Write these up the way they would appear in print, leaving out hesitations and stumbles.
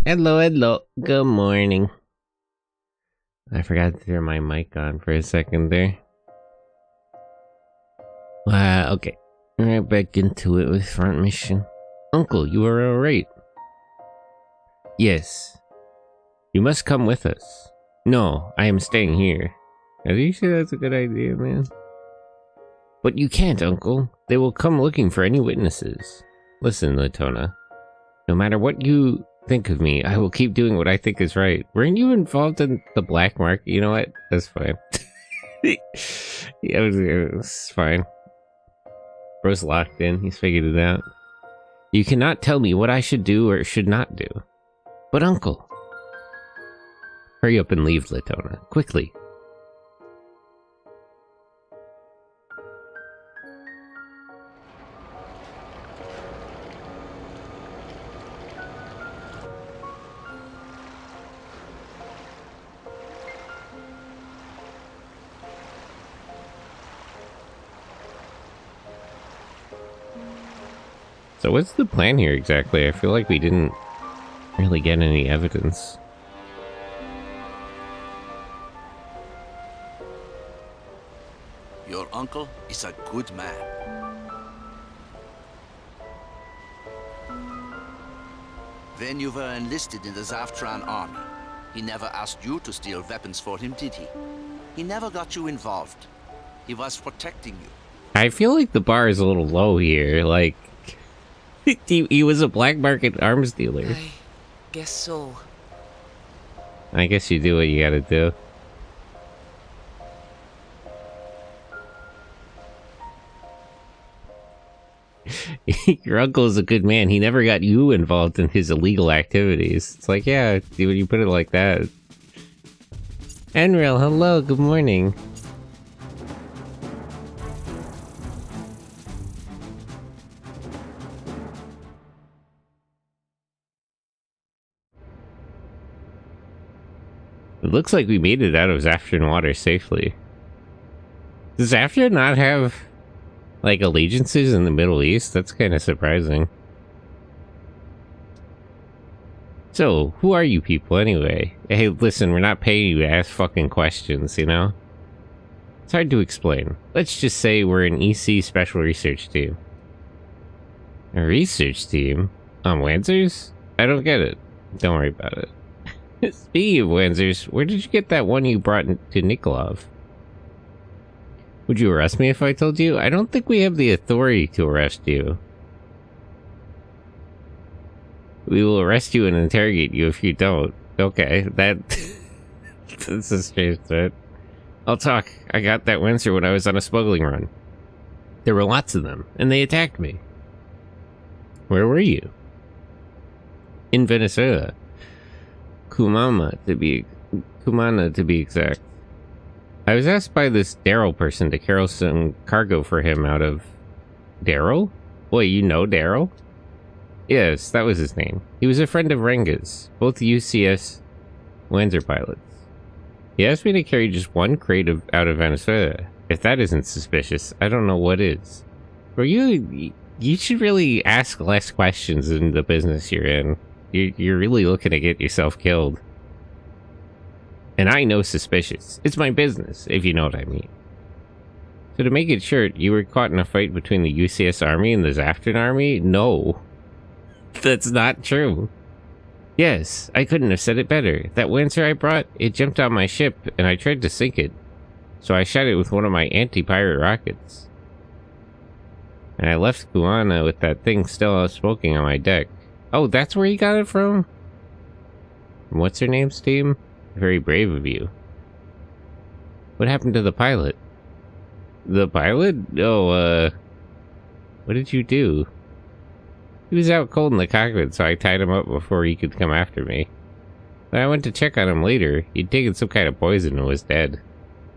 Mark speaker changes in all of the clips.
Speaker 1: Hello, hello. Good morning. I forgot to turn my mic on for a second there. Okay. Right back into it with front mission. Uncle, you are alright. Yes. You must come with us. No, I am staying here. Are you sure that's a good idea, man? But you can't, Uncle. They will come looking for any witnesses. Listen, Latona. No matter what you think of me, I will keep doing what I think is right. Weren't you involved in the black market? You know what? That's fine. Yeah, it's fine. Bro's locked in. He's figured it out. You cannot tell me what I should do or should not do. But Uncle... Hurry up and leave, Latona. Quickly. So what's the plan here exactly? I feel like we didn't really get any evidence.
Speaker 2: Your uncle is a good man. When you were enlisted in the Zaftran army, he never asked you to steal weapons for him, did he? He never got you involved. He was protecting you.
Speaker 1: I feel like the bar is a little low here, like... he was a black market arms dealer.
Speaker 3: I guess so.
Speaker 1: I guess you do what you gotta do. Your uncle is a good man. He never got you involved in his illegal activities. It's like, yeah, when you put it like that. Enril, hello, good morning. It looks like we made it out of Zaftran water safely. Does Zaftran not have, like, allegiances in the Middle East? That's kind of surprising. So, who are you people anyway? Hey, listen, we're not paying you to ask fucking questions, you know? It's hard to explain. Let's just say we're an EC Special Research Team. A research team? On Lancers? I don't get it. Don't worry about it. Speaking of Lancers, where did you get that one you brought to Nikolov? Would you arrest me if I told you? I don't think we have the authority to arrest you. We will arrest you and interrogate you if you don't. Okay, that's a strange threat. I'll talk. I got that Lancer when I was on a smuggling run. There were lots of them, and they attacked me. Where were you? In Venezuela. Kumana, to be exact. I was asked by this Daryl person to carry some cargo for him out of... Daryl? Wait, you know Daryl? Yes, that was his name. He was a friend of Renga's, both UCS Lancer pilots. He asked me to carry just one crate out of Venezuela. If that isn't suspicious, I don't know what is. For you should really ask less questions in the business you're in. You're really looking to get yourself killed. And I know suspicious. It's my business, if you know what I mean. So to make it short, you were caught in a fight between the UCS army and the Zaftran army? No. That's not true. Yes, I couldn't have said it better. That Lancer I brought, it jumped on my ship, and I tried to sink it. So I shot it with one of my anti-pirate rockets. And I left Guana with that thing still smoking on my deck. Oh, that's where you got it from? What's her name's team? Very brave of you. What happened to the pilot? The pilot? Oh, what did you do? He was out cold in the cockpit, so I tied him up before he could come after me. When I went to check on him later, he'd taken some kind of poison and was dead.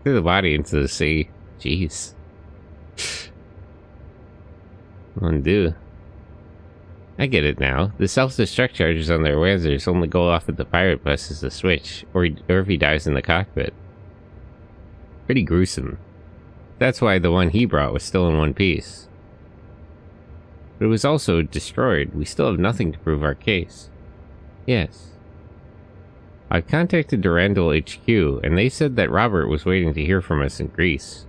Speaker 1: Threw the body into the sea. Jeez. Undo. I get it now. The self-destruct charges on their Lancers only go off if the pirate presses the switch, or if he dies in the cockpit. Pretty gruesome. That's why the one he brought was still in one piece. But it was also destroyed. We still have nothing to prove our case. Yes. I contacted Durandal HQ, and they said that Robert was waiting to hear from us in Greece.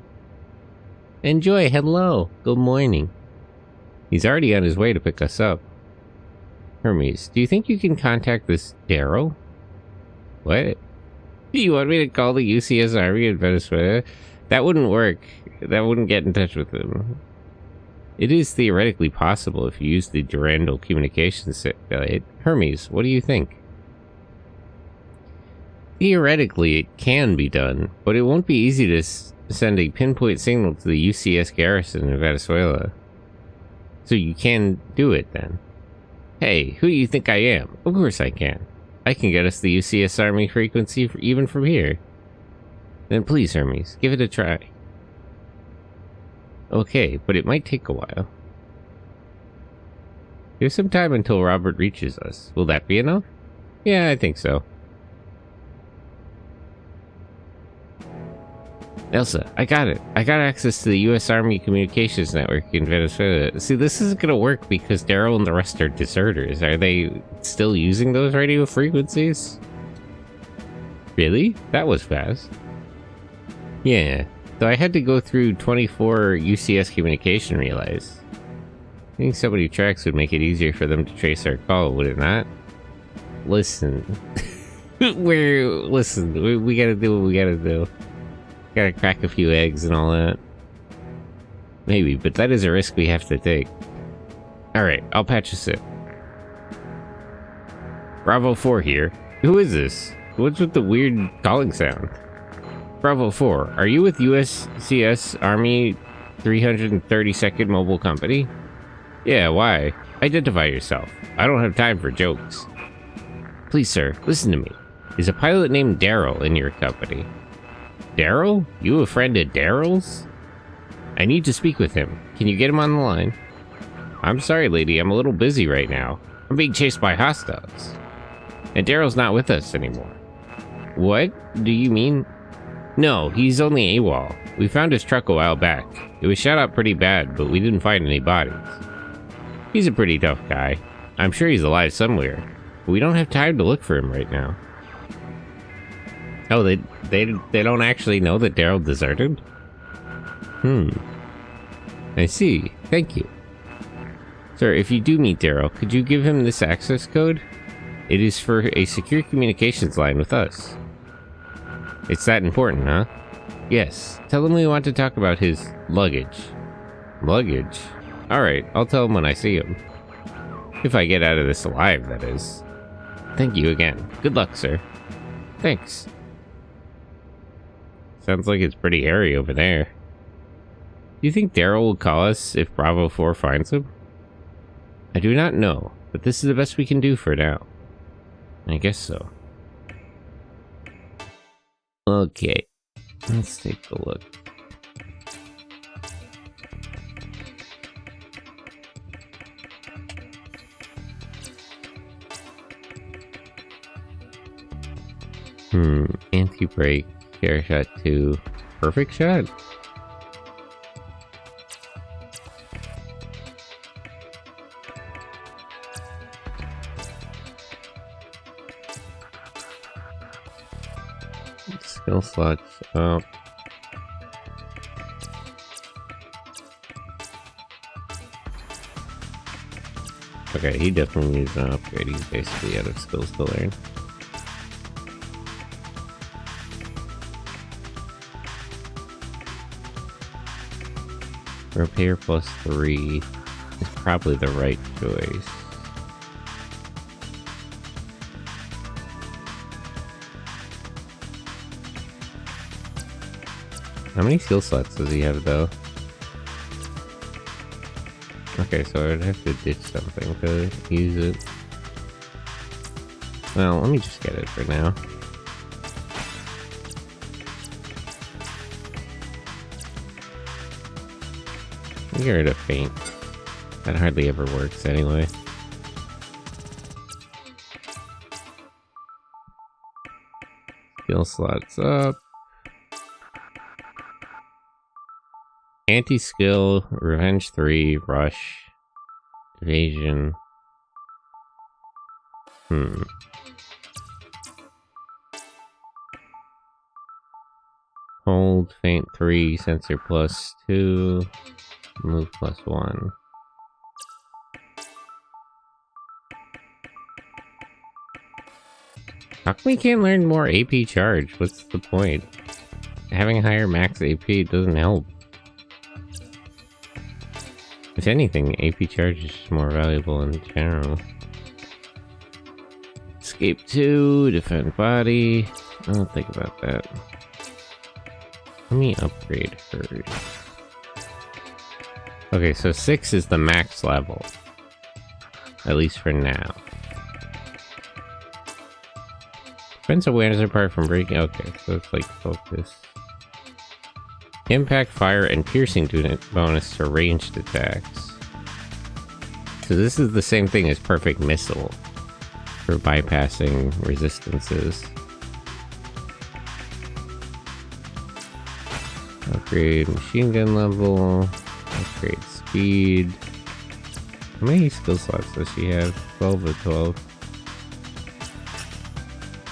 Speaker 1: Enjoy, hello, good morning. He's already on his way to pick us up. Hermes, do you think you can contact this Daryl? What? Do you want me to call the UCS Army in Venezuela? That wouldn't work. That wouldn't get in touch with him. It is theoretically possible if you use the Durandal communications satellite. Hermes, what do you think? Theoretically, it can be done, but it won't be easy to send a pinpoint signal to the UCS garrison in Venezuela. So you can do it then. Hey, who do you think I am? Of course I can. I can get us the UCS Army frequency even from here. Then please, Hermes, give it a try. Okay, but it might take a while. There's some time until Robert reaches us. Will that be enough? Yeah, I think so. Elsa, I got it. I got access to the U.S. Army Communications Network in Venezuela. See, this isn't going to work because Daryl and the rest are deserters. Are they still using those radio frequencies? Really? That was fast. Yeah, so I had to go through 24 UCS communication relays. I think so many tracks would make it easier for them to trace our call, would it not? Listen. Listen, we gotta do what we gotta do. Gotta crack a few eggs and all that. Maybe, but that is a risk we have to take. Alright, I'll patch us in. Bravo 4 here. Who is this? What's with the weird calling sound? Bravo 4, are you with USCS Army 332nd Mobile Company? Yeah, why? Identify yourself. I don't have time for jokes. Please, sir, listen to me. Is a pilot named Daryl in your company? Daryl? You a friend of Daryl's? I need to speak with him. Can you get him on the line? I'm sorry, lady. I'm a little busy right now. I'm being chased by hostiles. And Daryl's not with us anymore. What? Do you mean? No, he's only AWOL. We found his truck a while back. It was shot up pretty bad, but we didn't find any bodies. He's a pretty tough guy. I'm sure he's alive somewhere. But we don't have time to look for him right now. Oh, they don't actually know that Daryl deserted? I see. Thank you. Sir, if you do meet Daryl, could you give him this access code? It is for a secure communications line with us. It's that important, huh? Yes. Tell him we want to talk about his luggage. Luggage? Alright, I'll tell him when I see him. If I get out of this alive, that is. Thank you again. Good luck, sir. Thanks. Sounds like it's pretty hairy over there. Do you think Daryl will call us if Bravo 4 finds him? I do not know, but this is the best we can do for now. I guess so. Okay, let's take a look. Anti-brake, air shot 2, perfect shot. Skill slots up. Okay, he definitely needs an upgrade. He's basically out of skills to learn. Repair +3 is probably the right choice. How many skill slots does he have, though? Okay, so I would have to ditch something to use it. Well, let me just get it for now. Get rid of faint. That hardly ever works anyway. Skill slots up. Anti-skill, revenge 3, rush, evasion. Hold, feint 3, sensor plus 2, move plus 1. How come we can't learn more AP charge? What's the point? Having higher max AP doesn't help. If anything, AP charge is just more valuable in general. Escape 2, defend body. I'll think about that. Let me upgrade hers. Okay, so 6 is the max level. At least for now. Defense awareness apart from breaking. Okay, so it's like focus. Impact, fire, and piercing bonus to ranged attacks. So this is the same thing as perfect missile for bypassing resistances. Upgrade machine gun level. Upgrade speed. How many skill slots does she have? 12 of 12.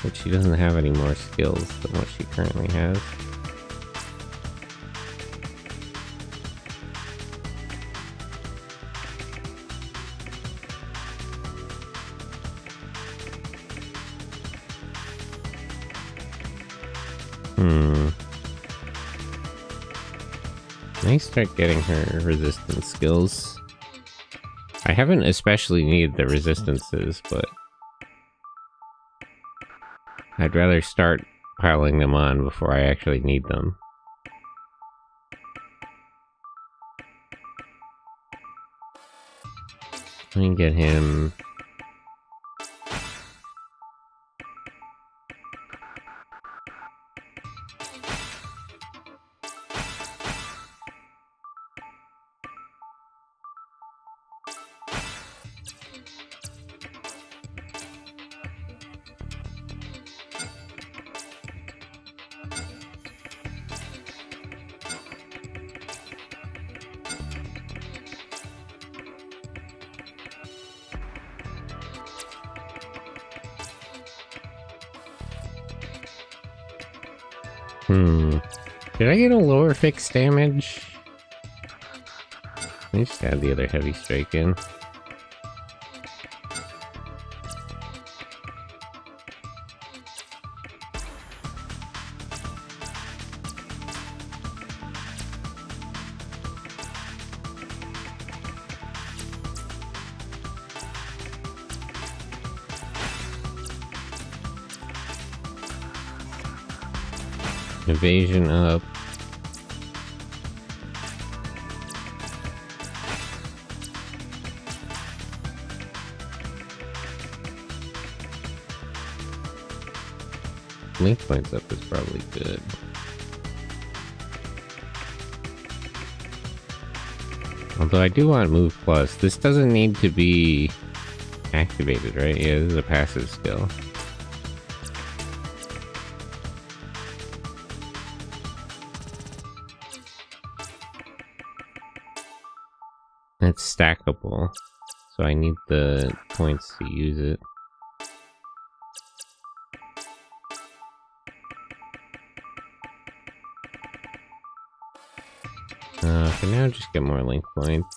Speaker 1: But she doesn't have any more skills than what she currently has. I start getting her resistance skills. I haven't especially needed the resistances, but I'd rather start piling them on before I actually need them. Let me get him. Did I get a lower fixed damage? Let me just add the other heavy strike in. Evasion up. Link points up is probably good. Although I do want move plus. This doesn't need to be activated, right? Yeah, this is a passive skill. It's stackable, so I need the points to use it. For now, just get more link points.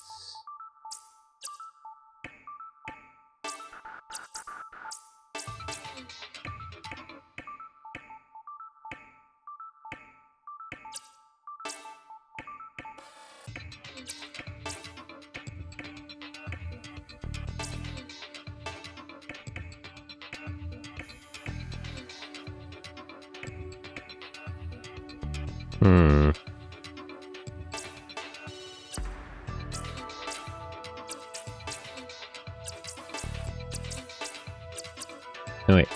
Speaker 1: Oh wait,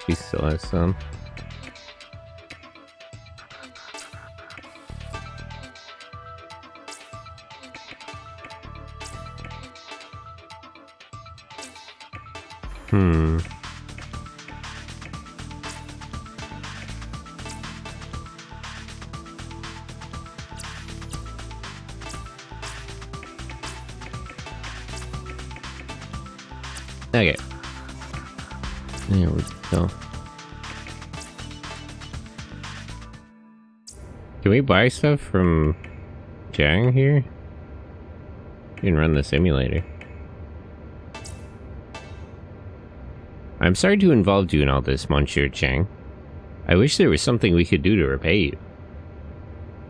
Speaker 1: she still has some. Okay. There we go. Can we buy stuff from Jang here? You can run the simulator. I'm sorry to involve you in all this, Monsieur Chang. I wish there was something we could do to repay you.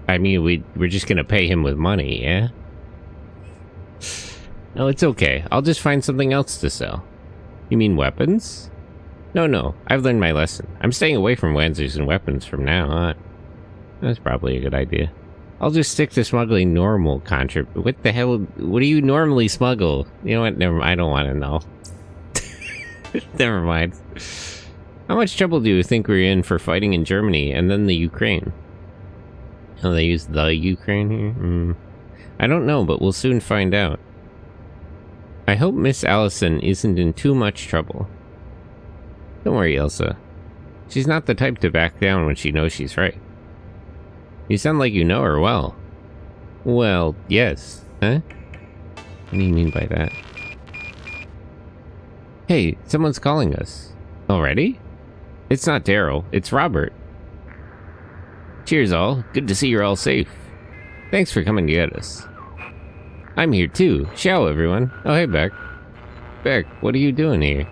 Speaker 1: I mean, we're just gonna pay him with money, yeah? No, it's okay. I'll just find something else to sell. You mean weapons? No, I've learned my lesson. I'm staying away from Wanzers and weapons from now on. That's probably a good idea. I'll just stick to smuggling normal What the hell? What do you normally smuggle? You know what? Never mind. I don't want to know. Never mind. How much trouble do you think we're in for fighting in Germany and then the Ukraine? Oh, they use the Ukraine here? I don't know, but we'll soon find out. I hope Miss Allison isn't in too much trouble. Don't worry, Elsa. She's not the type to back down when she knows she's right. You sound like you know her well. Well, yes. Huh? What do you mean by that? Hey, someone's calling us. Already? It's not Daryl, it's Robert. Cheers all, good to see you're all safe. Thanks for coming to get us. I'm here too. Ciao, everyone. Oh, hey, Beck. Beck, what are you doing here?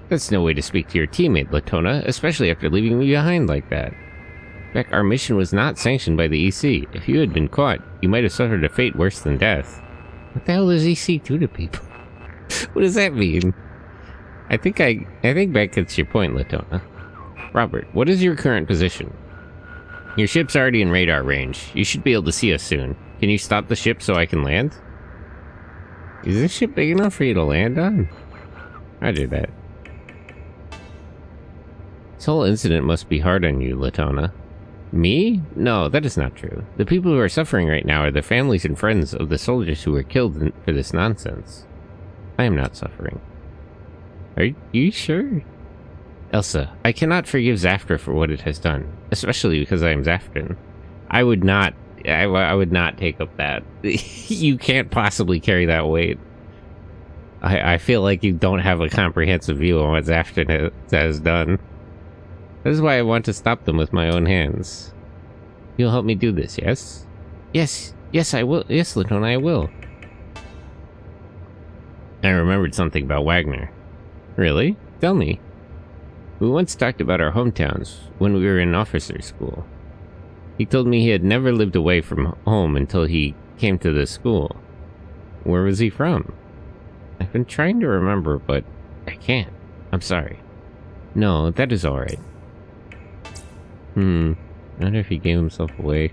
Speaker 1: That's no way to speak to your teammate, Latona, especially after leaving me behind like that. Beck, our mission was not sanctioned by the EC. If you had been caught, you might have suffered a fate worse than death. What the hell does EC do to people? What does that mean? I think Beck gets your point, Latona. Robert, what is your current position? Your ship's already in radar range. You should be able to see us soon. Can you stop the ship so I can land? Is this ship big enough for you to land on? Roger that. This whole incident must be hard on you, Latona. Me? No, that is not true. The people who are suffering right now are the families and friends of the soldiers who were killed for this nonsense. I am not suffering. Are you sure? Elsa, I cannot forgive Zafra for what it has done, especially because I am Zafran. I would not take up that. You can't possibly carry that weight. I feel like you don't have a comprehensive view on what Zafran has done. This is why I want to stop them with my own hands. You'll help me do this, yes? Yes, I will. Yes, Latona, I will. I remembered something about Wagner. Really? Tell me. We once talked about our hometowns when we were in officer school. He told me he had never lived away from home until he came to this school. Where was he from? I've been trying to remember, but I can't. I'm sorry. No, that is alright. I wonder if he gave himself away.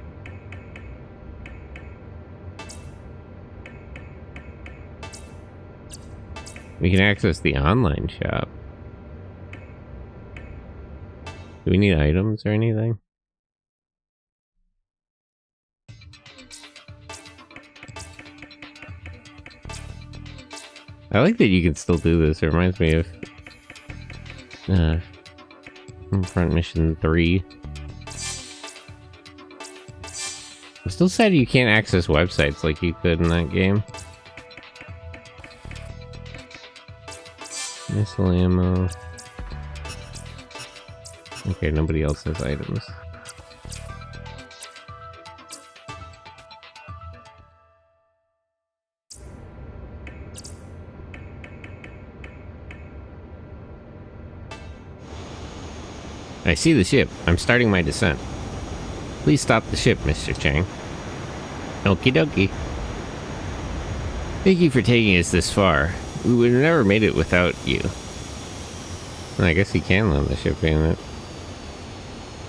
Speaker 1: We can access the online shop. Do we need items or anything? I like that you can still do this. It reminds me of Front Mission 3. I'm still sad you can't access websites like you could in that game. Missile ammo. Okay, nobody else has items. I see the ship. I'm starting my descent. Please stop the ship, Mr. Chang. Okie dokie. Thank you for taking us this far. We would have never made it without you. Well, I guess he can land the ship, ain't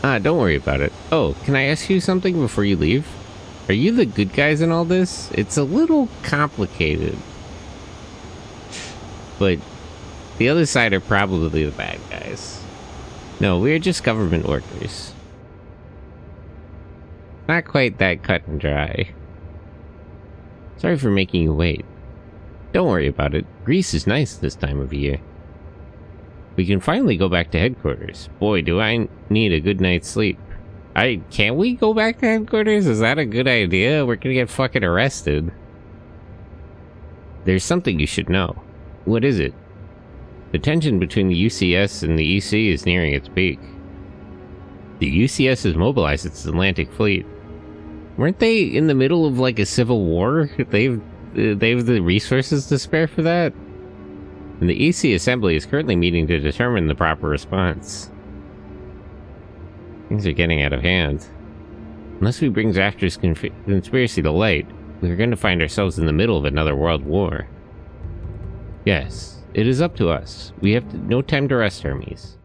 Speaker 1: it? Don't worry about it. Oh, can I ask you something before you leave? Are you the good guys in all this? It's a little complicated. But the other side are probably the bad guys. No, we're just government workers. Not quite that cut and dry. Sorry for making you wait. Don't worry about it. Greece is nice this time of year. We can finally go back to headquarters. Boy, do I need a good night's sleep. Can we go back to headquarters? Is that a good idea? We're gonna get fucking arrested. There's something you should know. What is it? The tension between the UCS and the EC is nearing its peak. The UCS has mobilized its Atlantic fleet. Weren't they in the middle of like a civil war? They have the resources to spare for that? And the EC Assembly is currently meeting to determine the proper response. Things are getting out of hand. Unless we bring Zaftra's conspiracy to light, we're going to find ourselves in the middle of another world war. Yes, it is up to us. We have no time to rest, Hermes.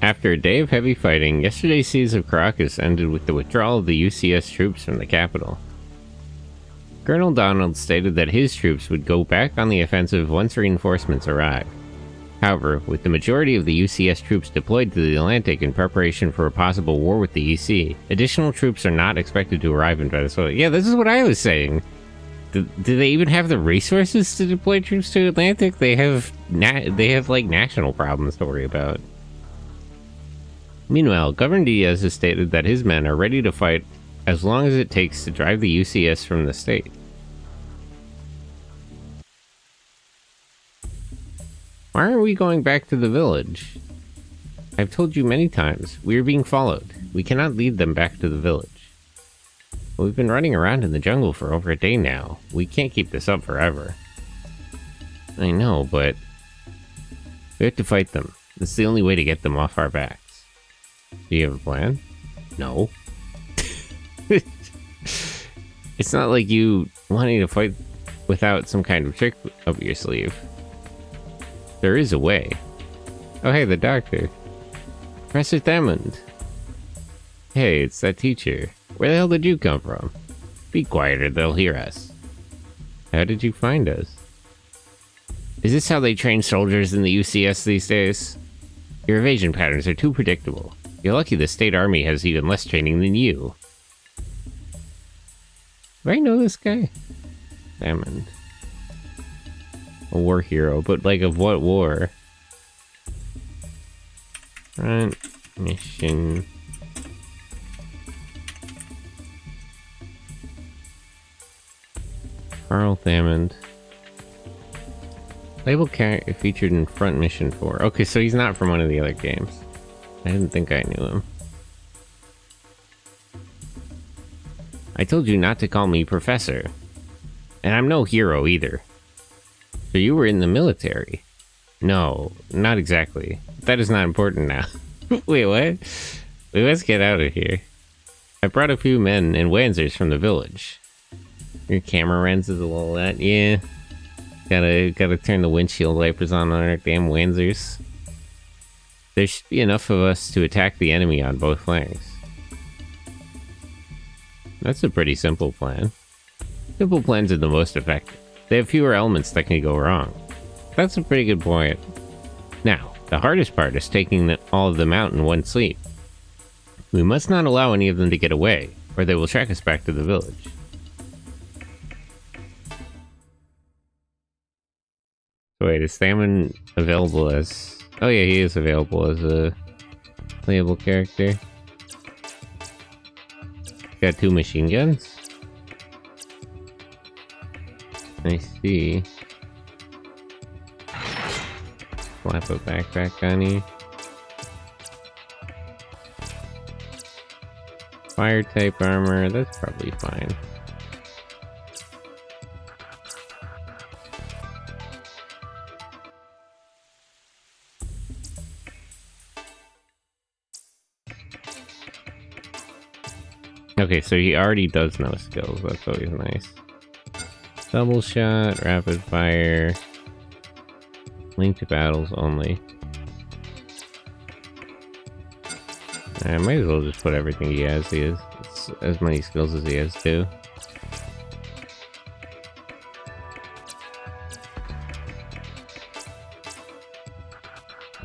Speaker 1: After a day of heavy fighting, yesterday's siege of Caracas ended with the withdrawal of the UCS troops from the capital. Colonel Donald stated that his troops would go back on the offensive once reinforcements arrived. However, with the majority of the UCS troops deployed to the Atlantic in preparation for a possible war with the EC, additional troops are not expected to arrive in Venezuela. Yeah, this is what I was saying. Do they even have the resources to deploy troops to Atlantic? They have like national problems to worry about. Meanwhile, Governor Diaz has stated that his men are ready to fight as long as it takes to drive the UCS from the state. Why aren't we going back to the village? I've told you many times, we are being followed. We cannot lead them back to the village. We've been running around in the jungle for over a day now. We can't keep this up forever. I know, but we have to fight them. It's the only way to get them off our backs. Do you have a plan? No. It's not like you wanting to fight without some kind of trick up your sleeve. There is a way. Oh hey, the doctor. Professor Thammond. Hey, it's that teacher. Where the hell did you come from? Be quiet or they'll hear us. How did you find us? Is this how they train soldiers in the UCS these days? Your evasion patterns are too predictable. You're lucky the state army has even less training than you. Do I know this guy? Hammond. A war hero, but like of what war? Front mission. Carl Thammond. Label character featured in Front Mission 4. Okay, so he's not from one of the other games. I didn't think I knew him. I told you not to call me Professor. And I'm no hero either. So you were in the military? No, not exactly. That is not important now. Wait, what? Wait, let's get out of here. I brought a few men and Wanzers from the village. Your camera lenses a little that, yeah. Gotta turn the windshield wipers on our damn Wanzers. There should be enough of us to attack the enemy on both flanks. That's a pretty simple plan. Simple plans are the most effective. They have fewer elements that can go wrong. That's a pretty good point. Now, the hardest part is taking all of them out in one sleep. We must not allow any of them to get away, or they will track us back to the village. So wait, is Thammond available as... Oh yeah, he is available as a playable character. Got 2 machine guns. I see. Slap a backpack on you. Fire type armor, that's probably fine. Okay, so he already does know skills, that's always nice. Double shot, rapid fire, linked battles only. I might as well just put everything he has. He has as many skills as he has too.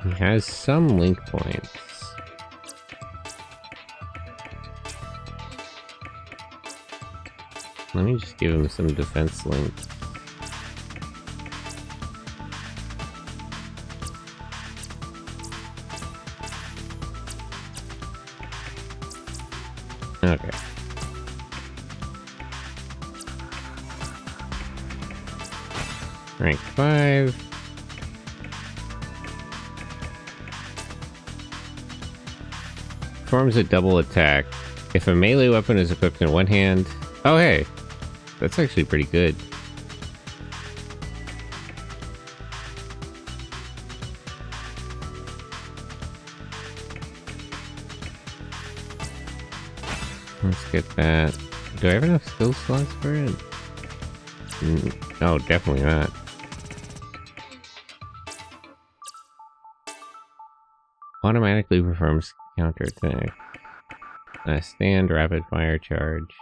Speaker 1: He has some link points. Let me just give him some defense link. Okay. Rank 5. Performs a double attack. If a melee weapon is equipped in one hand... Oh, hey! That's actually pretty good. Let's get that. Do I have enough skill slots for it? No, definitely not. Automatically performs counterattack. Stand, rapid fire charge.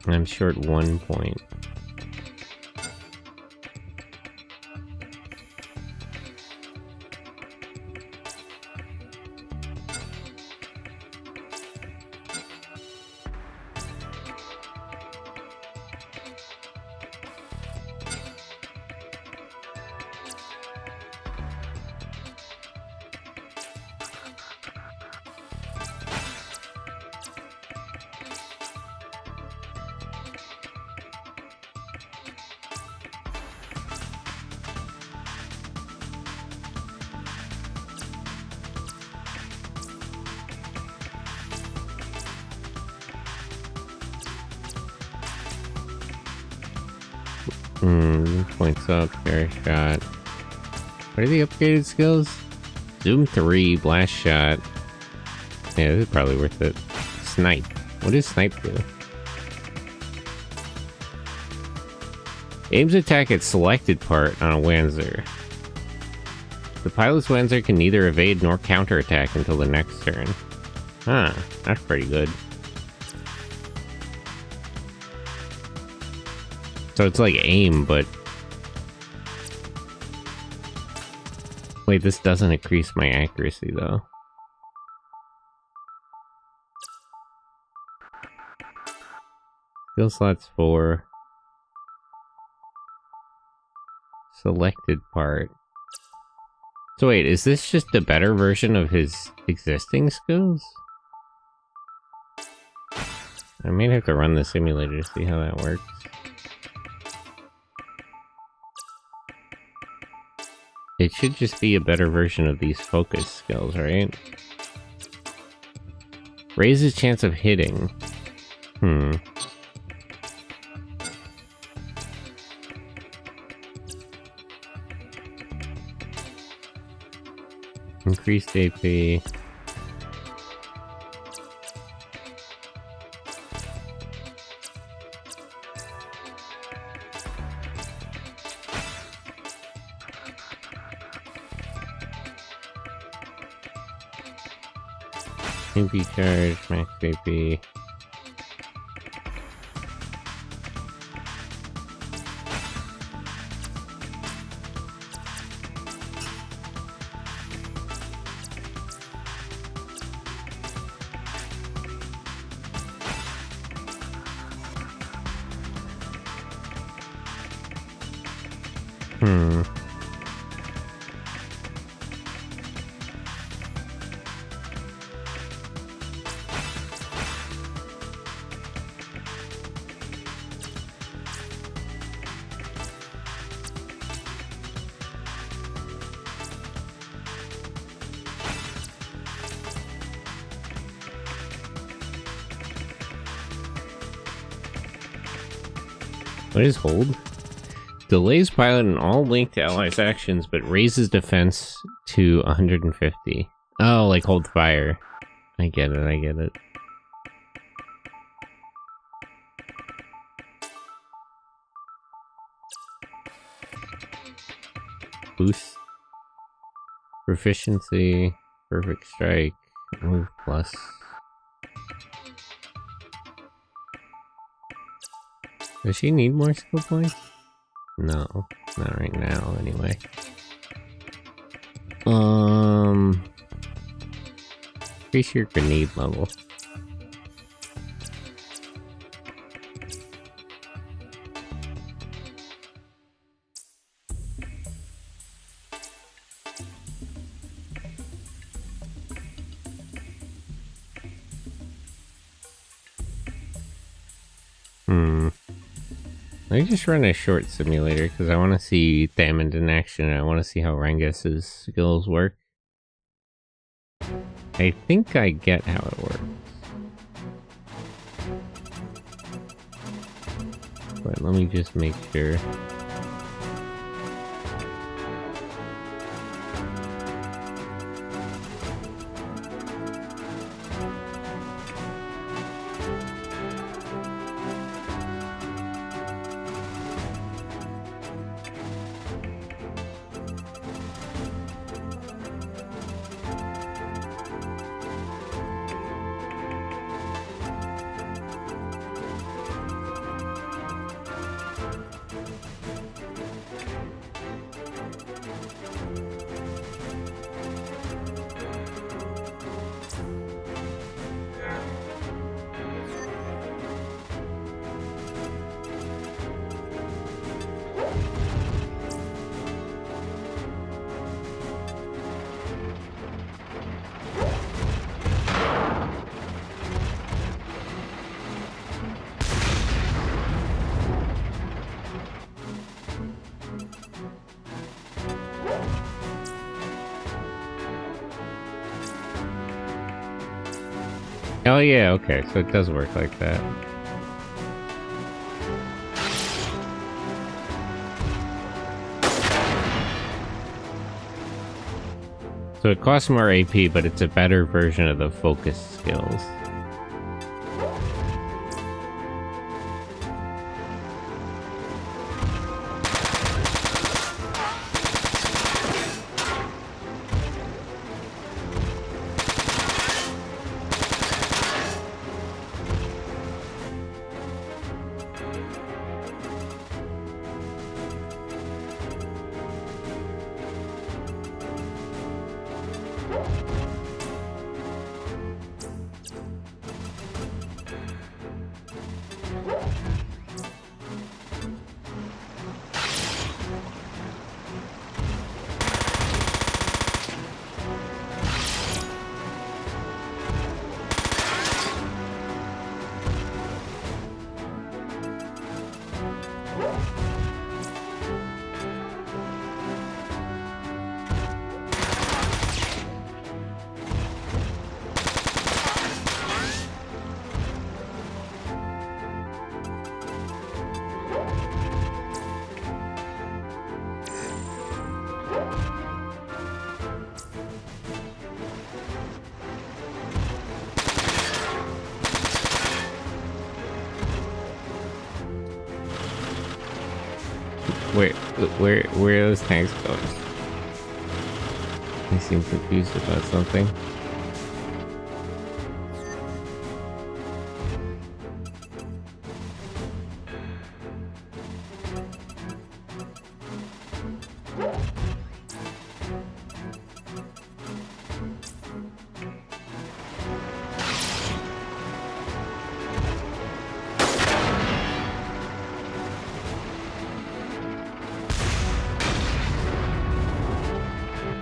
Speaker 1: I'm short 1 point. Points up, fair shot. What are the upgraded skills? Zoom 3, blast shot. Yeah, this is probably worth it. Snipe. What does snipe do? Aims attack at selected part on a Wanzer. The pilot's Wanzer can neither evade nor counterattack until the next turn. Huh, that's pretty good. So it's like aim, but... Wait, this doesn't increase my accuracy, though. Skill slots 4. Selected part. So wait, is this just a better version of his existing skills? I may have to run the simulator to see how that works. It should just be a better version of these focus skills, right? Raises chance of hitting. Increased AP. AP charge, max AP. What is hold? Delays pilot in all linked allies actions, but raises defense to 150. Oh, like hold fire. I get it, I get it. Boost. Proficiency, perfect strike, move plus. Does she need more skill points? No, not right now anyway. Increase your grenade level. Let me just run a short simulator because I want to see Damon in action and I want to see how Rangus's skills work. I think I get how it works. But let me just make sure. Oh yeah, okay, so it does work like that. So it costs more AP, but it's a better version of the focus skills. Where are those tanks going? They seem confused about something.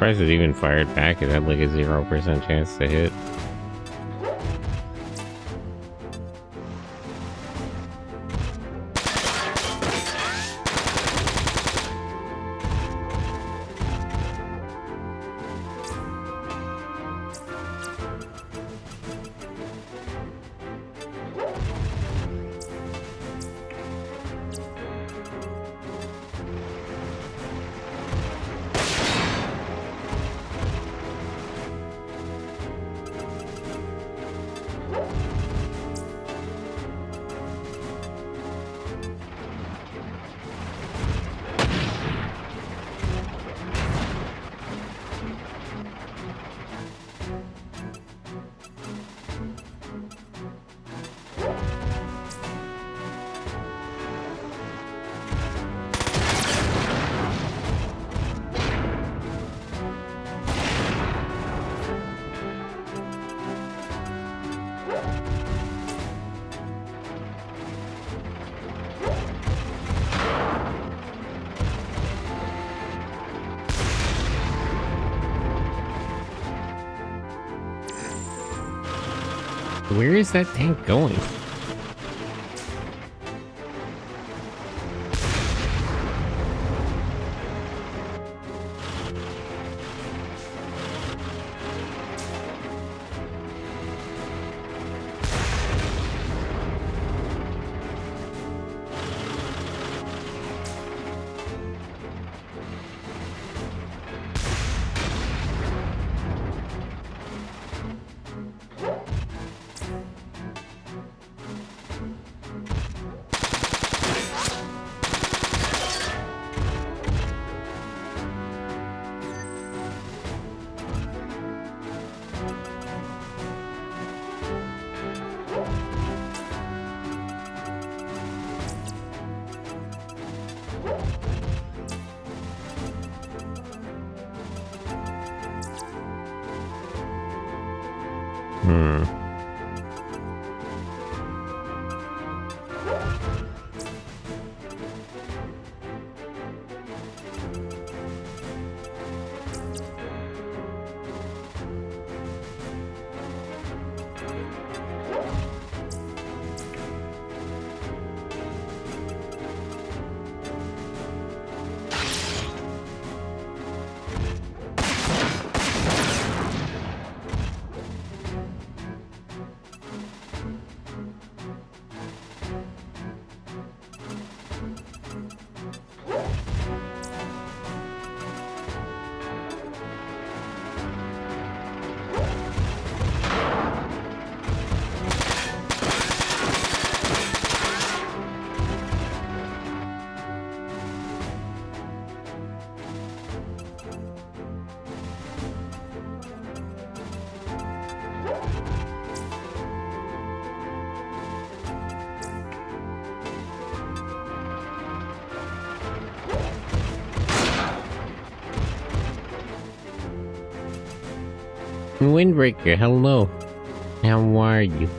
Speaker 1: Surprised it even fired back. It had like a 0% chance to hit. Where is that tank going? Windbreaker, hello. How are you?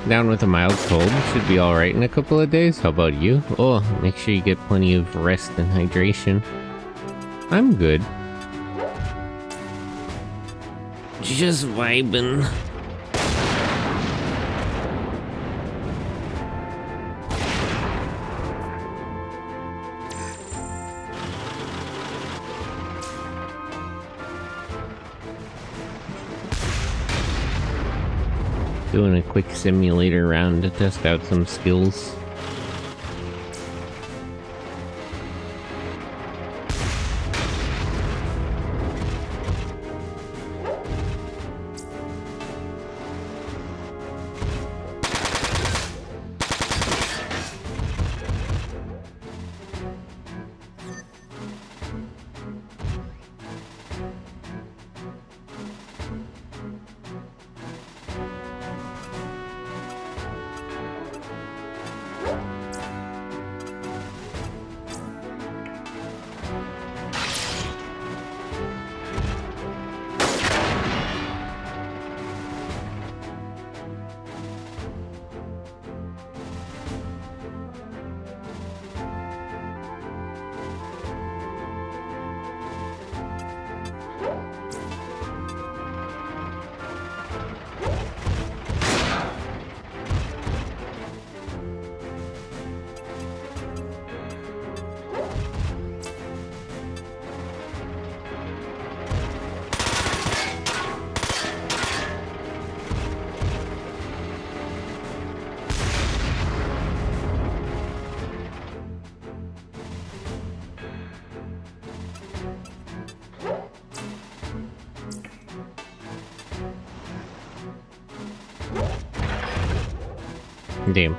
Speaker 1: Down with a mild cold, should be alright in a couple of days. How about you? Oh, make sure you get plenty of rest and hydration. I'm good. Just vibing. Doing a quick simulator round to test out some skills. Damn.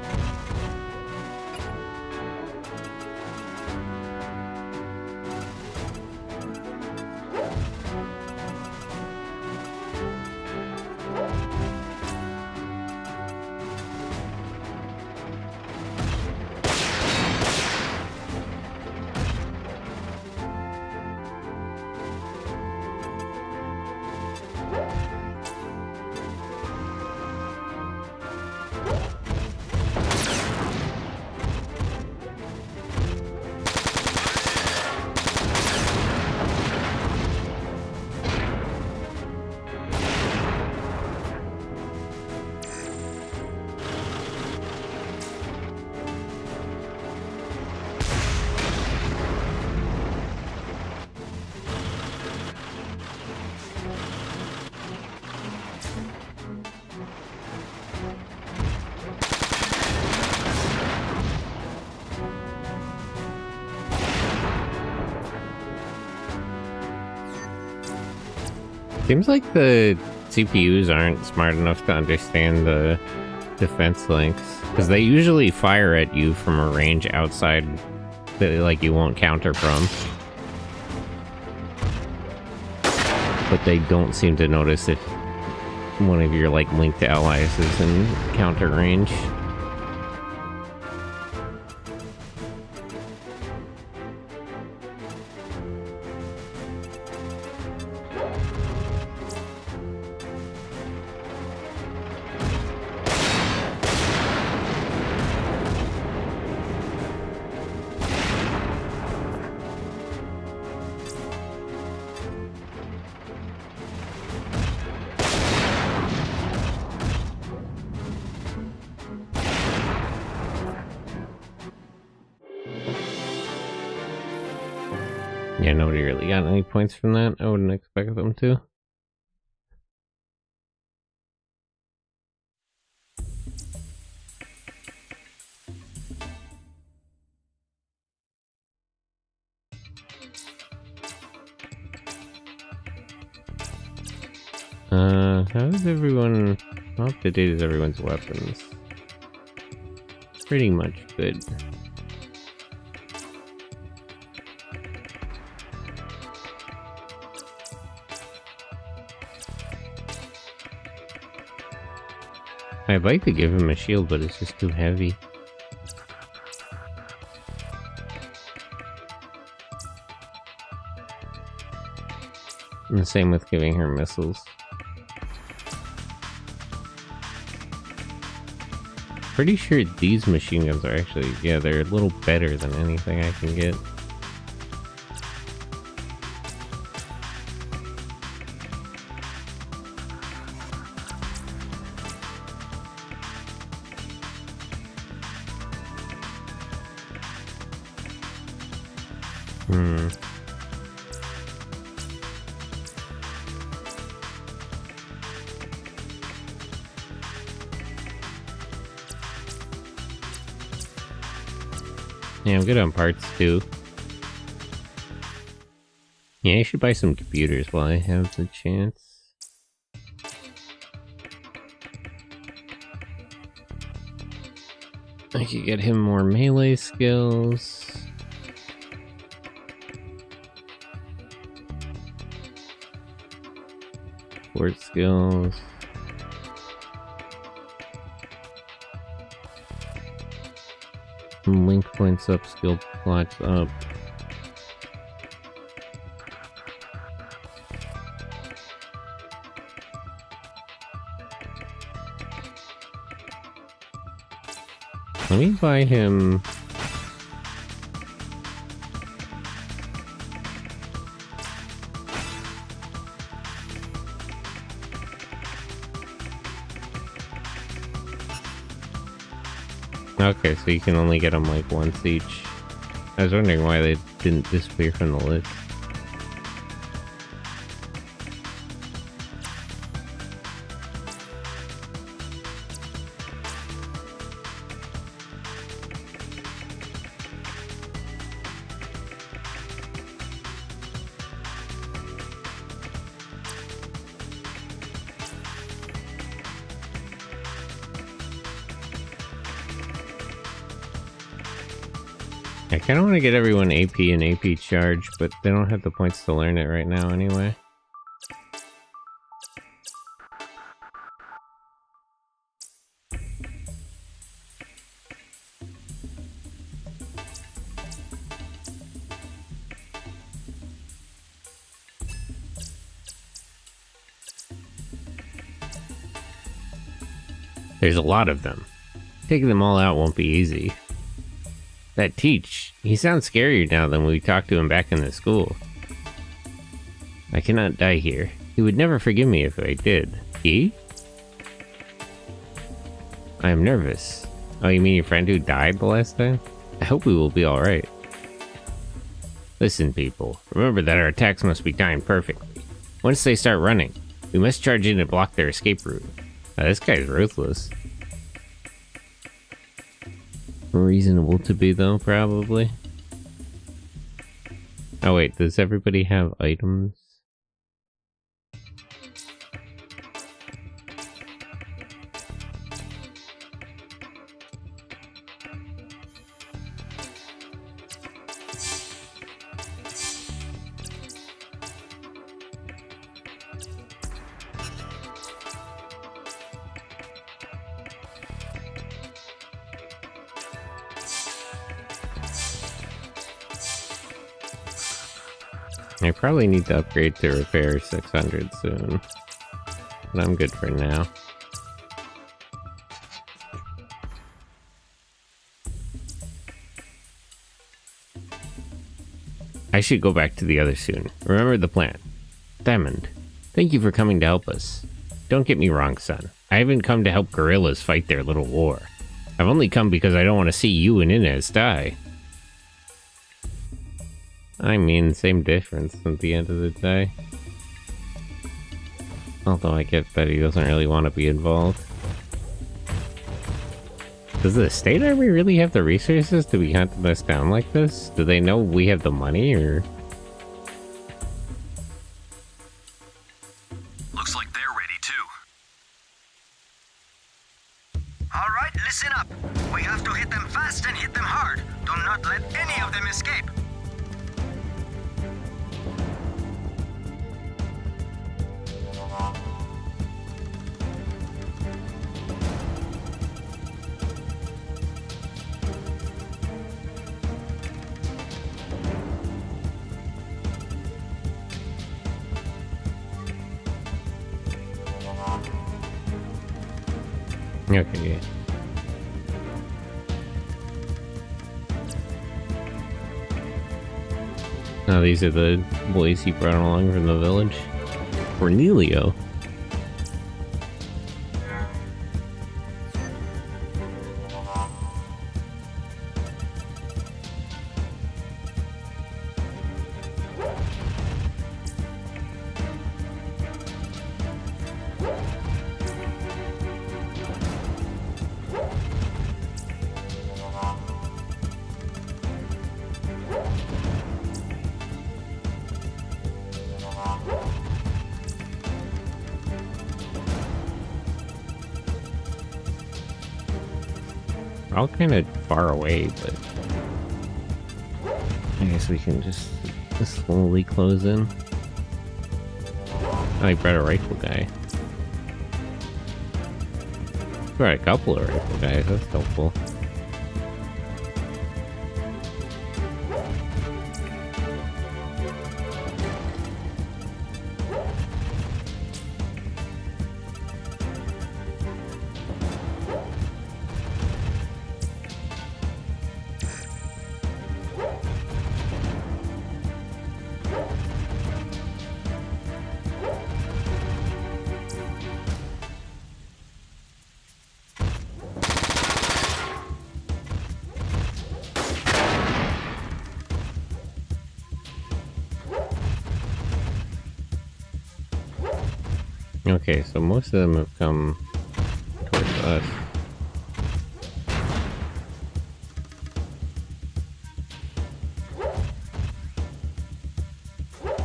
Speaker 1: Seems like the CPUs aren't smart enough to understand the defense links, because they usually fire at you from a range outside that like you won't counter from. But they don't seem to notice if one of your like linked allies is in counter range. Yeah, nobody really got any points from that. I wouldn't expect them to. How is everyone... How up to date is everyone's weapons? Pretty much good. I'd like to give him a shield, but it's just too heavy. And the same with giving her missiles. Pretty sure these machine guns are actually, yeah, they're a little better than anything I can get. Yeah, I'm good on parts too. Yeah, I should buy some computers while I have the chance. I could get him more melee skills. Sport skills. Link points up, skill plots up. Let me buy him. Okay, so you can only get them like once each. I was wondering why they didn't disappear from the list. I kind of want to get everyone AP and AP charge, but they don't have the points to learn it right now anyway. There's a lot of them. Taking them all out won't be easy. That Teach, he sounds scarier now than when we talked to him back in the school. I cannot die here. He would never forgive me if I did. He? I am nervous. Oh, you mean your friend who died the last time? I hope we will be alright. Listen, people. Remember that our attacks must be timed perfectly. Once they start running, we must charge in and block their escape route. This guy's ruthless. Reasonable to be, though, probably. Oh wait, does everybody have items? I probably need to upgrade to repair 600 soon. But I'm good for now. I should go back to the others soon. Remember the plan. Diamond, thank you for coming to help us. Don't get me wrong, son. I haven't come to help gorillas fight their little war. I've only come because I don't want to see you and Inez die. I mean, same difference at the end of the day. Although I get that he doesn't really want to be involved. Does the state army really have the resources to be hunting us down like this? Do they know we have the money, or...?
Speaker 4: Looks like they're ready too. Alright, listen up. We have to hit them fast and hit them hard. Do not let any of them escape.
Speaker 1: Okay. Oh, these are the boys he brought along from the village. Cornelio. We're all kind of far away, but I guess we can just slowly close in. Oh, I brought a rifle guy. Brought a couple of rifle guys, that's helpful. Okay, so most of them have come towards us.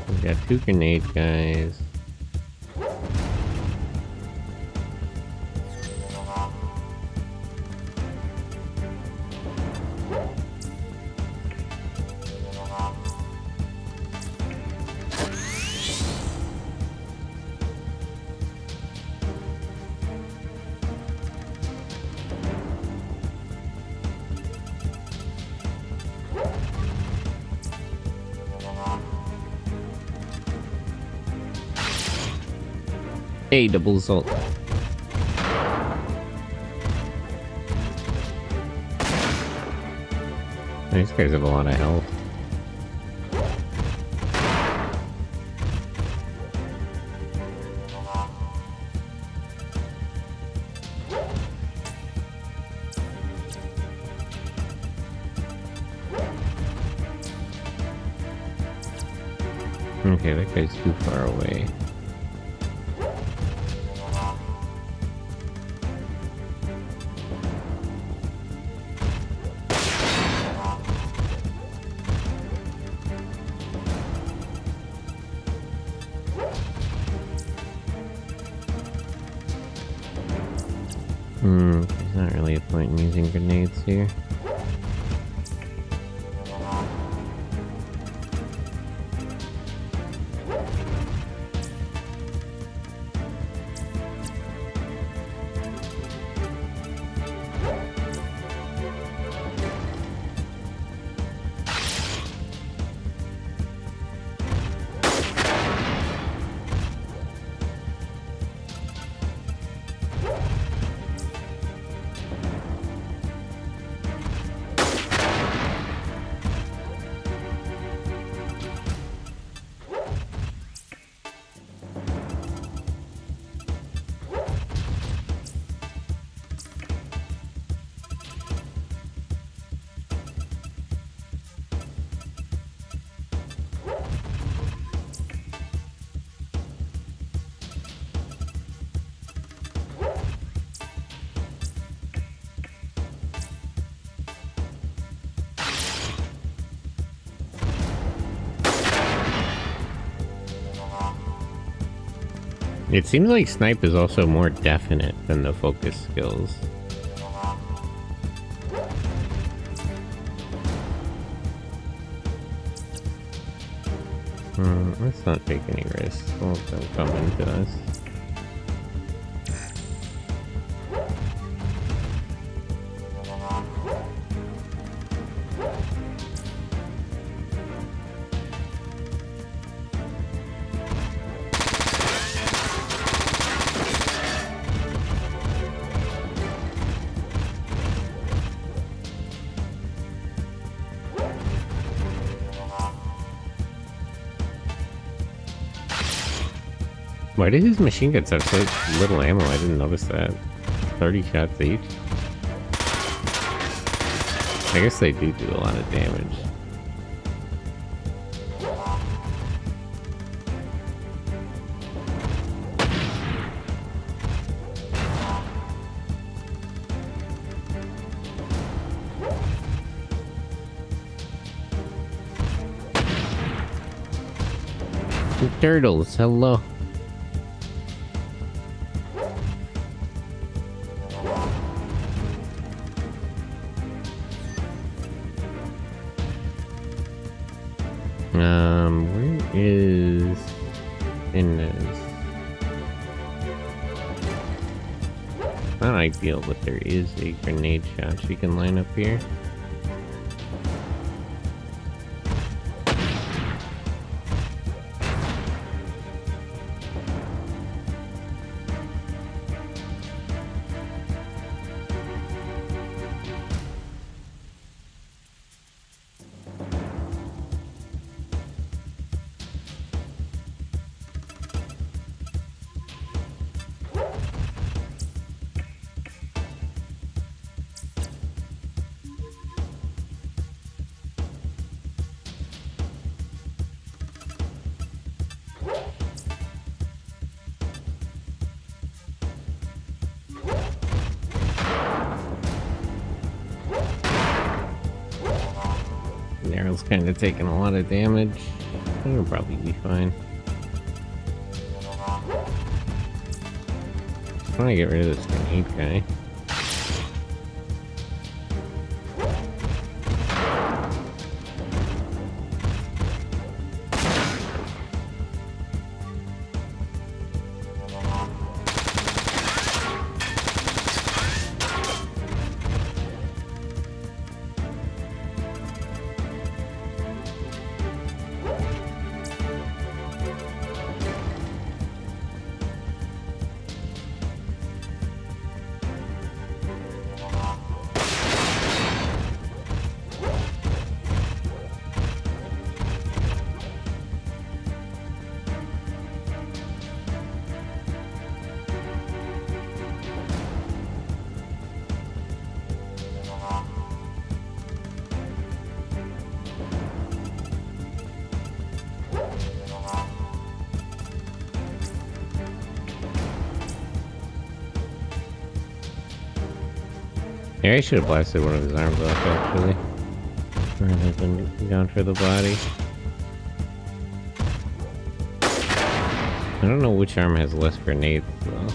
Speaker 1: We got 2 grenade guys. Hey, double assault. These guys have a lot of health. Okay, that guy's too far away. There's not really a point in using grenades here. It seems like snipe is also more definite than the focus skills. Let's not take any risks. We'll let them come into us. Why did his machine guns have so little ammo? I didn't notice that. 30 shots each. I guess they do a lot of damage. Turtles, hello. Where is Inez? Not ideal, but there is a grenade shot she can line up here. Daryl's kind of taking a lot of damage. He'll probably be fine. I want to get rid of this grenade guy. Yeah, I should have blasted one of his arms off, actually. Rather than gone for the body. I don't know which arm has less grenades, though.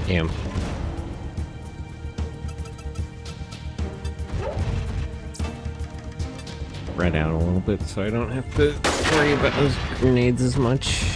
Speaker 1: Damn. spread out a little bit so I don't have to worry about those grenades as much.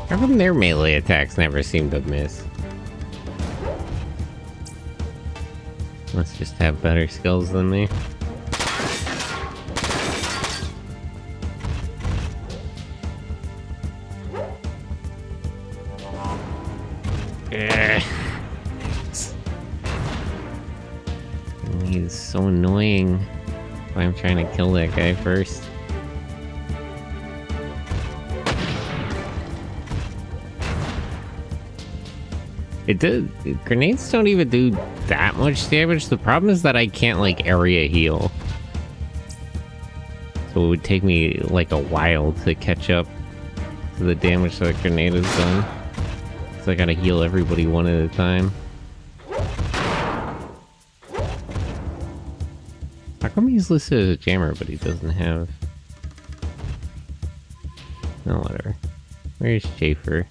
Speaker 1: How come their melee attacks never seem to miss? Must just have better skills than me. He's so annoying. Why I'm trying to kill that guy first. It did. Grenades don't even do that much damage. The problem is that I can't, like, area heal. So it would take me, like, a while to catch up to the damage that a grenade has done. So I gotta heal everybody one at a time. How come he's listed as a jammer, but he doesn't have... No, whatever. Where's Schaefer?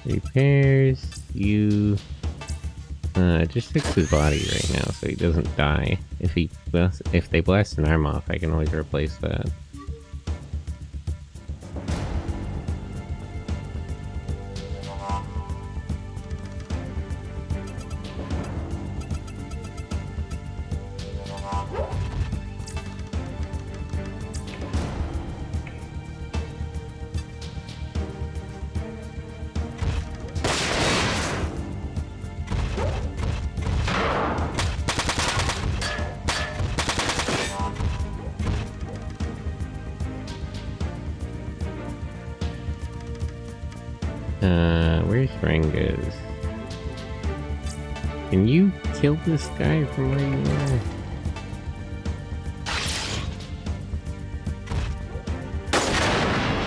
Speaker 1: Repairs, you... just fix his body right now so he doesn't die. If they blast an arm off, I can always replace that. Where's Rangas? Can you kill this guy from where you are?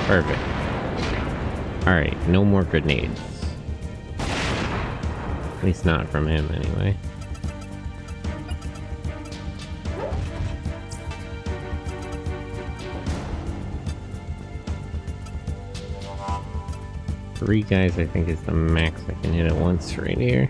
Speaker 1: Perfect. Alright, no more grenades. At least not from him, anyway. Three guys, I think, is the max I can hit at once right here.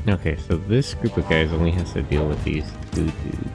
Speaker 1: Okay, so this group of guys only has to deal with these two dudes.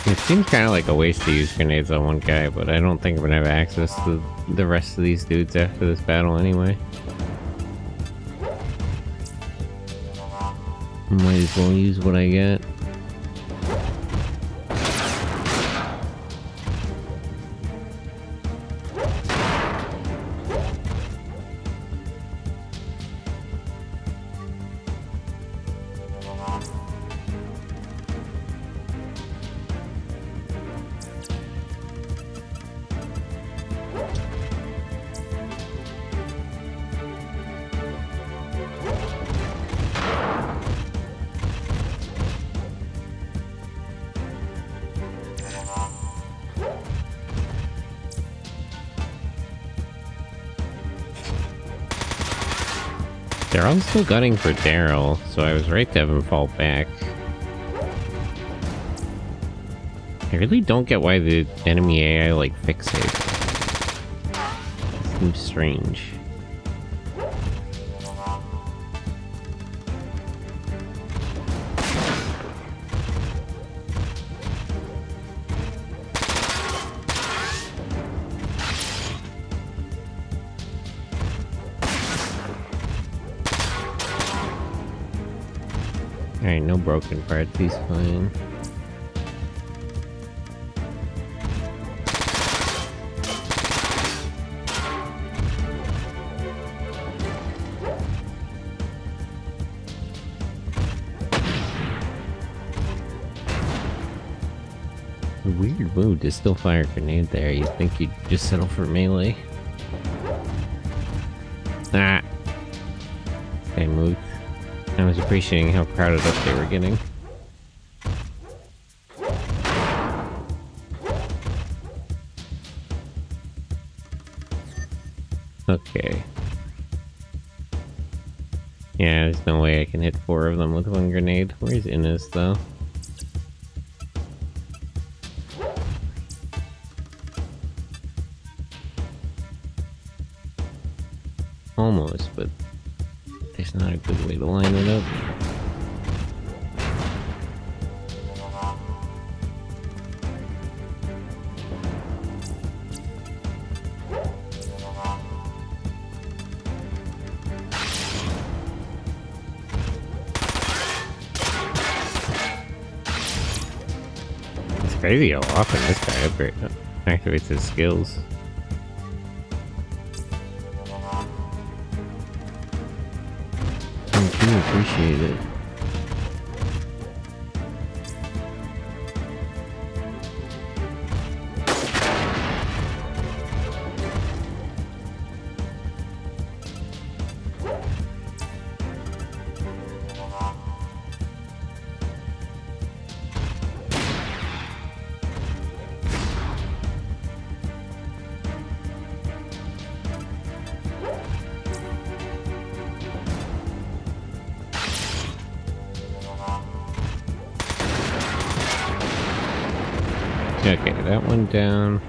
Speaker 1: It seems kind of like a waste to use grenades on one guy, but I don't think I'm gonna have access to the rest of these dudes after this battle anyway. Might as well use what I get. They're all still gunning for Daryl, so I was right to have him fall back. I really don't get why the enemy AI, like, fixates. Seems strange. Alright, no broken parts, he's fine. Weird move to still fire a grenade there. You'd think you'd just settle for melee. Ah! They moved. I was appreciating how crowded up they were getting. Okay. Yeah, there's no way I can hit 4 of them with 1 grenade. Where's Innes, though? Almost, but there's not a good way to line it up. It's crazy how often this guy activates his skills. I do appreciate it. Okay, that one down.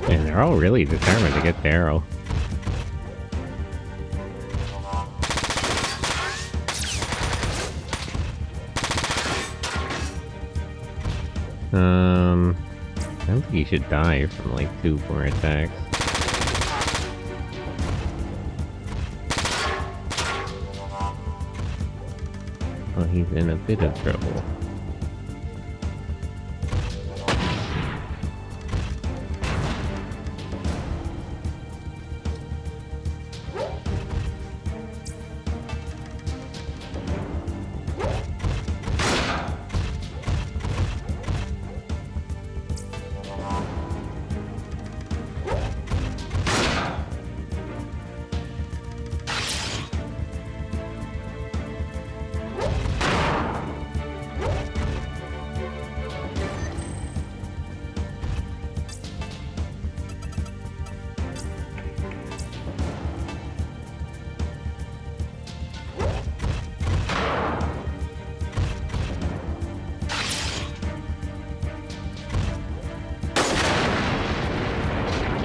Speaker 1: And they're all really determined to get the arrow. I don't think he should die from like 2 more attacks. Well, he's in a bit of trouble.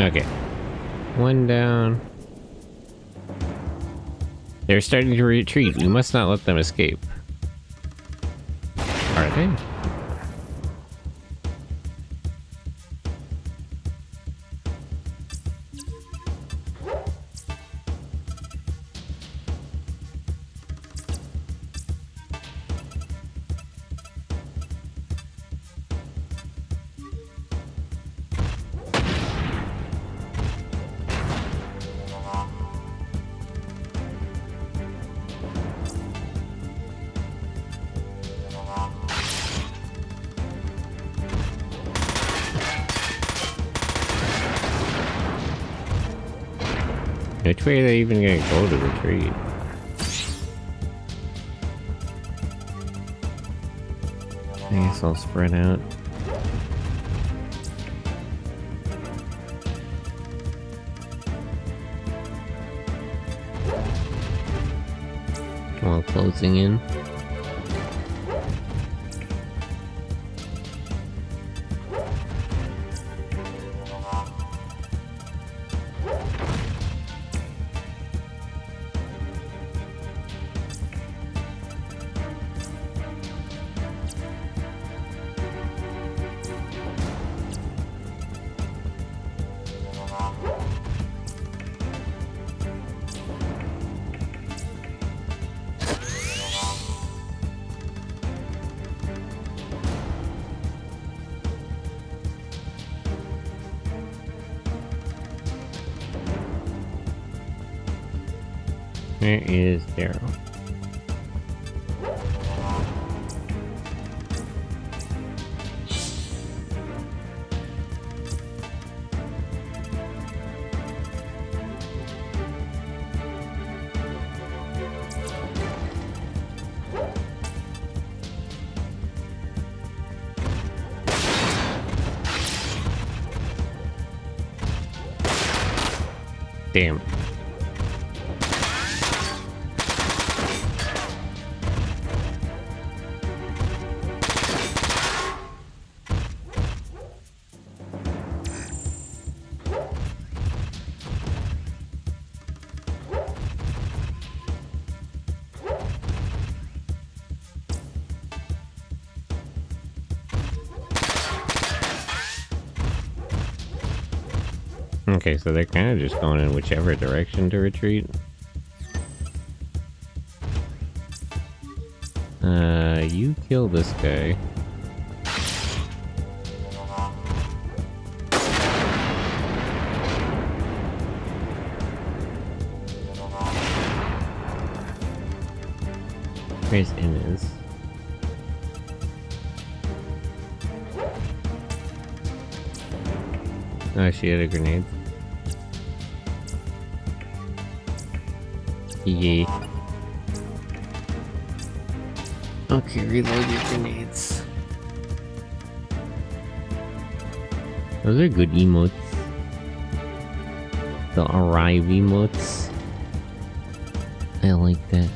Speaker 1: Okay. One down. They're starting to retreat. We must not let them escape. Are they? Which way are they even gonna go to retreat? I guess I'll spread out. While closing in. Where is Daryl? Damn. Okay, so they're kind of just going in whichever direction to retreat. You kill this guy. Where's Inez? Oh, she had a grenade. Yeah. Okay, reload your grenades. Those are good emotes. The arrive emotes. I like that.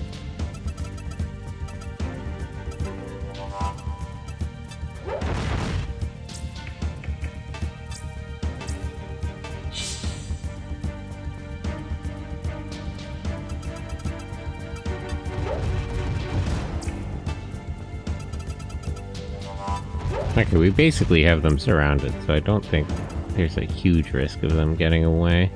Speaker 1: Okay, we basically have them surrounded, so I don't think there's a huge risk of them getting away.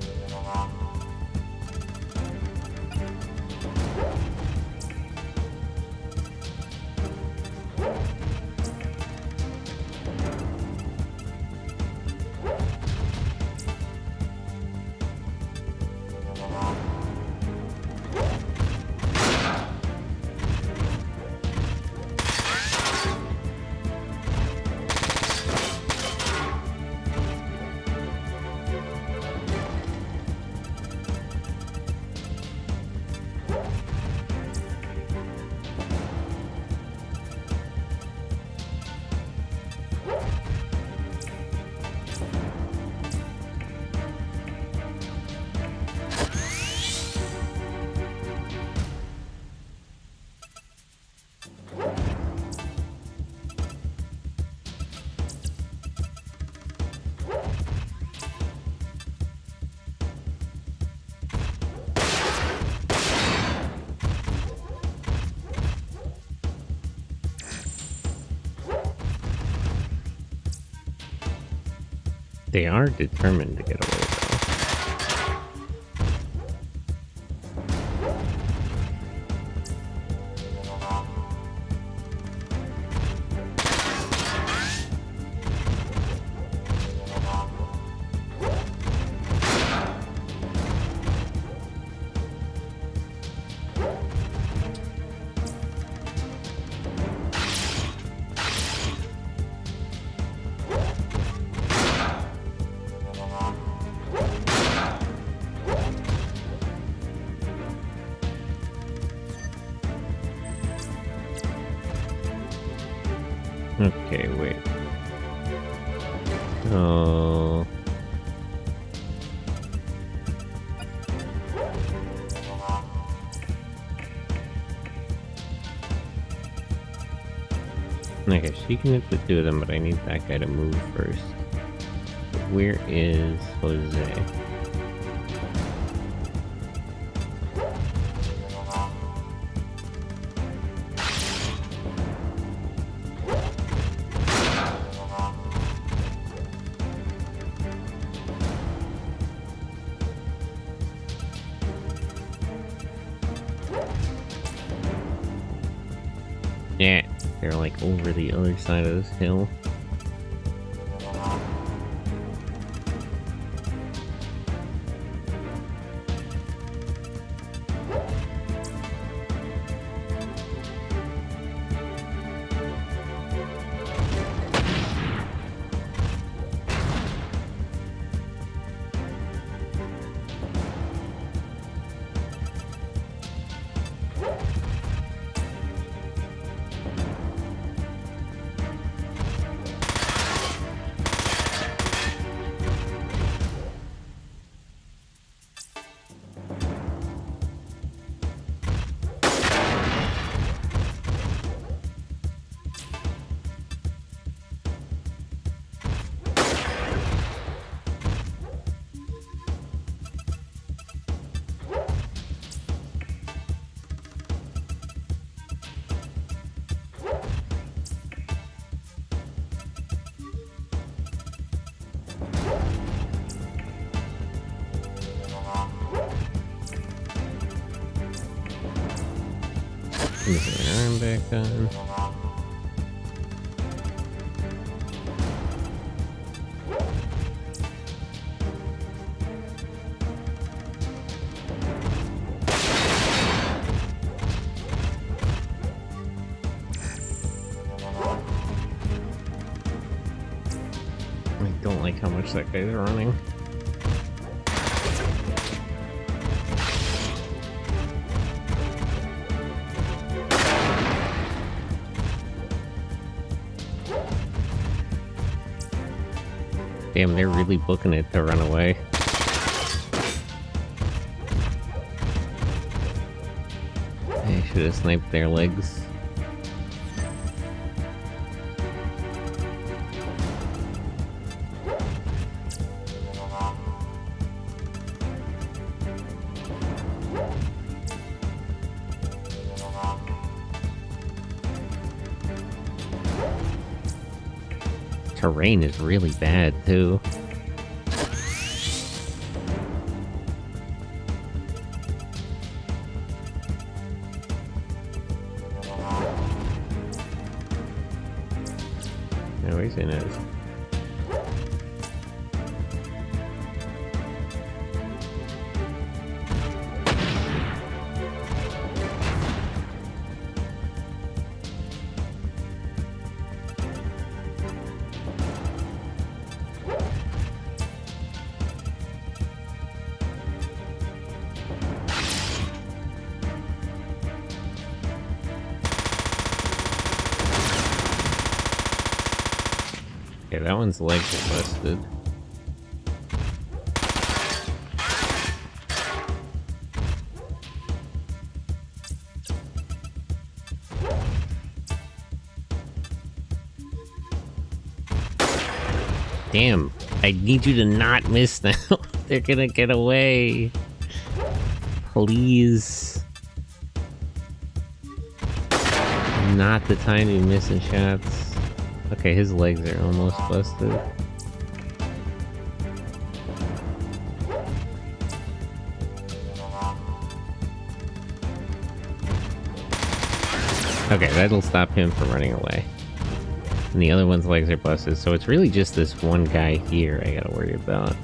Speaker 1: They are determined to get away, though. Okay, wait. Oh. Okay, she can hit the two of them, but I need that guy to move first. Where is Jose? Yeah, they're like over the other side of this hill. Put my arm back on. I don't like how much that guy's running. Damn, they're really booking it to run away. I should have sniped their legs. Terrain is really bad, too. No, he's in it. Okay, that one's leg busted. Damn, I need you to not miss now. They're gonna get away. Please. Not the time you missing shots. Okay, his legs are almost busted. Okay, that'll stop him from running away. And the other one's legs are busted, so it's really just this one guy here I gotta worry about.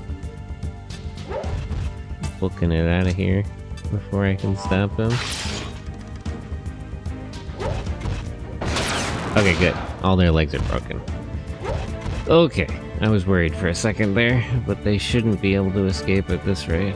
Speaker 1: Booking it out of here before I can stop him. Okay, good. All their legs are broken. Okay, I was worried for a second there, but they shouldn't be able to escape at this rate.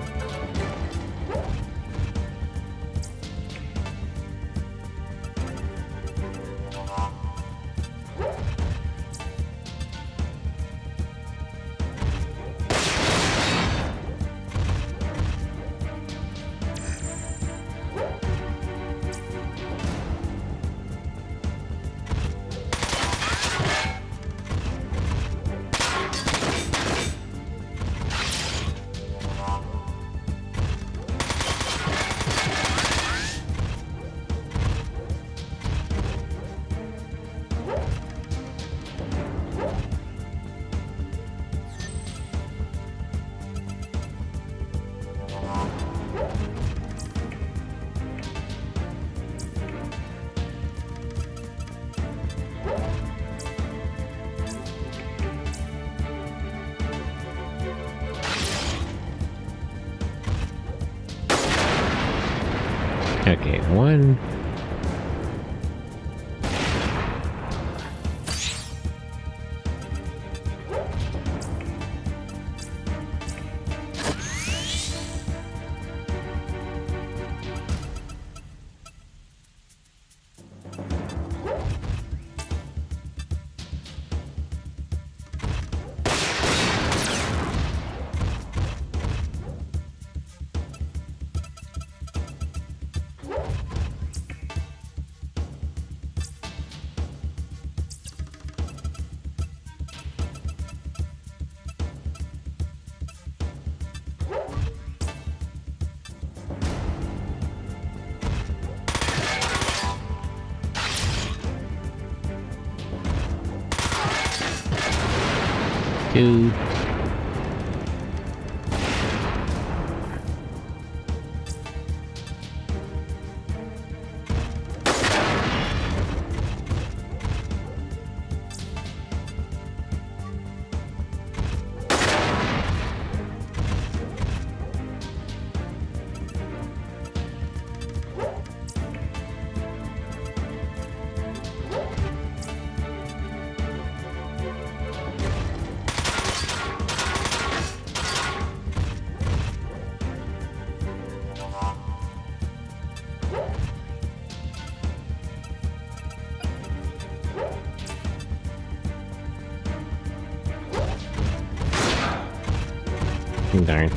Speaker 1: Okay, one. Two. Darn.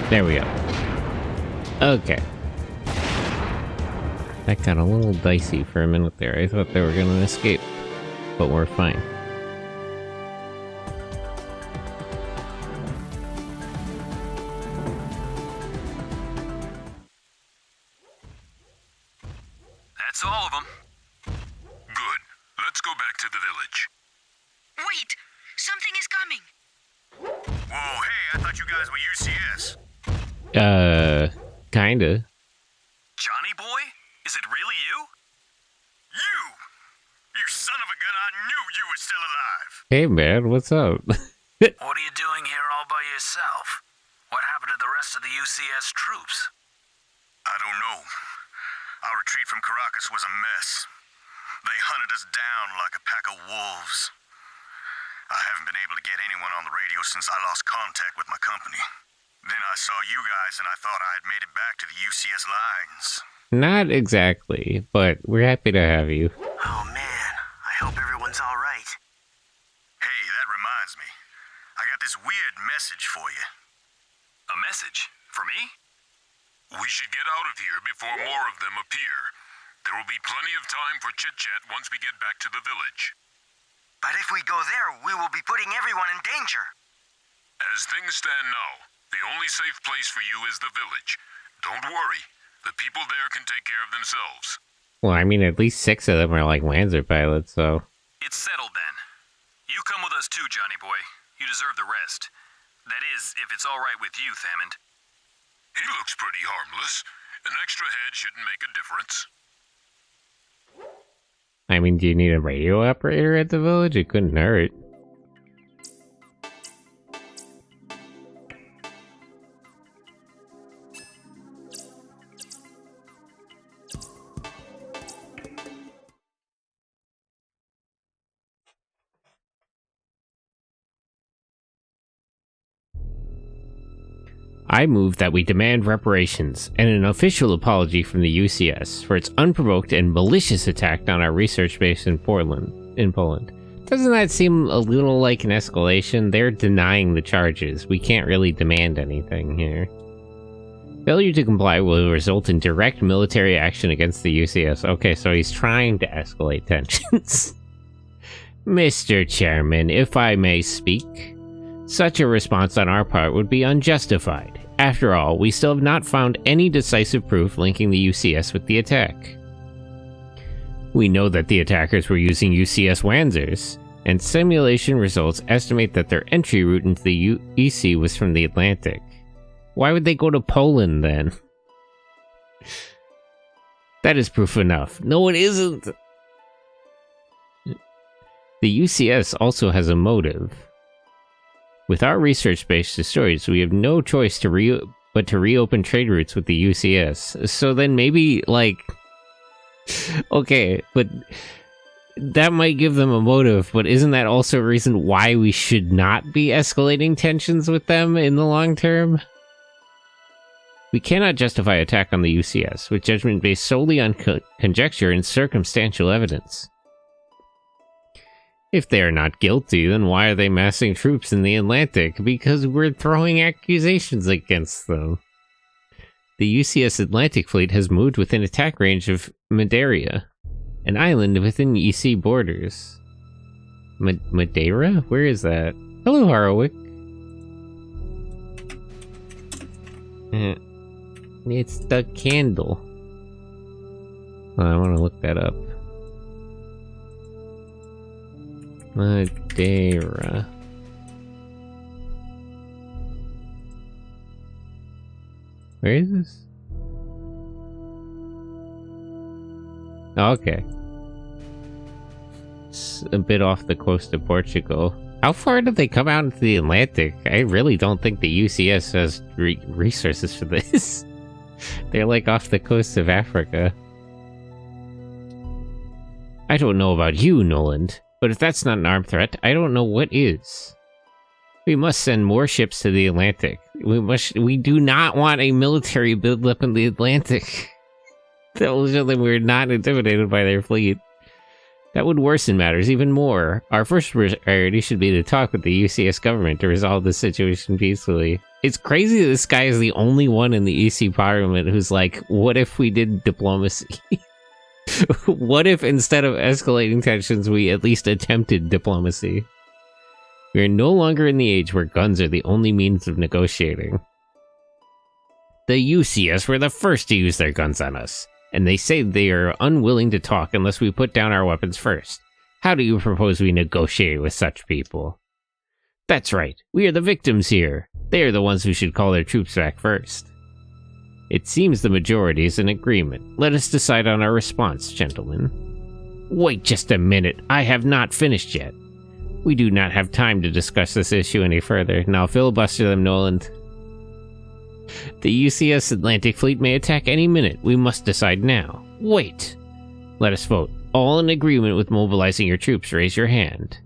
Speaker 1: There we go. Okay. That got a little dicey for a minute there. I thought they were gonna escape, but we're fine.
Speaker 5: That's all of them. Good. Let's go back to the village.
Speaker 3: Wait! Something is coming!
Speaker 5: Whoa, hey, I thought you guys were UCS.
Speaker 1: Kinda.
Speaker 5: Johnny boy? Is it really you? You! You son of a gun, I knew you were still alive.
Speaker 1: Hey man, what's up?
Speaker 6: What are you doing here all by yourself? What happened to the rest of the UCS troops?
Speaker 5: I don't know. Our retreat from Caracas was a mess. They hunted us down like a pack of wolves. I haven't been able to get anyone on the radio since I lost contact with my company. Then I saw you guys and I thought I had made it back to the UCS lines.
Speaker 1: Not exactly, but we're happy to have you.
Speaker 4: Oh man, I hope everyone's all right.
Speaker 5: Hey, that reminds me. I got this weird message for you.
Speaker 6: A message? For me?
Speaker 7: We should get out of here before more of them appear. There will be plenty of time for chit-chat once we get back to the village.
Speaker 4: But if we go there, we will be putting everyone in danger.
Speaker 7: As things stand now, the only safe place for you is the village. Don't worry, the people there can take care of themselves.
Speaker 1: Well, I mean, at least 6 of them are like Lancer pilots, so...
Speaker 6: It's settled then. You come with us too, Johnny boy. You deserve the rest. That is, if it's all right with you, Thammond.
Speaker 7: He looks pretty harmless. An extra head shouldn't make a difference.
Speaker 1: I mean, do you need a radio operator at the village? It couldn't hurt. I move that we demand reparations and an official apology from the UCS for its unprovoked and malicious attack on our research base in Poland. Doesn't that seem a little like an escalation? They're denying the charges. We can't really demand anything here. Failure to comply will result in direct military action against the UCS. Okay, so he's trying to escalate tensions. Mr. Chairman, if I may speak, such a response on our part would be unjustified. After all, we still have not found any decisive proof linking the UCS with the attack. We know that the attackers were using UCS Wanzers, and simulation results estimate that their entry route into the EC was from the Atlantic. Why would they go to Poland then? That is proof enough. No, it isn't! The UCS also has a motive. With our research base destroyed, so we have no choice to reopen trade routes with the UCS. So then maybe, like... Okay, but that might give them a motive, but isn't that also a reason why we should not be escalating tensions with them in the long term? We cannot justify attack on the UCS with judgment based solely on conjecture and circumstantial evidence. If they are not guilty, then why are they massing troops in the Atlantic? Because we're throwing accusations against them. The UCS Atlantic Fleet has moved within attack range of Madeira, an island within EC borders. Madeira? Where is that? Hello, Harwick. It's the candle. Oh, I want to look that up. Madeira. Where is this? Okay. It's a bit off the coast of Portugal. How far did they come out into the Atlantic? I really don't think the UCS has resources for this. They're like off the coast of Africa. I don't know about you, Noland. But if that's not an armed threat, I don't know what is. We must send more ships to the Atlantic. We do not want a military buildup in the Atlantic. That will show them we're not intimidated by their fleet. That would worsen matters even more. Our first priority should be to talk with the UCS government to resolve the situation peacefully. It's crazy that this guy is the only one in the EC parliament who's like, what if we did diplomacy? What if instead of escalating tensions, we at least attempted diplomacy? We are no longer in the age where guns are the only means of negotiating. The UCS were the first to use their guns on us, and they say they are unwilling to talk unless we put down our weapons first. How do you propose we negotiate with such people? That's right, we are the victims here. They are the ones who should call their troops back first. It seems the majority is in agreement. Let us decide on our response, gentlemen. Wait just a minute, I have not finished yet. We do not have time to discuss this issue any further. Now filibuster them, Noland. The UCS Atlantic Fleet may attack any minute. We must decide now. Wait! Let us vote. All in agreement with mobilizing your troops, raise your hand.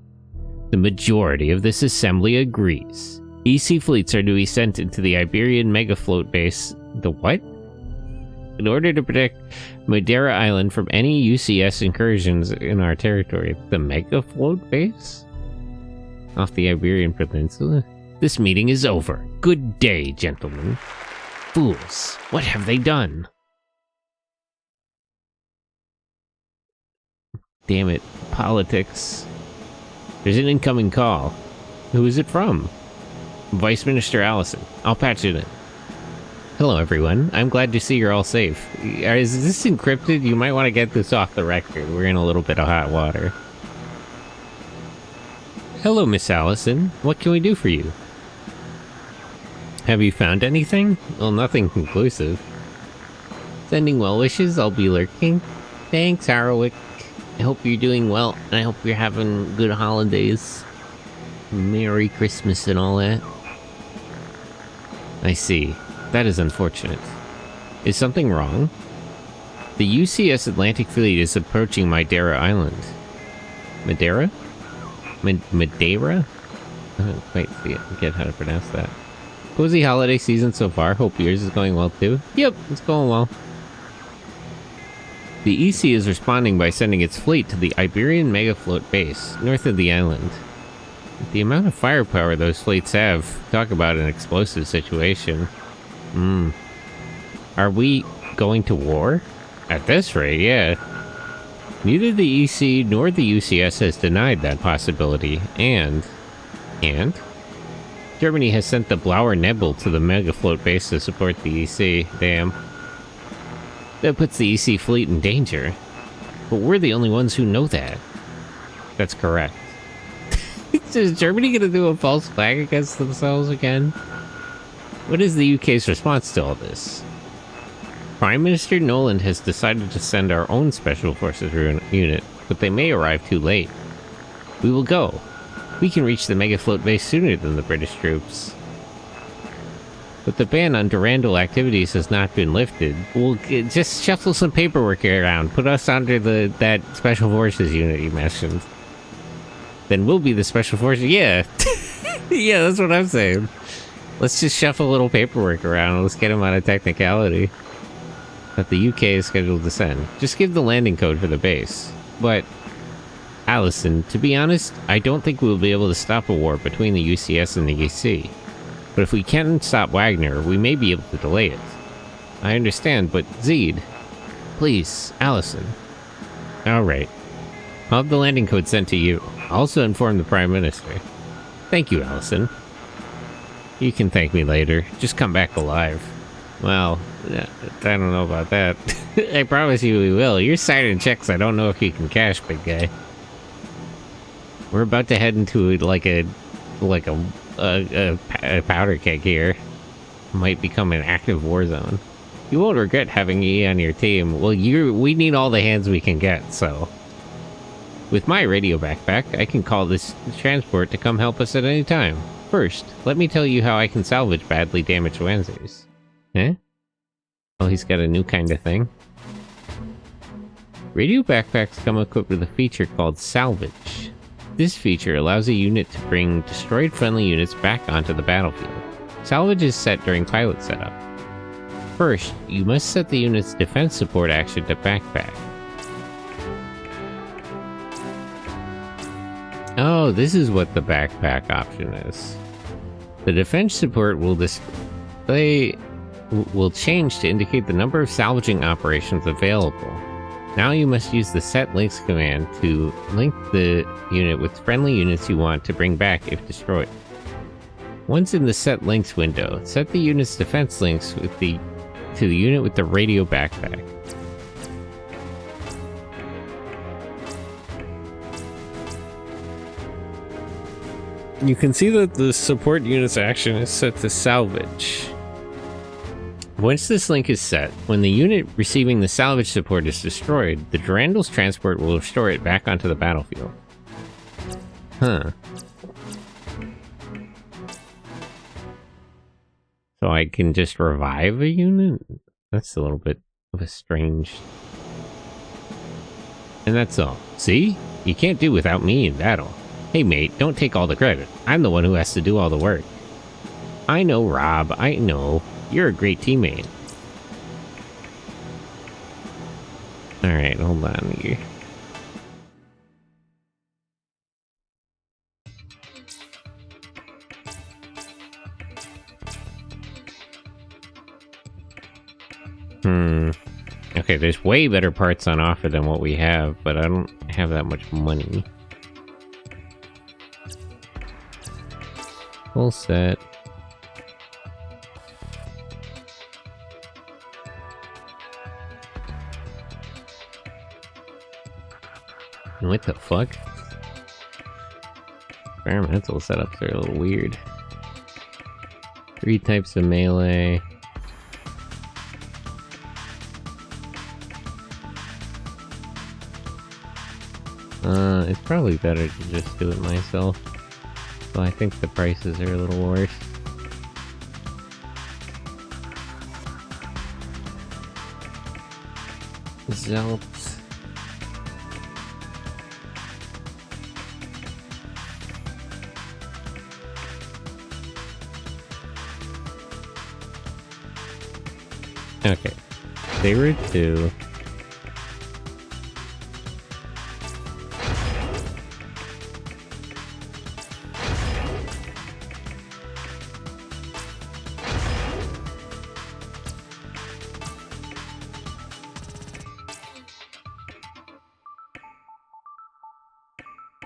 Speaker 1: The majority of this assembly agrees. EC fleets are to be sent into the Iberian Megafloat base. The what? In order to protect Madeira Island from any UCS incursions in our territory, the Mega Float base? Off the Iberian Peninsula? This meeting is over. Good day, gentlemen. Fools, what have they done? Damn it, politics. There's an incoming call. Who is it from? Vice Minister Allison. I'll patch it in. Hello, everyone. I'm glad to see you're all safe. Is this encrypted? You might want to get this off the record. We're in a little bit of hot water. Hello, Miss Allison. What can we do for you? Have you found anything? Well, nothing conclusive. Sending well wishes. I'll be lurking. Thanks, Harwick. I hope you're doing well, and I hope you're having good holidays. Merry Christmas and all that. I see. That is unfortunate. Is something wrong? The UCS Atlantic Fleet is approaching Madeira Island. Madeira? Madeira? I don't quite get how to pronounce that. Cozy holiday season so far. Hope yours is going well too. Yep, it's going well. The EC is responding by sending its fleet to the Iberian Megafloat base, north of the island. The amount of firepower those fleets have, talk about an explosive situation. Are we going to war? At this rate, yeah. Neither the EC nor the UCS has denied that possibility, and Germany has sent the Blauer Nebel to the Megafloat base to support the EC. Damn. That puts the EC fleet in danger. But we're the only ones who know that. That's correct. Is Germany gonna do a false flag against themselves again? What is the UK's response to all this? Prime Minister Nolan has decided to send our own Special Forces unit, but they may arrive too late. We will go. We can reach the Megafloat base sooner than the British troops. But the ban on Durandal activities has not been lifted. We'll just shuffle some paperwork around. Put us under that Special Forces unit you mentioned. Then we'll be the Special Forces. Yeah. Yeah, that's what I'm saying. Let's just shuffle a little paperwork around. Let's get them on a technicality. But the UK is scheduled to send. Just give the landing code for the base. But, Allison, to be honest, I don't think we'll be able to stop a war between the UCS and the EC. But if we can't stop Wagner, we may be able to delay it. I understand, but Zed, please, Allison. Alright. I'll have the landing code sent to you. I'll also inform the Prime Minister. Thank you, Allison. You can thank me later. Just come back alive. Well, I don't know about that. I promise you we will. You're signing checks I don't know if you can cash, big guy. We're about to head into like a powder keg here. Might become an active war zone. You won't regret having E on your team. Well, we need all the hands we can get, so. With my radio backpack, I can call this transport to come help us at any time. First, let me tell you how I can salvage badly damaged Wanzers. Eh? Oh, he's got a new kind of thing. Radio backpacks come equipped with a feature called Salvage. This feature allows a unit to bring destroyed friendly units back onto the battlefield. Salvage is set during pilot setup. First, you must set the unit's defense support action to backpack. Oh, this is what the backpack option is. The defense support will change to indicate the number of salvaging operations available. Now you must use the set links command to link the unit with friendly units you want to bring back if destroyed. Once in the set links window, set the unit's defense links to the unit with the radio backpack. You can see that the support unit's action is set to salvage. Once this link is set, when the unit receiving the salvage support is destroyed, the Durandal's transport will restore it back onto the battlefield. Huh. So I can just revive a unit? That's a little bit of a strange... And that's all. See? You can't do without me in battle. Hey mate, don't take all the credit. I'm the one who has to do all the work. I know, Rob, I know. You're a great teammate. Alright, hold on here. Okay, there's way better parts on offer than what we have, but I don't have that much money. Full set. What the fuck? Experimental setups are a little weird. 3 types of melee. It's probably better to just do it myself. So I think the prices are a little worse. Zelps. Okay. They were 2.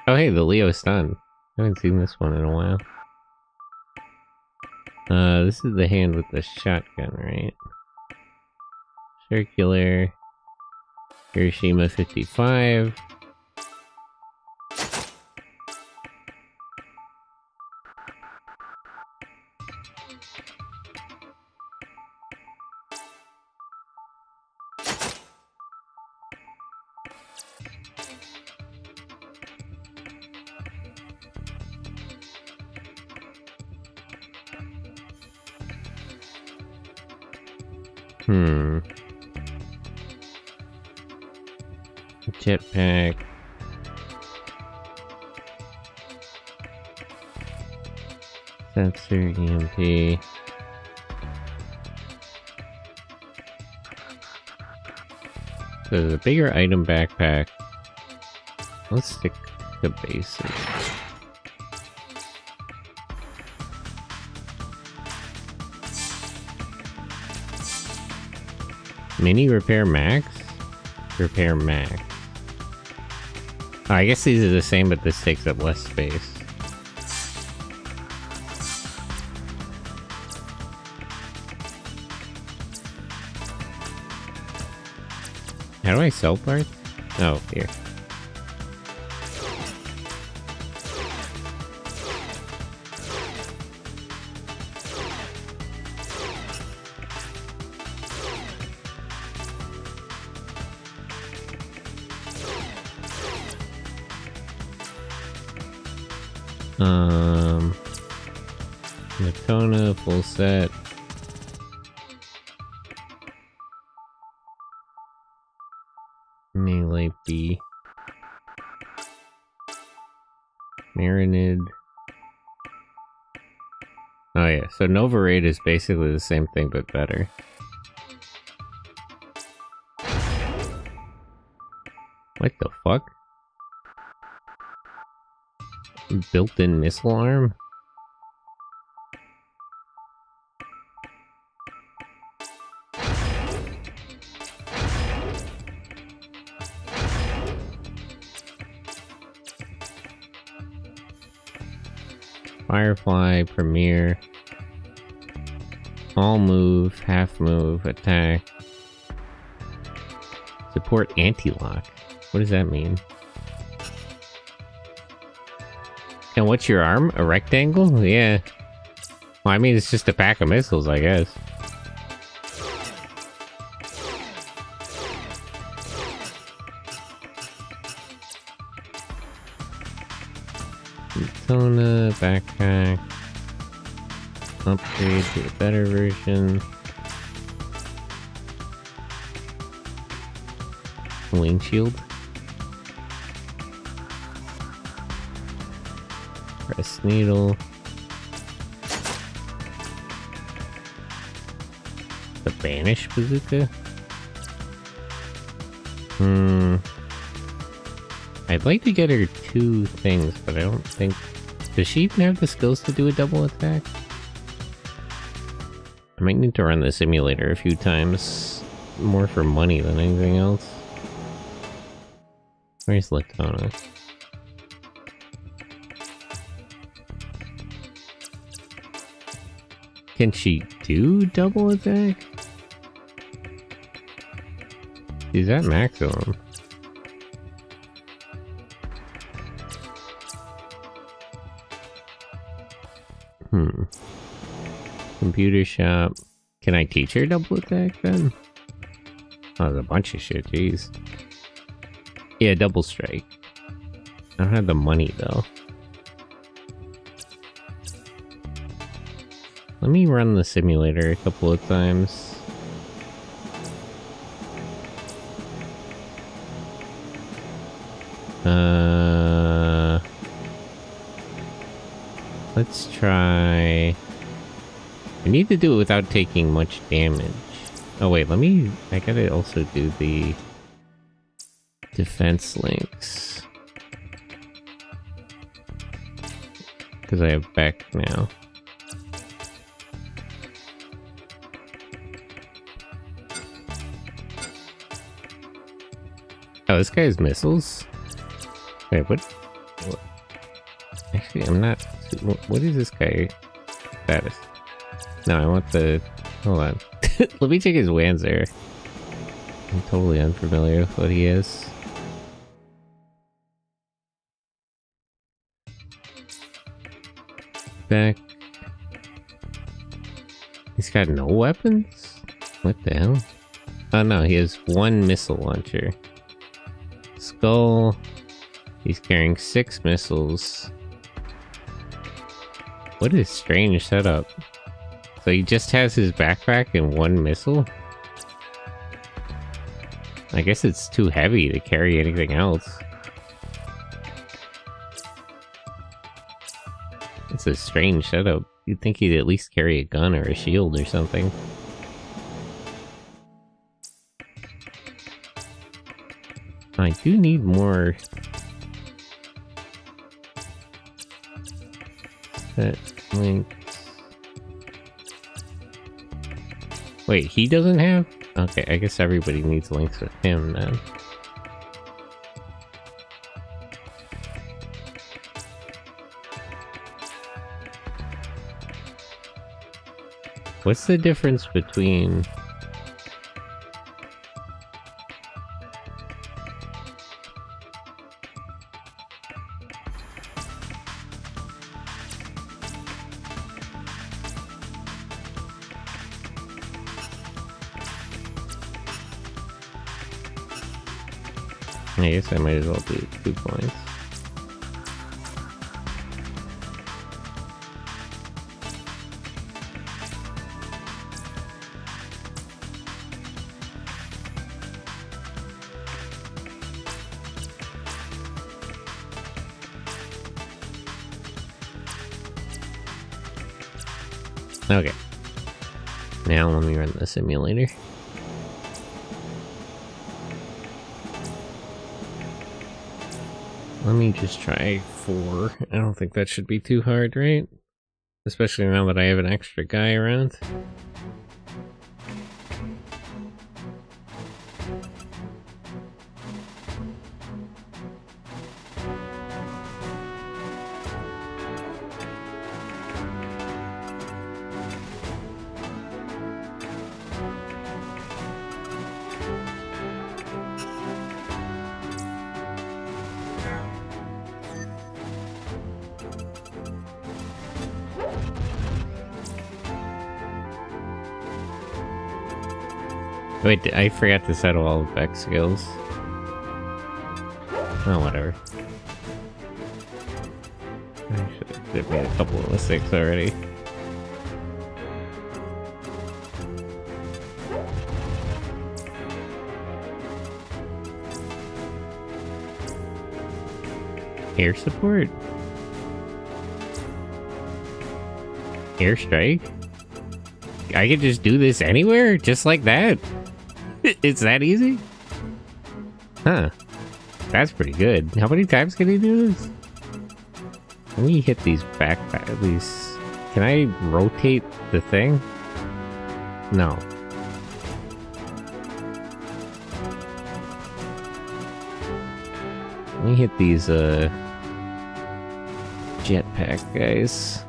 Speaker 1: Oh hey, the Leo stun. I haven't seen this one in a while. This is the hand with the shotgun, right? Circular. Hiroshima 55. Jetpack. Sensor, EMP. So the bigger item backpack. Let's stick to basics. Mini repair max? Repair max. Oh, I guess these are the same, but this takes up less space. How do I sell parts? Oh, here. Nakona, full set. Melee B. Marinid. Oh yeah, so Nova Raid is basically the same thing but better. What the fuck? Built-in missile arm? Firefly, Premiere, all move, half move, attack, support anti-lock. What does that mean? And what's your arm? A rectangle? Yeah. Well, I mean, it's just a pack of missiles, I guess. Daytona, backpack. Upgrade to a better version. Windshield. Press needle. The Banish bazooka. I'd like to get her 2 things, but I don't think... Does she even have the skills to do a double attack? I might need to run the simulator a few times. More for money than anything else. Where's Latona? Can she do double attack? She's at maximum. Computer shop. Can I teach her double attack then? Oh, there's a bunch of shit, jeez. Yeah, double strike. I don't have the money though. Let me run the simulator a couple of times. Let's try... I need to do it without taking much damage. Oh wait, I gotta also do the defense links. Because I have Beck now. Oh, this guy has missiles? Wait, what? Actually, I'm not... What is this guy status? No, I want the... Hold on. Let me check his Wanzer. I'm totally unfamiliar with what he is. Back. He's got no weapons? What the hell? Oh no, he has 1 missile launcher. Skull. He's carrying 6 missiles. What a strange setup. So he just has his backpack and 1 missile? I guess it's too heavy to carry anything else. It's a strange setup. You'd think he'd at least carry a gun or a shield or something. I do need more... Set links. Wait, he doesn't have? Okay, I guess everybody needs links with him then. What's the difference between... I guess I might as well do 2 points. Okay. Now let me run the simulator. Let me just try 4. I don't think that should be too hard, right? Especially now that I have an extra guy around. Wait, I forgot to set all of Beck's skills. Oh, whatever. I should have made a couple of mistakes already. Air support? Airstrike? I could just do this anywhere? Just like that? It's that easy? Huh. That's pretty good. How many times can he do this? Let me hit these backpack. These. Can I rotate the thing? No. Let me hit these jetpack guys.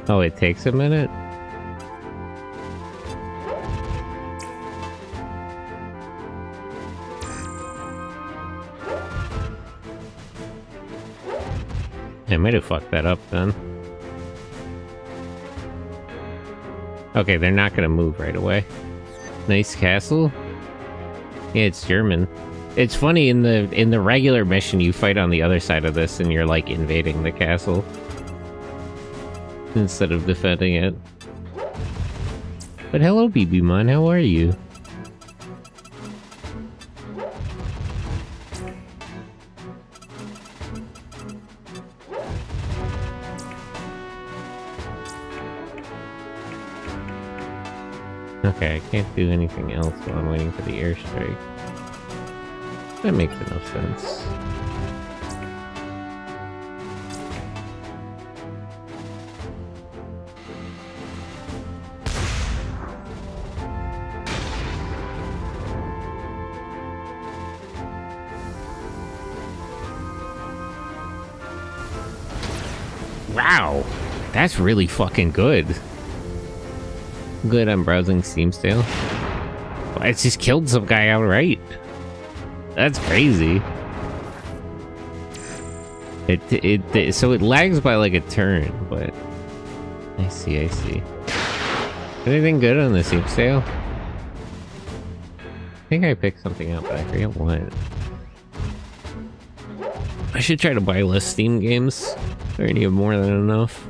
Speaker 1: Oh, it takes a minute? I might have fucked that up then. Okay, they're not gonna move right away. Nice castle? Yeah, it's German. It's funny, in the regular mission you fight on the other side of this and you're like invading the castle instead of defending it. But hello, BB-Mon, how are you? Okay, I can't do anything else while I'm waiting for the airstrike. That makes enough sense. Wow, that's really fucking good. Good, I'm browsing Steam sale. I just killed some guy outright. That's crazy. So it lags by like a turn, but I see. Anything good on the Steam sale? I think I picked something up, but I forget what. I should try to buy less Steam games. I already have more than enough.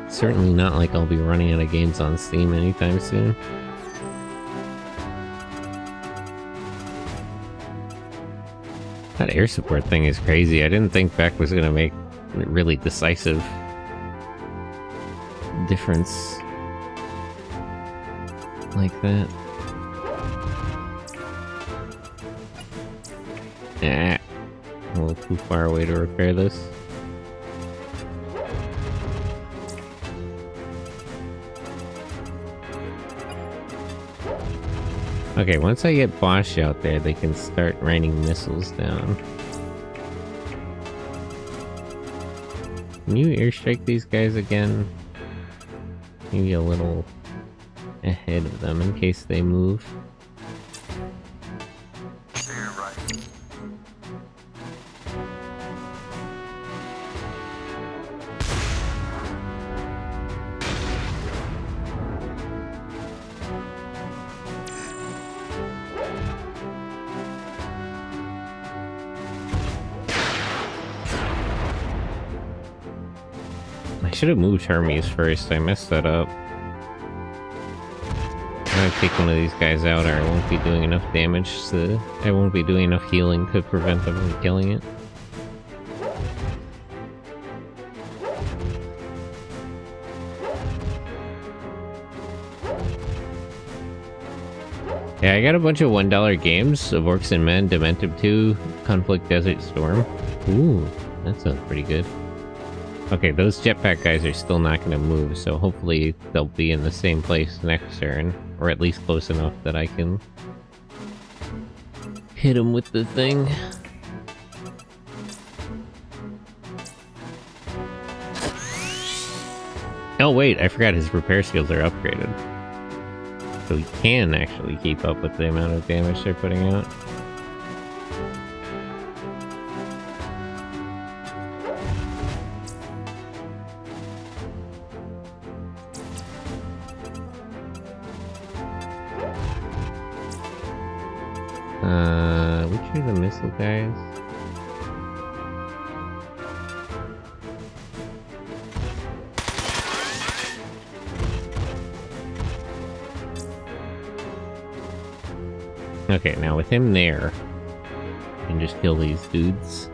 Speaker 1: Certainly not like I'll be running out of games on Steam anytime soon. That air support thing is crazy. I didn't think Beck was gonna make a really decisive difference like that. Ah, a little too far away to repair this. Okay, once I get Bosch out there, they can start raining missiles down. Can you airstrike these guys again? Maybe a little ahead of them in case they move. I should have moved Hermes first. I messed that up. I'm gonna take one of these guys out, or I won't be doing enough damage to... I won't be doing enough healing to prevent them from killing it. Yeah, I got a bunch of $1 games of Orcs and Men, Demented 2, Conflict Desert Storm. Ooh, that sounds pretty good. Okay, those jetpack guys are still not going to move, so hopefully they'll be in the same place next turn, or at least close enough that I can hit them with the thing. Oh wait, I forgot his repair skills are upgraded. So he can actually keep up with the amount of damage they're putting out. Which are the missile guys? Okay, now with him there, I can just kill these dudes.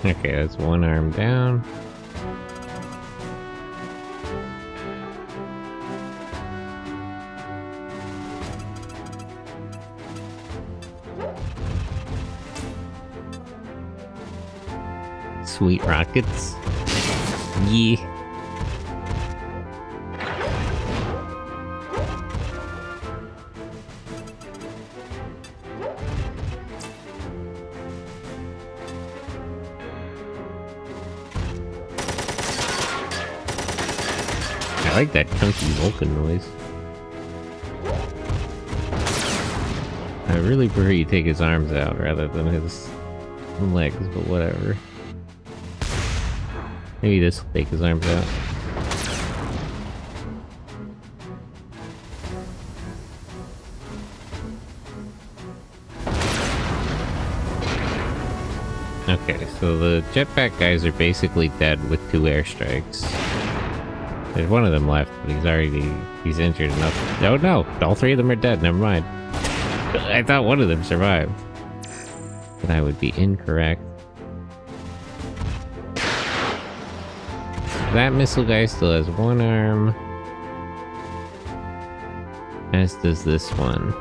Speaker 1: Okay, that's one arm down. Sweet rockets. Yeah. I like that chunky Vulcan noise. I really prefer you take his arms out rather than his legs, but whatever. Maybe this will take his arms out. Okay, so the jetpack guys are basically dead with 2 airstrikes. There's one of them left, but he's injured enough. Oh no, all 3 of them are dead, never mind. I thought one of them survived. But I would be incorrect. That missile guy still has 1 arm. As does this one.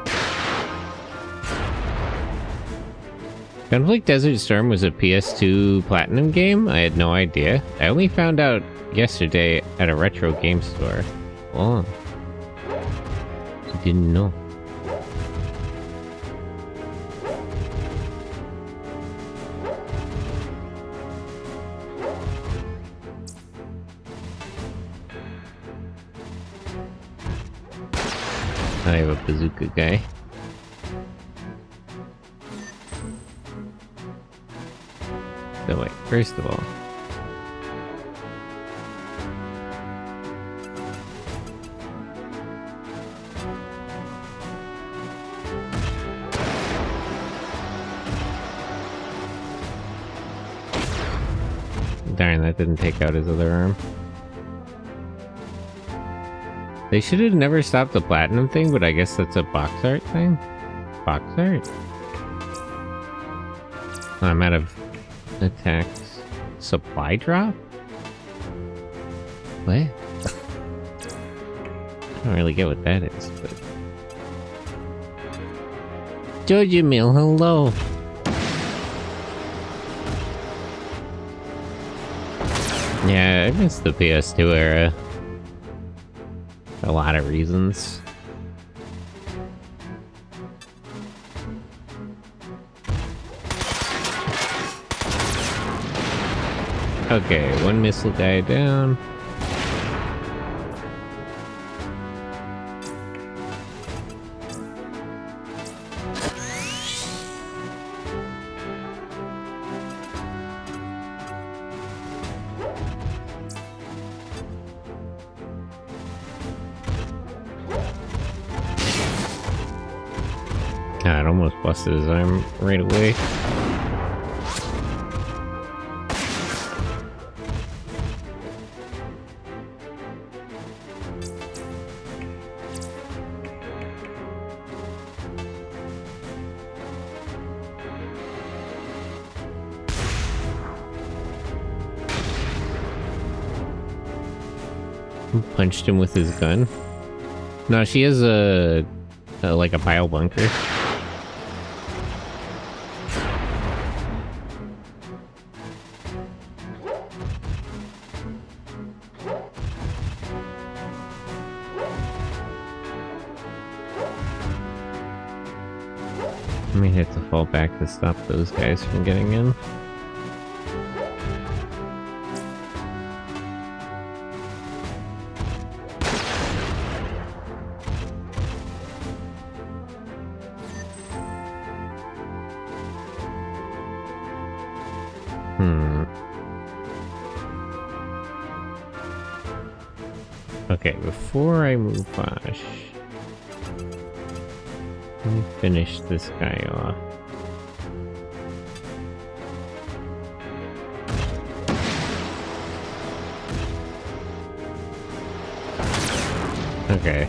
Speaker 1: Conflict Desert Storm was a PS2 Platinum game? I had no idea. I only found out yesterday at a retro game store. Oh. I didn't know. I have a bazooka guy. So wait, first of all, darn, that didn't take out his other arm. They should have never stopped the platinum thing, but I guess that's a box art thing? Box art? Oh, I'm out of attacks. Supply drop? What? I don't really get what that is, but... Georgia Mill, hello! Yeah, I miss the PS2 era. A lot of reasons. Okay, 1 missile guy down. God, almost busted his arm right away. Punched him with his gun. No, she has a like a bio bunker. I may have to fall back to stop those guys from getting in. Okay, before I move Bosch, let me finish this guy off. Okay,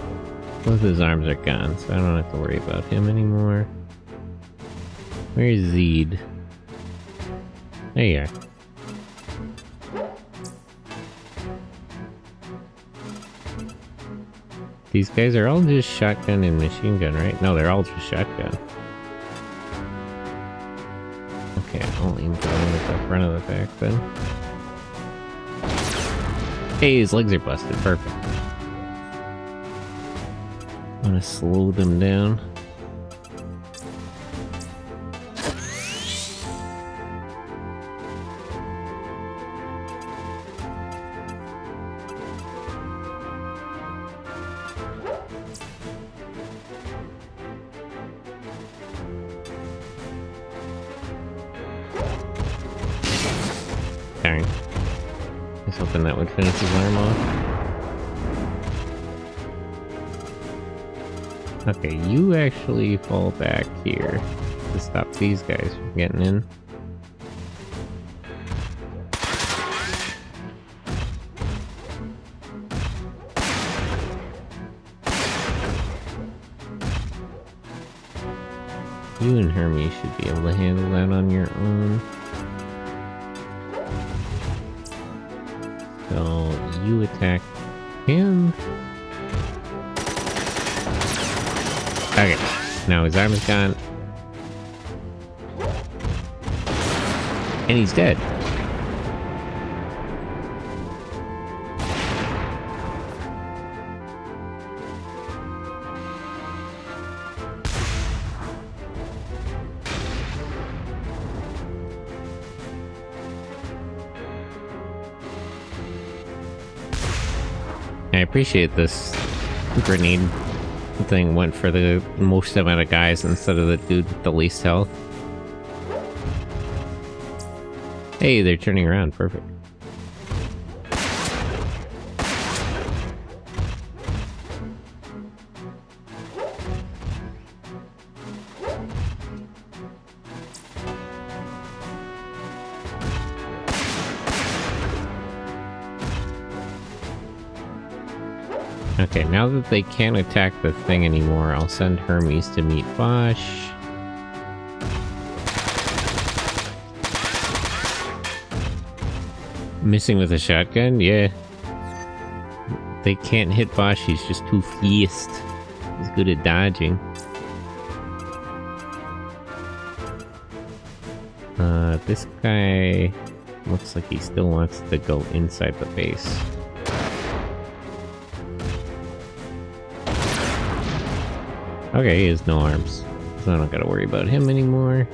Speaker 1: both his arms are gone, so I don't have to worry about him anymore. Where's Zed? There you are. These guys are all just shotgun and machine gun, right? No, they're all just shotgun. Okay, I'll aim for the one at the front of the pack then. Hey, his legs are busted. Perfect. I'm gonna slow them down. Darn. I was hoping that would finish his arm off. Okay, you actually fall back here to stop these guys from getting in. You and Hermes should be able to handle that on your own. So, you attack him. Okay, now his arm is gone. And he's dead. I appreciate this grenade thing went for the most amount of guys instead of the dude with the least health. Hey, they're turning around. Perfect. Okay, now that they can't attack the thing anymore, I'll send Hermes to meet Bosch. Missing with a shotgun? Yeah. They can't hit Bosch, he's just too fast. He's good at dodging. This guy looks like he still wants to go inside the base. Okay, he has no arms, so I don't gotta worry about him anymore.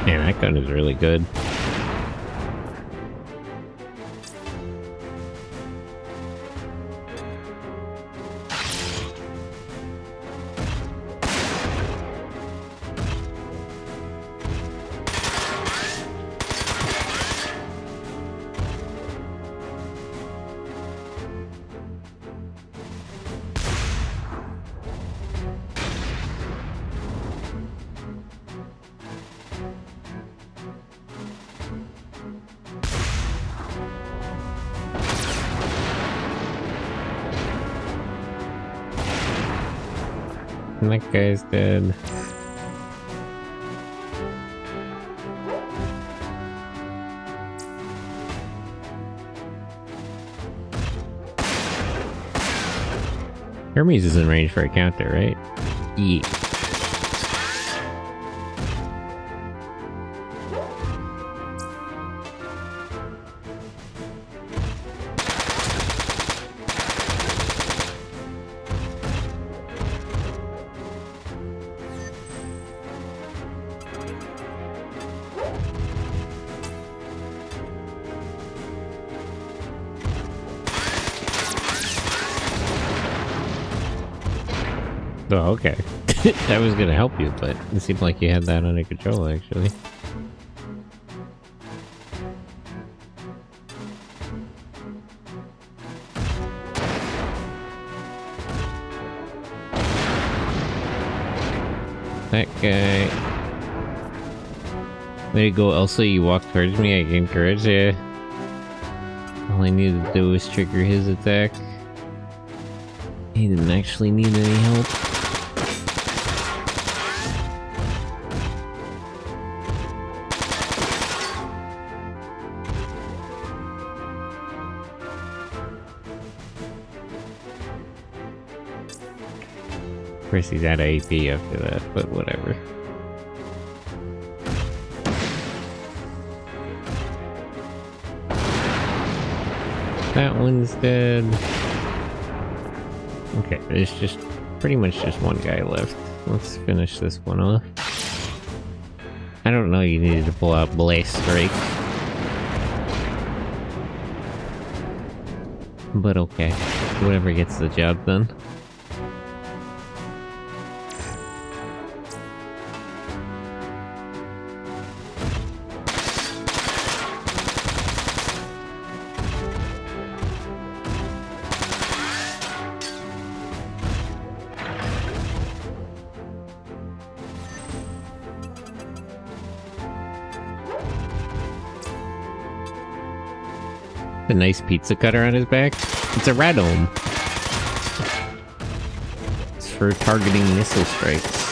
Speaker 1: Man, that gun is really good. And that guy's dead. Hermes is in range for a counter, right? Yeah. Oh, okay. That was gonna help you, but it seemed like you had that under control, actually. That guy. There you go, Elsa, you walked towards me, I gained courage, yeah. All I needed to do was trigger his attack. He didn't actually need any help. Of course he's out of AP after that, but whatever. That one's dead. Okay, there's just pretty much just one guy left. Let's finish this one off. I don't know you needed to pull out Blast Strike. But okay, whatever gets the job done. A nice pizza cutter on his back. It's a radome. It's for targeting missile strikes.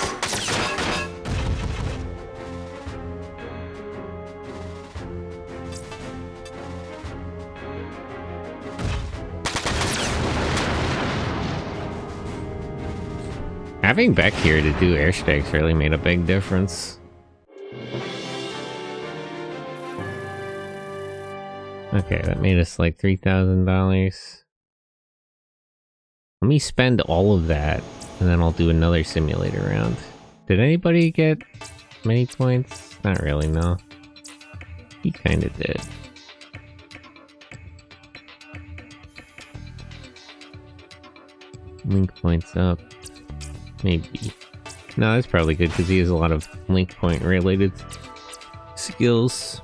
Speaker 1: Having Beck here to do airstrikes really made a big difference. Okay, that made us like $3,000. Let me spend all of that, and then I'll do another simulator round. Did anybody get many points? Not really, no. He kinda did. Link points up. Maybe. No, that's probably good, because he has a lot of link point related skills.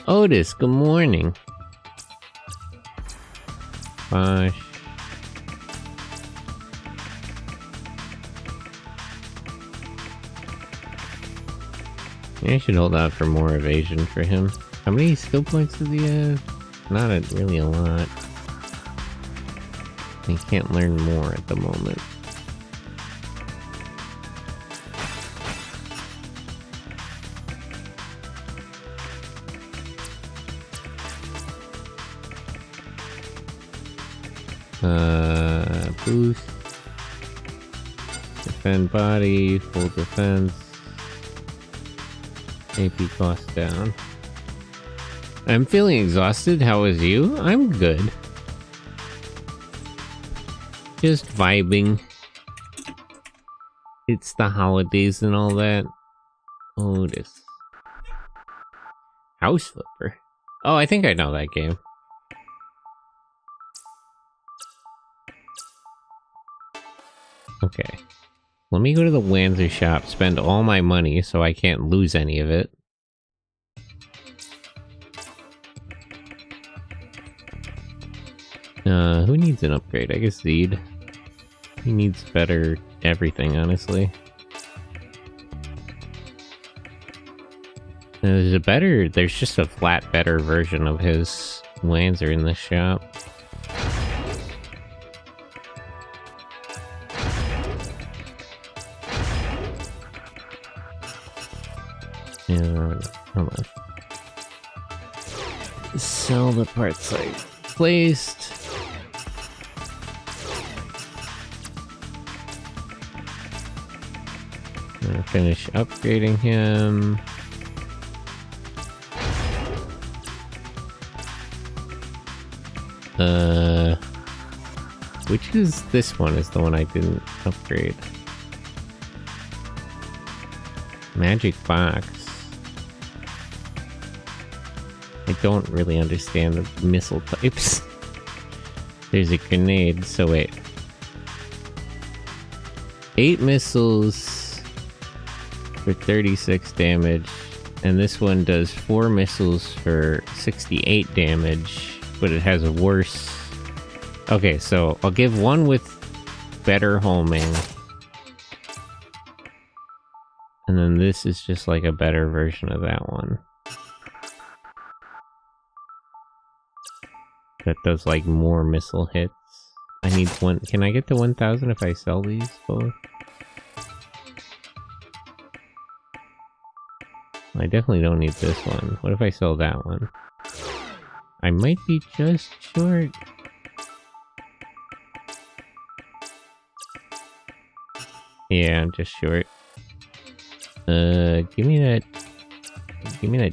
Speaker 1: Otis, good morning. Gosh. I should hold out for more evasion for him. How many skill points does he have? Not really a lot. He can't learn more at the moment. Boost. Defend body, full defense. AP cost down. I'm feeling exhausted. How is you? I'm good. Just vibing. It's the holidays and all that. Otis. House Flipper. Oh, I think I know that game. Okay. Let me go to the Wanzer shop, spend all my money so I can't lose any of it. Who needs an upgrade? I guess Zed. He needs better everything, honestly. There's just a flat better version of his Wanzer in this shop. Hold on. Sell the parts I placed. I'm gonna finish upgrading him. Which is this one is the one I didn't upgrade. Magic box. I don't really understand the missile types. There's a grenade, so wait. 8 missiles for 36 damage, and this one does 4 missiles for 68 damage, but it has a worse... Okay, so I'll give one with better homing. And then this is just like a better version of that one. That does like more missile hits. I need one. Can I get to 1,000 if I sell these both? I definitely don't need this one. What if I sell that one? I might be just short. Yeah, I'm just short. Give me that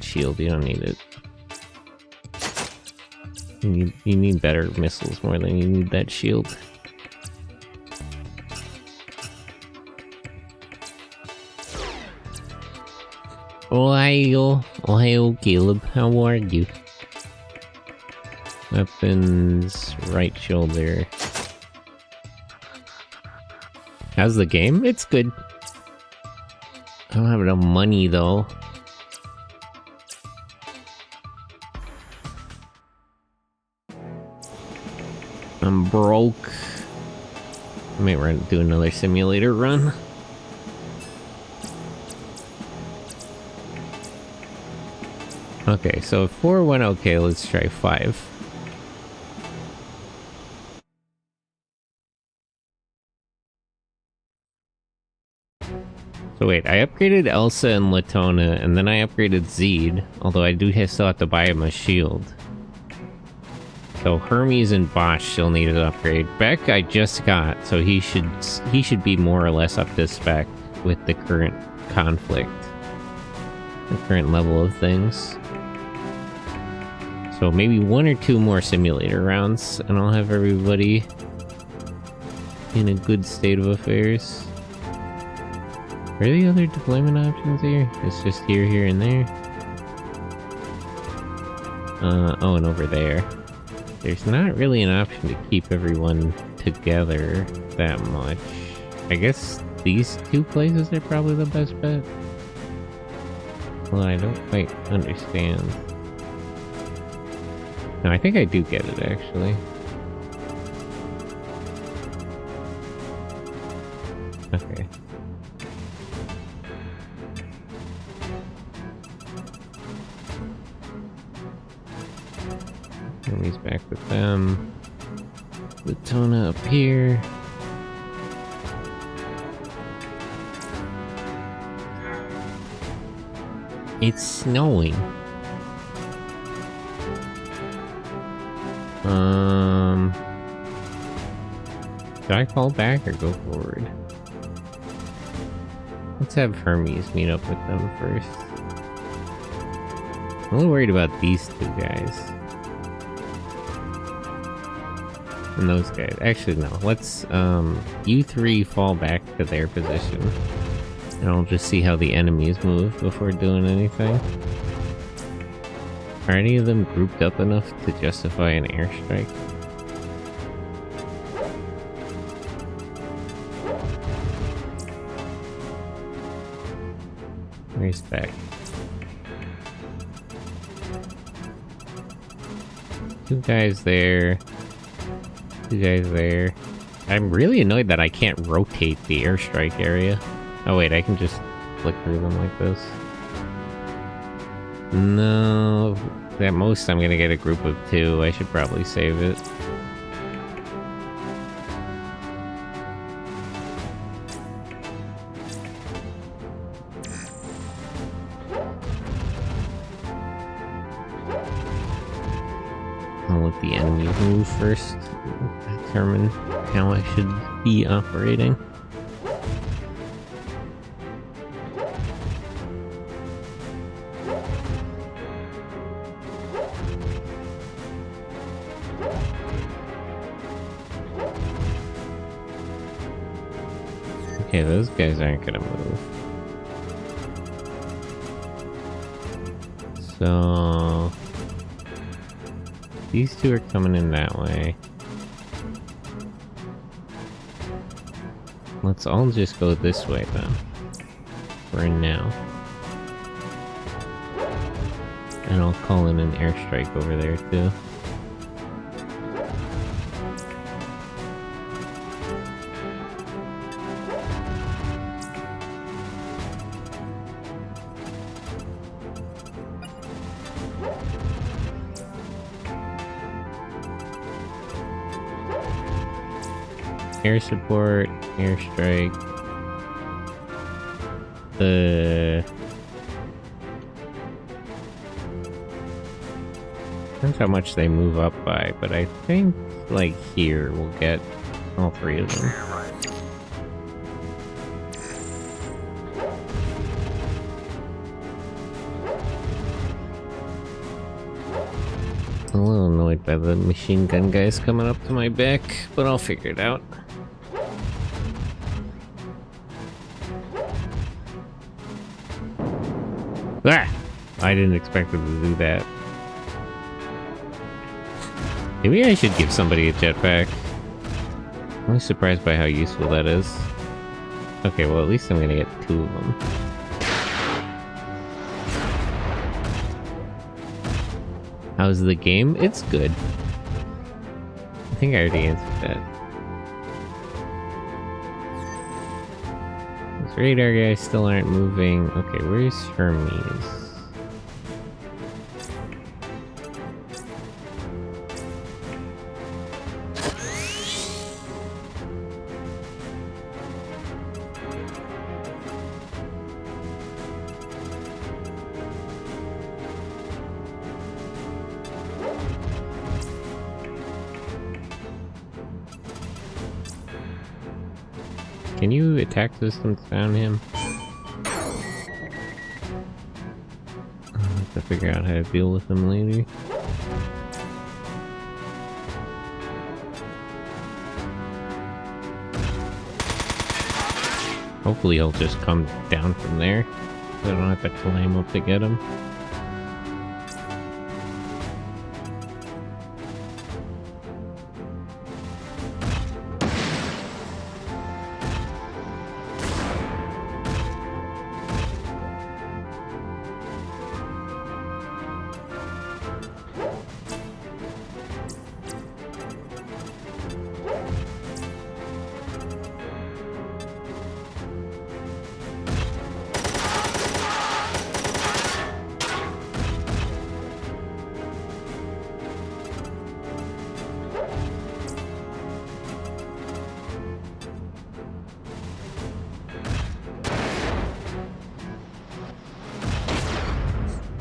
Speaker 1: shield. You don't need it. You need better missiles more than you need that shield. Ohio, Caleb. How are you? Weapons, right shoulder. How's the game? It's good. I don't have enough money though. I'm broke. I might do another simulator run. Okay, so if 4 went okay, let's try 5. So wait, I upgraded Elsa and Latona, and then I upgraded Zed, although I still have to buy him a shield. So Hermes and Bosch still need an upgrade. Beck I just got, so he should be more or less up to spec with the current conflict. The current level of things. So maybe 1 or 2 more simulator rounds, and I'll have everybody in a good state of affairs. Where are the other deployment options here? It's just here, here, and there. Oh, and over there. There's not really an option to keep everyone together that much. I guess these 2 places are probably the best bet. Well, I don't quite understand. No, I think I do get it, actually. Okay. Hermes back with them. Latona up here. It's snowing. Should I fall back or go forward? Let's have Hermes meet up with them first. I'm a little worried about these 2 guys. And those guys. Actually, no. Let's, you 3 fall back to their position. And I'll just see how the enemies move before doing anything. Are any of them grouped up enough to justify an airstrike? Where's back? 2 guys there. 2 guys there. I'm really annoyed that I can't rotate the airstrike area. Oh wait, I can just flick through them like this. No, at most I'm gonna get a group of 2. I should probably save it. I'll let the enemy move first. Determine how I should be operating. Okay, those guys aren't gonna move. So these two are coming in that way. Let's all just go this way then. For now. And I'll call in an airstrike over there too. Air support, airstrike. Depends how much they move up by, but I think like here we'll get all three of them. I'm a little annoyed by the machine gun guys coming up to my back, but I'll figure it out. Ah! I didn't expect them to do that. Maybe I should give somebody a jetpack. I'm really surprised by how useful that is. Okay, well at least I'm gonna get 2 of them. How's the game? It's good. I think I already answered that. Those radar guys still aren't moving. Okay, where's Hermes? Can you attack systems down him? I'll have to figure out how to deal with him later. Hopefully he'll just come down from there, so I don't have to climb up to get him.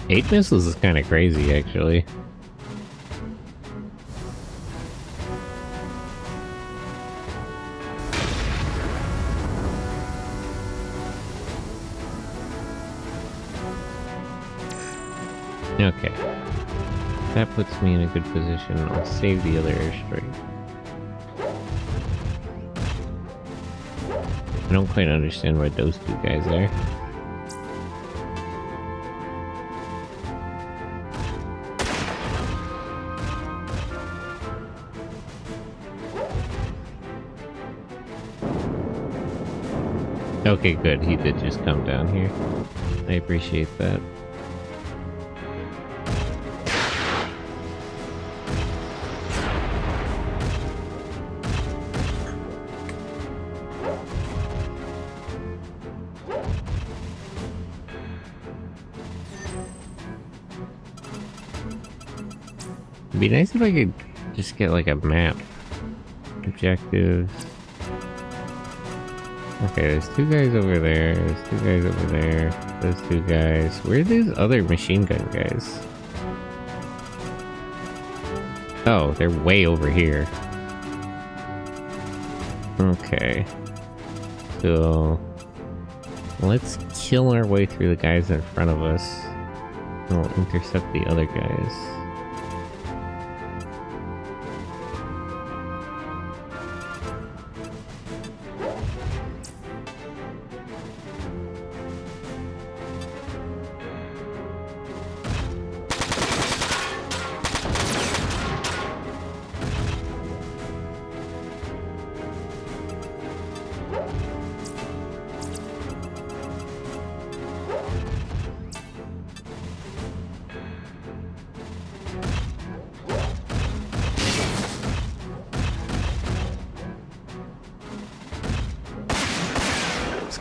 Speaker 1: Eight missiles is kind of crazy, actually. Okay. That puts me in a good position. I'll save the other airstrike. I don't quite understand why those 2 guys are. Okay, good. He did just come down here. I appreciate that. It'd be nice if I could just get like a map. Objectives. Okay, there's 2 guys over there, there's 2 guys over there, those 2 guys. Where are these other machine gun guys? Oh, they're way over here. Okay. So let's kill our way through the guys in front of us. And we'll intercept the other guys.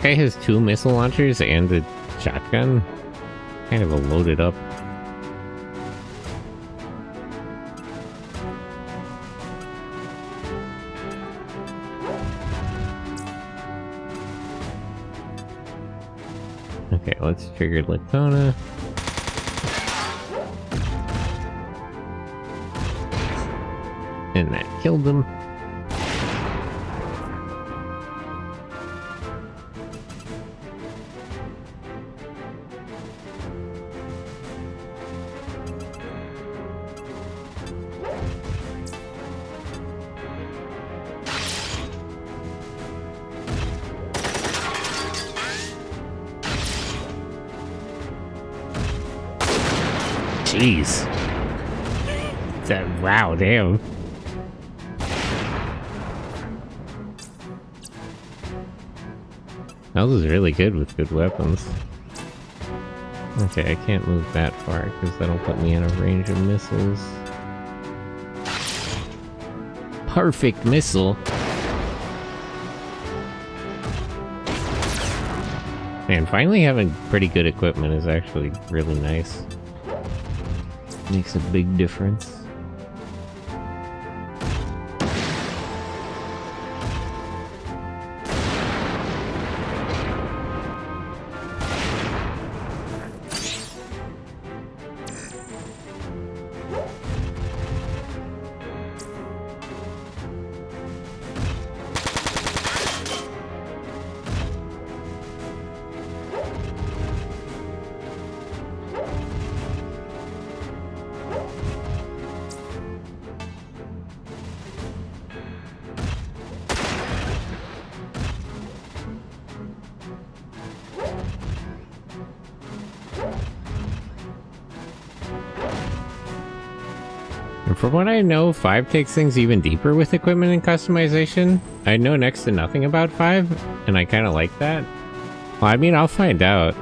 Speaker 1: guy has 2 missile launchers and a shotgun. Kind of a loaded up. Okay, let's trigger Latona. And that killed them. Jeez. Wow, damn. That was really good with good weapons. Okay, I can't move that far because that'll put me in a range of missiles. Perfect missile. Man, finally having pretty good equipment is actually really nice. Makes a big difference. And from what I know, 5 takes things even deeper with equipment and customization. I know next to nothing about 5, and I kind of like that. Well, I mean, I'll find out.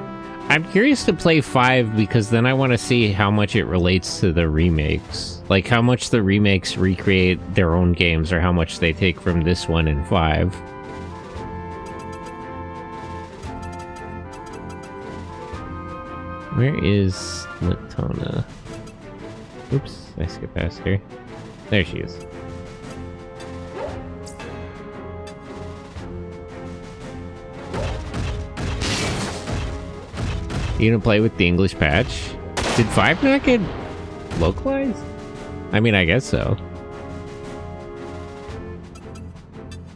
Speaker 1: I'm curious to play 5 because then I want to see how much it relates to the remakes. Like, how much the remakes recreate their own games, or how much they take from this one in 5. Where is Latona? Oops, I skipped past her. There she is. You gonna play with the English patch? Did 5 not get localized? I mean, I guess so.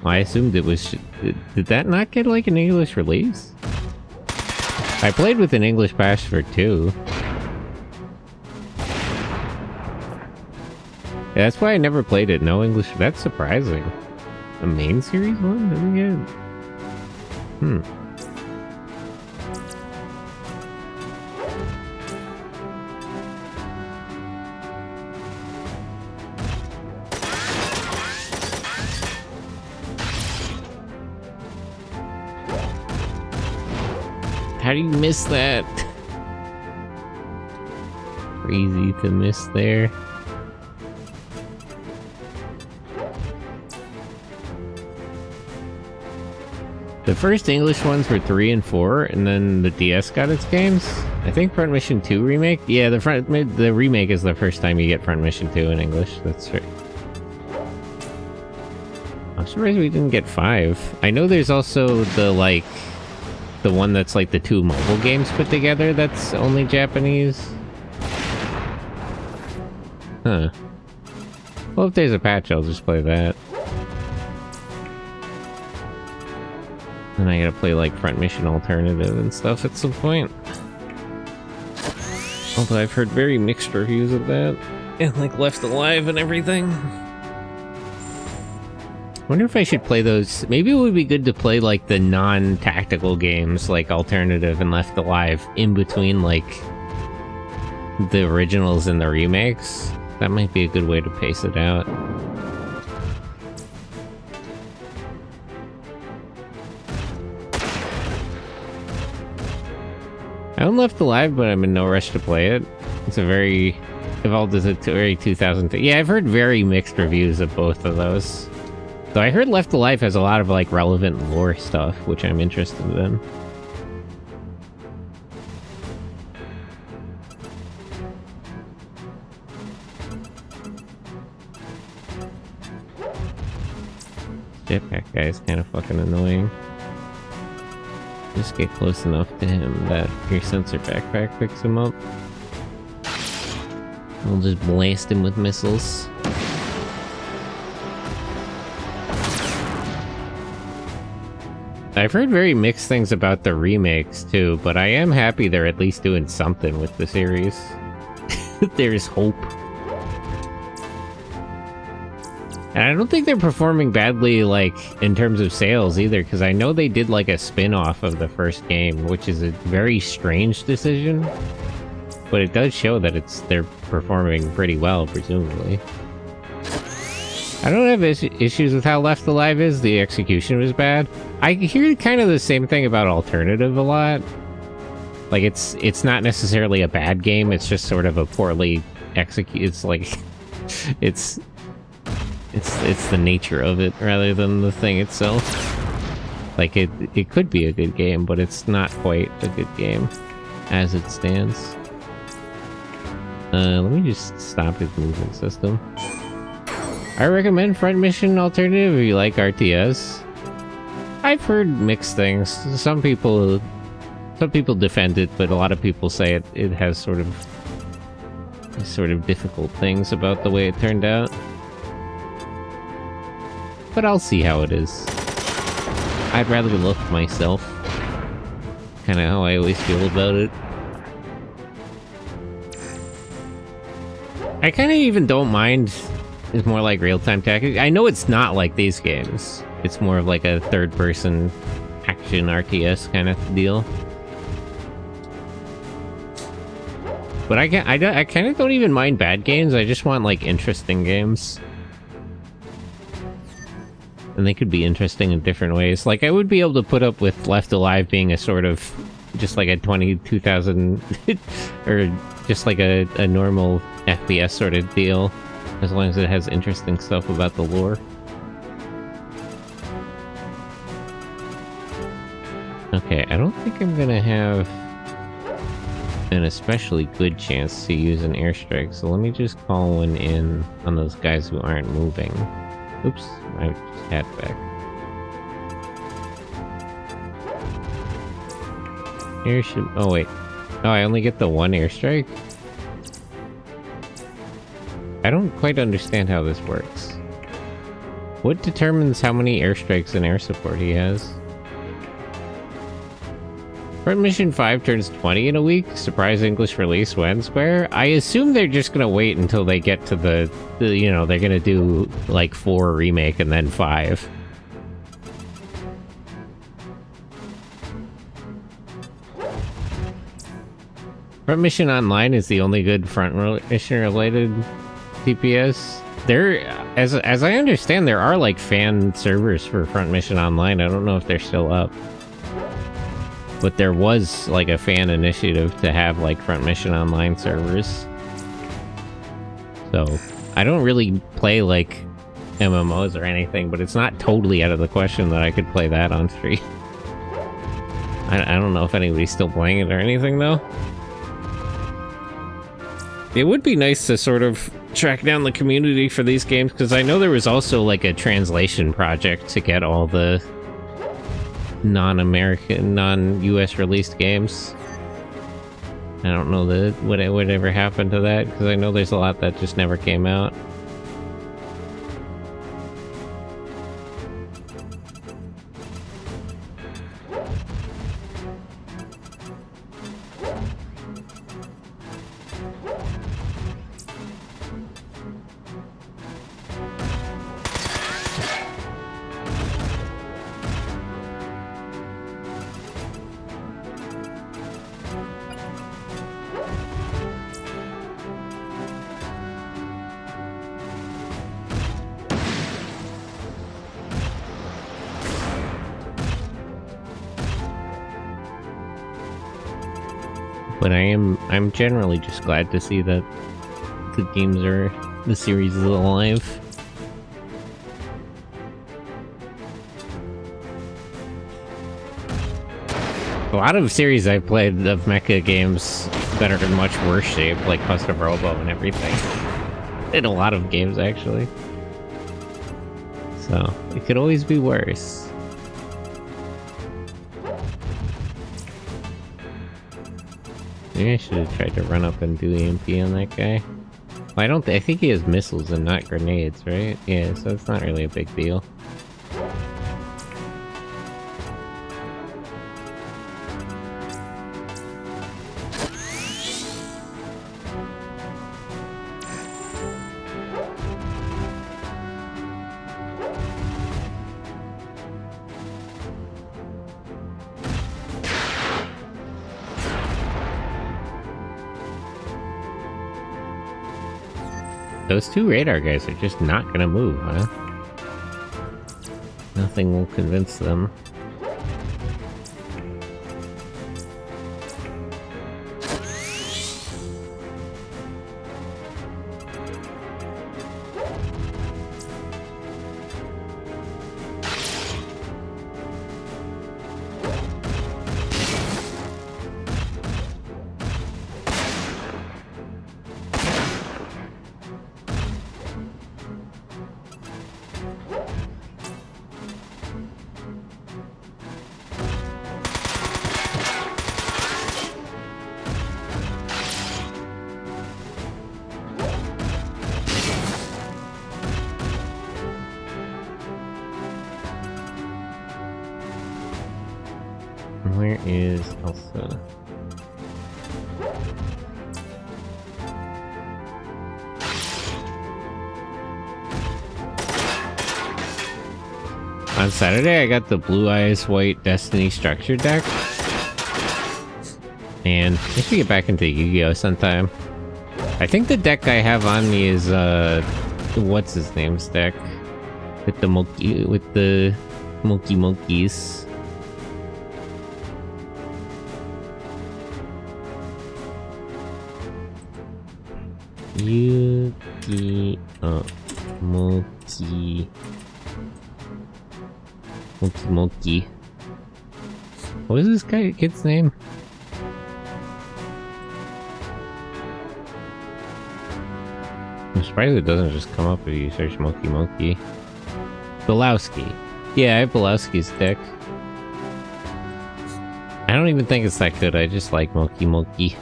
Speaker 1: I assumed it was... Did that not get, like, an English release? I played with an English patch for 2. Yeah, that's why I never played it. No English. That's surprising. A main series one? Didn't get... How do you miss that? Crazy to miss there. The first English ones were 3 and 4, and then the DS got its games. I think Front Mission 2 remake? Yeah, the remake is the first time you get Front Mission 2 in English. That's right. I'm surprised we didn't get 5. I know there's also the one that's like the 2 mobile games put together that's only Japanese. Huh. Well, if there's a patch, I'll just play that. And I gotta play like Front Mission Alternative and stuff at some point. Although I've heard very mixed reviews of that. And like Left Alive and everything. Wonder if I should play those. Maybe it would be good to play like the non-tactical games like Alternative and Left Alive in between like the originals and the remakes. That might be a good way to pace it out. I own Left Alive, but I'm in no rush to play it. It's a very evolved as a very 2000. Yeah, I've heard very mixed reviews of both of those. Though I heard Left Alive has a lot of like relevant lore stuff, which I'm interested in. Jetpack guy is kind of fucking annoying. Just get close enough to him that your sensor backpack picks him up. We'll just blast him with missiles. I've heard very mixed things about the remakes too, but I am happy they're at least doing something with the series. There's hope. And I don't think they're performing badly, like, in terms of sales either, because I know they did, like, a spin-off of the first game, which is a very strange decision. But it does show that they're performing pretty well, presumably. I don't have issues with how Left Alive is. The execution was bad. I hear kind of the same thing about Alternative a lot. Like, it's not necessarily a bad game, it's just sort of a poorly executed... It's like... It's the nature of it rather than the thing itself. Like it could be a good game, but it's not quite a good game as it stands. Let me just stop his movement system. I recommend Front Mission Alternative if you like RTS. I've heard mixed things. Some people defend it, but a lot of people say it has sort of difficult things about the way it turned out. But I'll see how it is. I'd rather look myself. Kinda how I always feel about it. I kinda even don't mind. It's more like real-time tactics. I know it's not like these games. It's more of like a third-person action RTS kind of deal. But I kind of don't even mind bad games. I just want like interesting games. And they could be interesting in different ways. Like, I would be able to put up with Left Alive being a sort of... just like a 2000... or just like a normal FPS sort of deal. As long as it has interesting stuff about the lore. Okay, I don't think I'm gonna have an especially good chance to use an airstrike, so let me just call one in on those guys who aren't moving. Oops, I just had back. Airship. Oh wait. Oh, I only get the one airstrike? I don't quite understand how this works. What determines how many airstrikes and air support he has? Front Mission 5 turns 20 in a week. Surprise English release when, Square? I assume they're just gonna wait until they get to the you know, they're gonna do like 4 remake and then 5. Front Mission Online is the only good Front Mission related TPS. There, as I understand, there are like fan servers for Front Mission Online. I don't know if they're still up. But there was like a fan initiative to have like Front Mission Online servers. So I don't really play like MMOs or anything, but it's not totally out of the question that I could play that on stream. I don't know if anybody's still playing it or anything though. It would be nice to sort of track down the community for these games, because I know there was also like a translation project to get all the non-American, non-US released games. I don't know whatever happened to that, because I know there's a lot that just never came out. But I'm generally just glad to see that the series is alive. A lot of series I've played of mecha games that are in much worse shape, like Custom Robo and everything. In a lot of games, actually. So, it could always be worse. Maybe I should have tried to run up and do EMP on that guy. Well, I think he has missiles and not grenades, right? Yeah, so it's not really a big deal. Those two radar guys are just not gonna move, huh? Nothing will convince them. Where is Elsa? On Saturday, I got the Blue Eyes White Destiny Structure deck. And I should get back into Yu-Gi-Oh! Sometime. I think the deck I have on me is, what's his name's deck? With the monkeys. Yu-Gi-Oh! Monkey. What is this kid's name? I'm surprised it doesn't just come up if you search Monkey. Belowski. Yeah, I have Belowski's deck. I don't even think it's that good, I just like Monkey.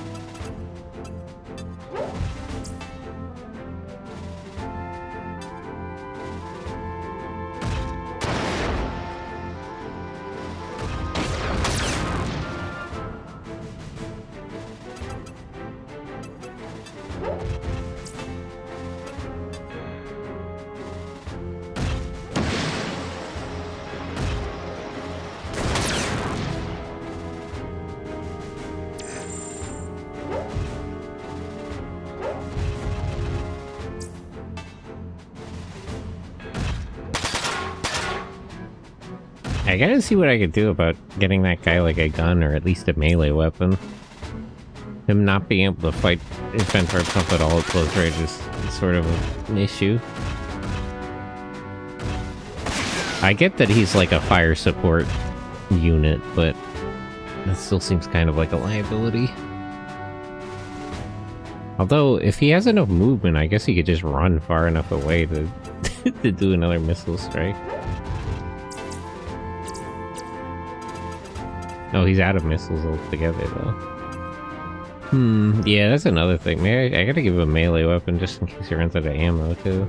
Speaker 1: I gotta see what I could do about getting that guy like a gun or at least a melee weapon. Him not being able to fight defend for himself at all at close range is sort of an issue. I get that he's like a fire support unit, but that still seems kind of like a liability. Although, if he has enough movement, I guess he could just run far enough away to, to do another missile strike. Oh, he's out of missiles altogether, though. Yeah, that's another thing. Maybe I gotta give him a melee weapon just in case he runs out of ammo, too.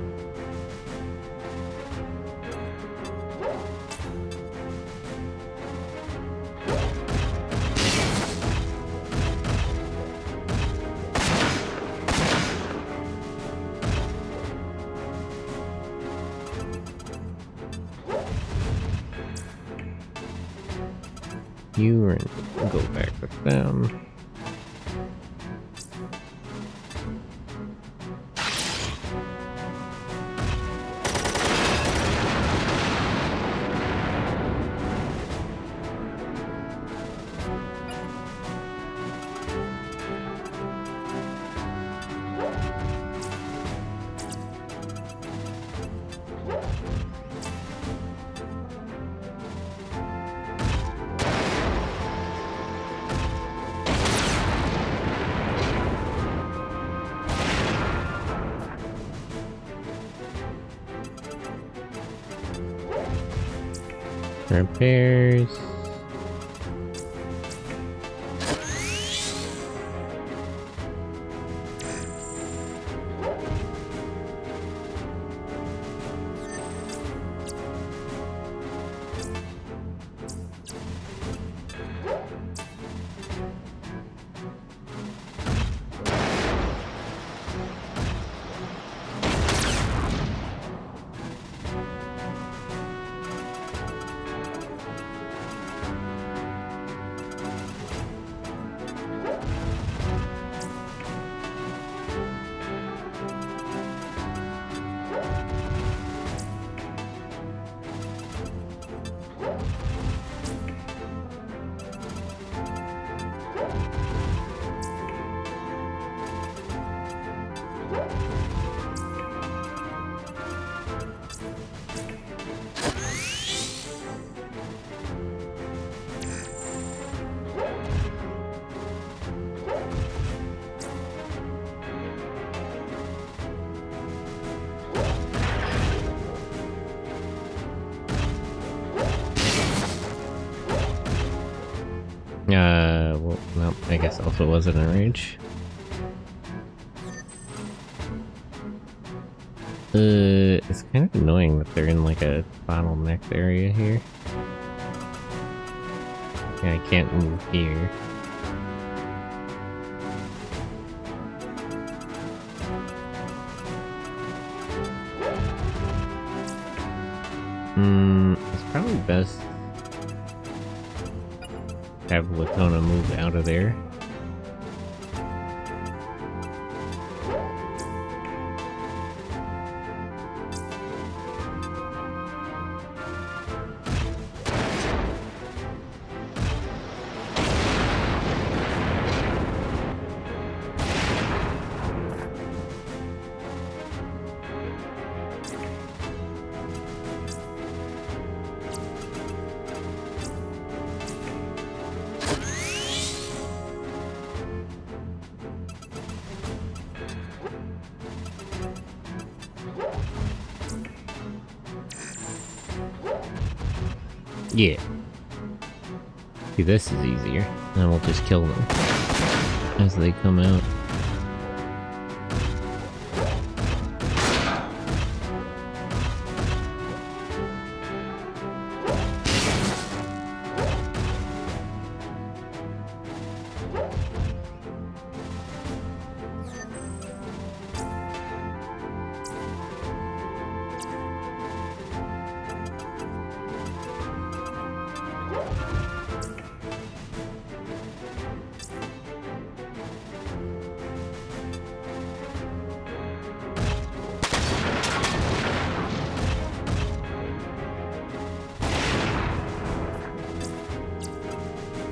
Speaker 1: You and go back with them. Repairs. Well, no, I guess also wasn't in range. It's kind of annoying that they're in like a bottlenecked area here. Yeah, I can't move here. It's probably best have Latona move out of there. Yeah. See, this is easier. Then we'll just kill them as they come out.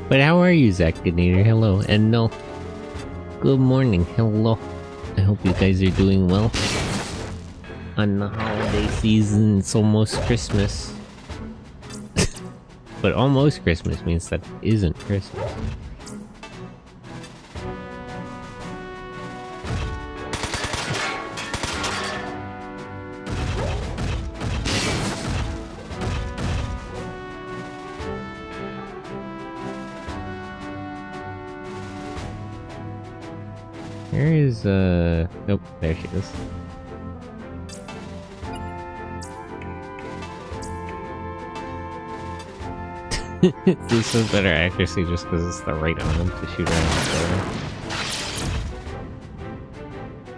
Speaker 1: But how are you, Zactinator? Hello, and no. Good morning, hello. I hope you guys are doing well. On the holiday season, it's almost Christmas. But almost Christmas means that it isn't Christmas. Where is, nope, there she is. This is better accuracy just because it's the right arm to shoot around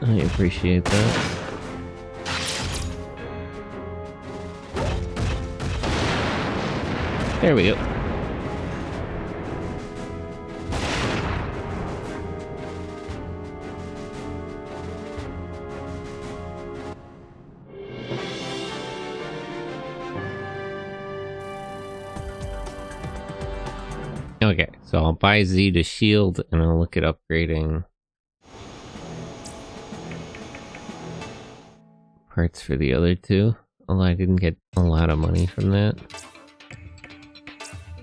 Speaker 1: the I appreciate that. There we go. Okay, so I'll buy Z to shield and I'll look at upgrading parts for the other two. Although I didn't get a lot of money from that.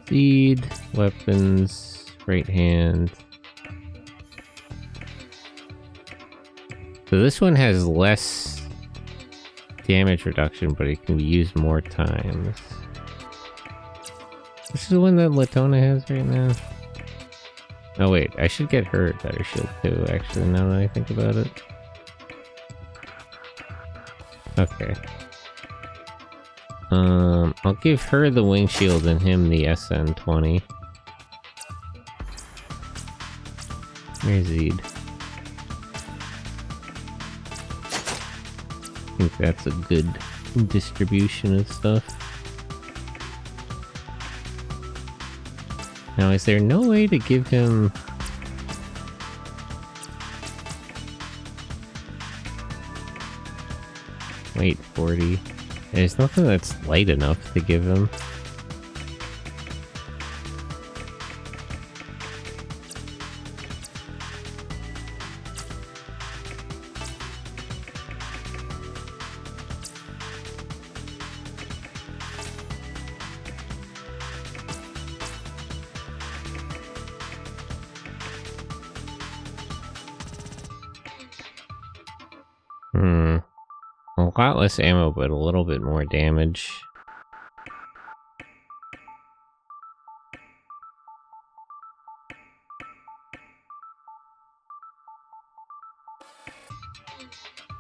Speaker 1: Seed, weapons, right hand. So this one has less damage reduction, but it can be used more times. This is the one that Latona has right now. Oh wait, I should get her a better shield too, actually, now that I think about it. Okay. I'll give her the wing shield and him the SN20. Where's Zed? I think that's a good distribution of stuff. Now, is there no way to give him... Wait, 40. There's nothing that's light enough to give him. A lot less ammo, but a little bit more damage.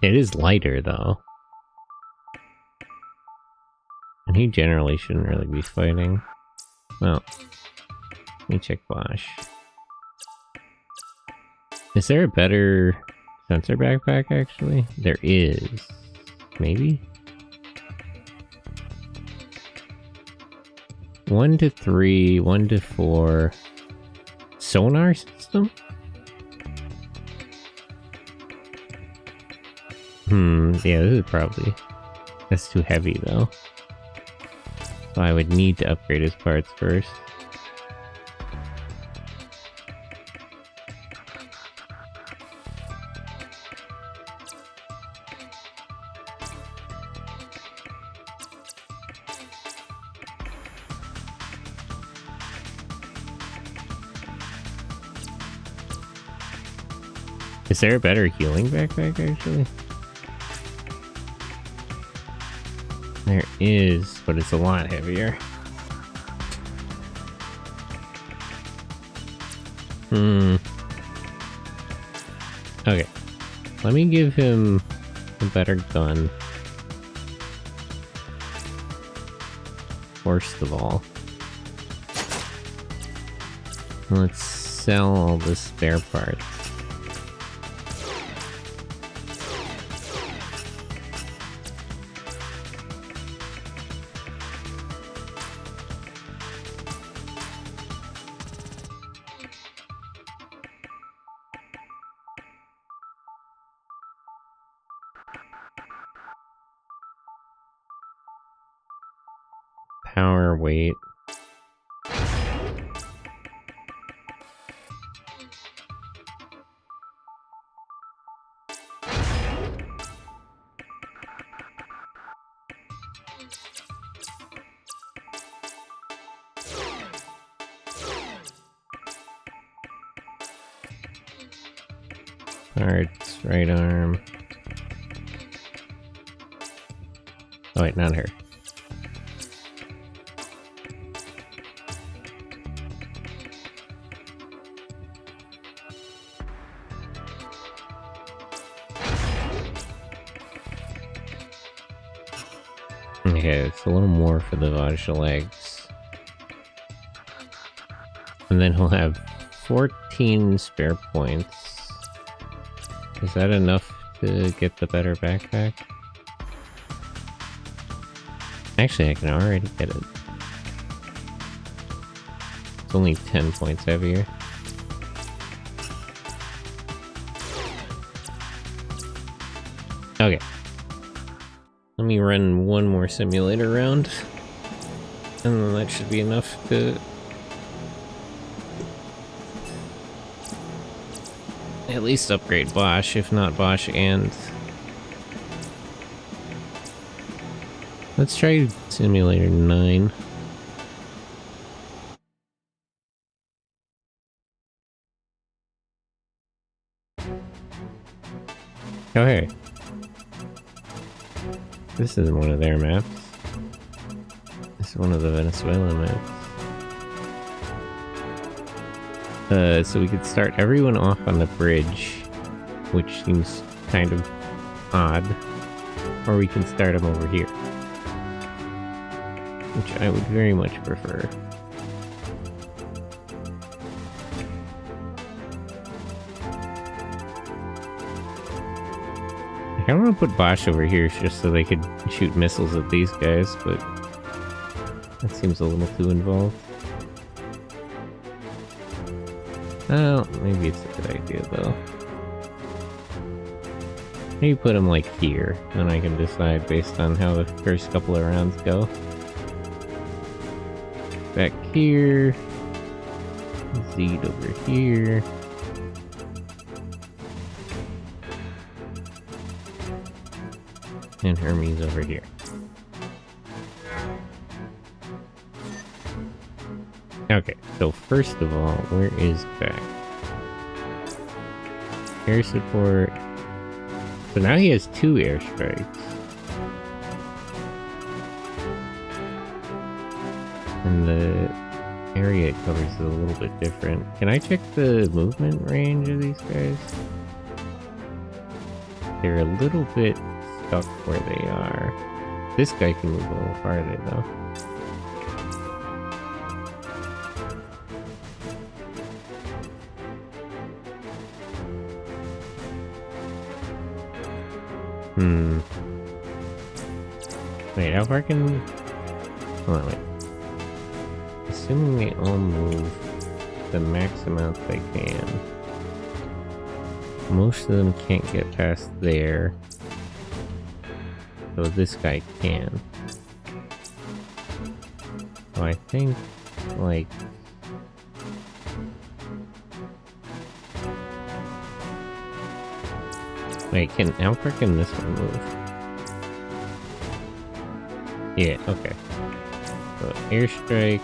Speaker 1: It is lighter, though. And he generally shouldn't really be fighting. Well, let me check Bosch. Is there a better sensor backpack, actually? There is. Maybe? 1 to 3, 1 to 4. Sonar system? Yeah, this is probably... That's too heavy, though. So I would need to upgrade his parts first. Is there a better healing backpack, actually? There is, but it's a lot heavier. Okay. Let me give him a better gun. First of all. Let's sell all the spare parts. Power, weight. Parts, right arm. Oh wait, not her. Okay, it's a little more for the Vodka legs. And then he'll have 14 spare points. Is that enough to get the better backpack? Actually, I can already get it. It's only 10 points heavier. Okay. Let me run one more simulator round. And then that should be enough to... at least upgrade Bosch, if not Bosch and... Let's try Simulator 9. Oh hey. This isn't one of their maps. This is one of the Venezuelan maps. So we could start everyone off on the bridge, which seems kind of odd. Or we can start them over here, which I would very much prefer. I kind of want to put Bosch over here just so they could shoot missiles at these guys, but that seems a little too involved. Oh, maybe it's a good idea though. Maybe put them like here, and I can decide based on how the first couple of rounds go. Back here. Zed over here. And Hermes over here. Okay, so first of all, where is Beck? Air support. So now he has 2 airstrikes. And the area it covers is a little bit different. Can I check the movement range of these guys? They're a little bit stuck where they are. This guy can move a little farther though. Wait, how far can... Hold on, wait. Assuming they all move the max amount they can. Most of them can't get past there. So this guy can. So I think, like... Wait, how far can this one move? Yeah, okay. So airstrike.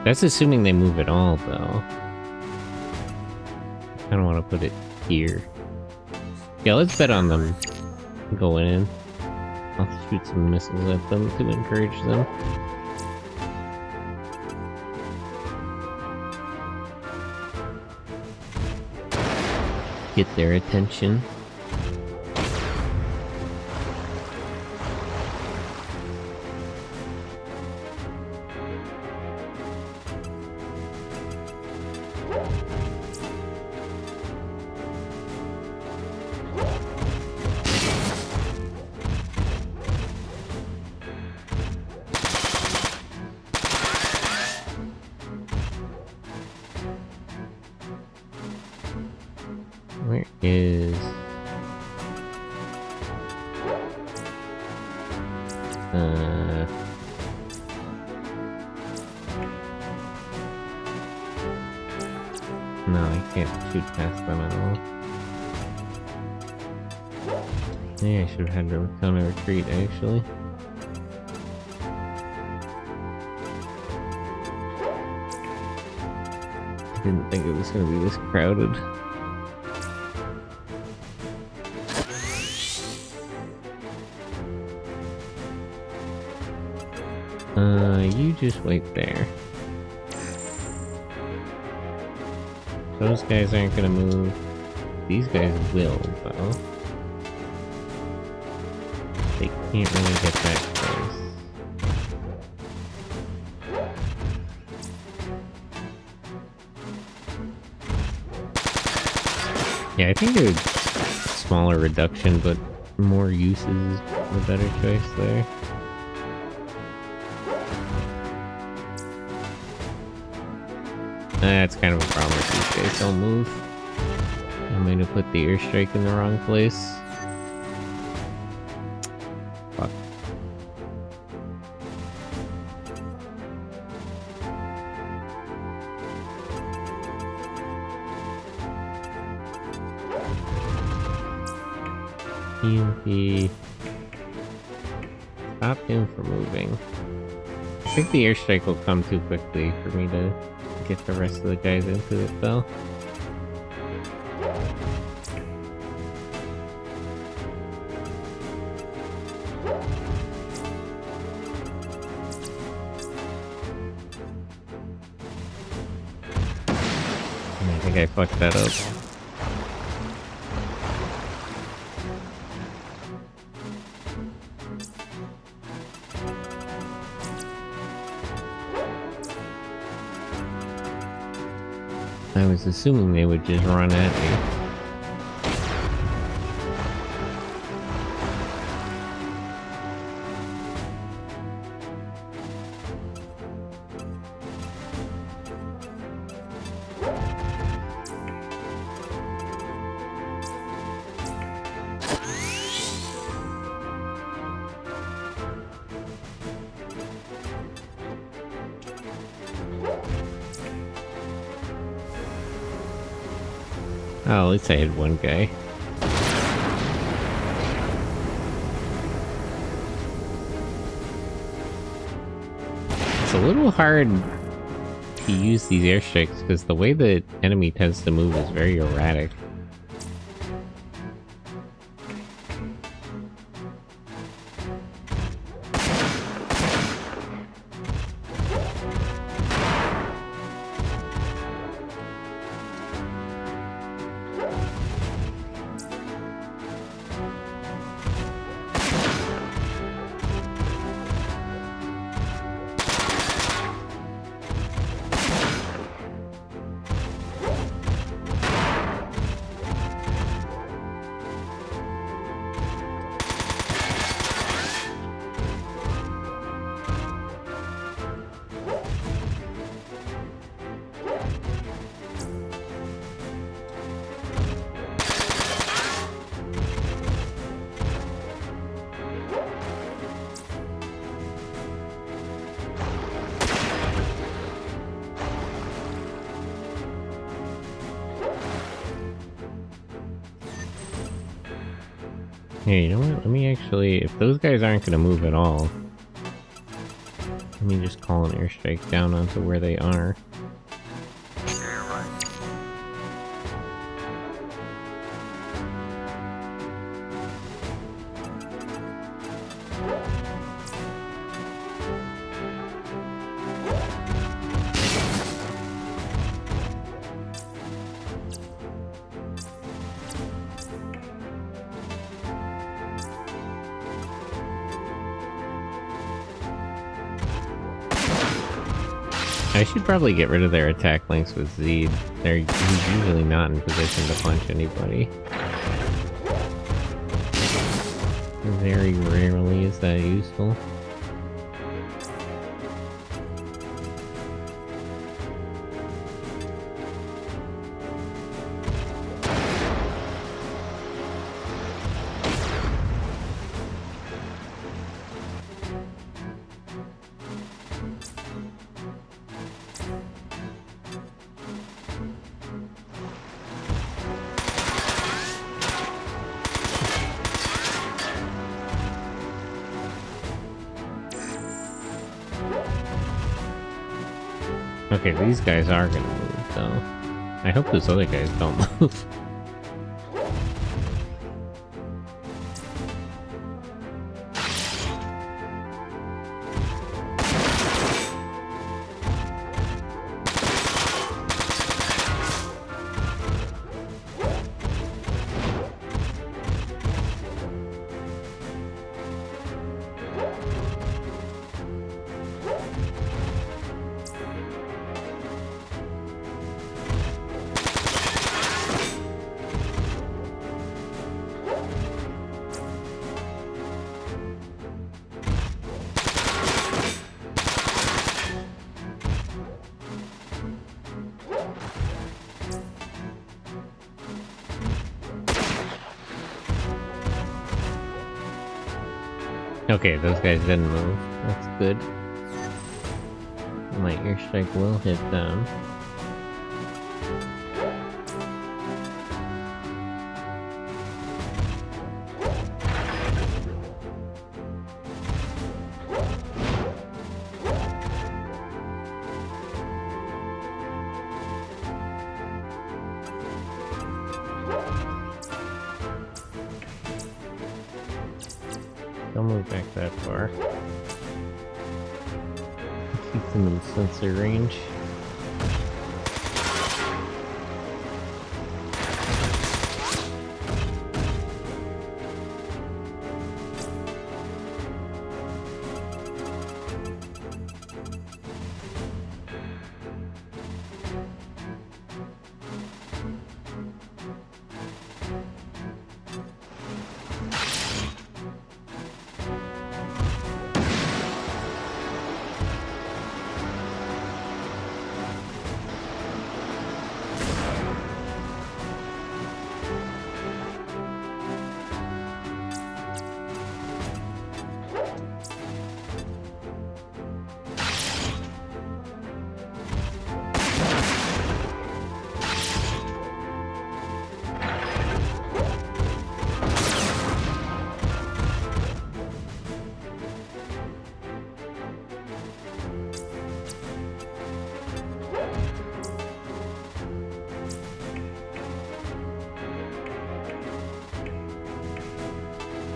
Speaker 1: That's assuming they move at all, though. I don't want to put it here. Yeah, let's bet on them going in. I'll shoot some missiles at them to encourage them. Get their attention. Where is... No, I can't shoot past them at all. Yeah, I should have had to counter retreat, actually. I didn't think it was going to be this crowded. You just wait there. Those guys aren't gonna move. These guys will, though. They can't really get that close. Yeah, I think a smaller reduction, but more uses is the better choice there. That's kind of a problem if these guys don't move. I'm going to put the airstrike in the wrong place. Fuck. EMP. Stop him from moving. I think the airstrike will come too quickly for me to get the rest of the guys into it, though. think I fucked that up. I was assuming they would just run at me. Oh, at least I had one guy. It's a little hard to use these airstrikes because the way the enemy tends to move is very erratic. Hey, you know what? Let me actually, if those guys aren't going to move at all, let me just call an airstrike down onto where they are. I should probably get rid of their attack links with Zed. He's usually not in position to punch anybody. Very rarely is that useful. Okay, these guys are gonna move, though. I hope those other guys don't move. Okay, those guys didn't move. That's good. My airstrike will hit them. Don't move back that far. Keep them in sensor range.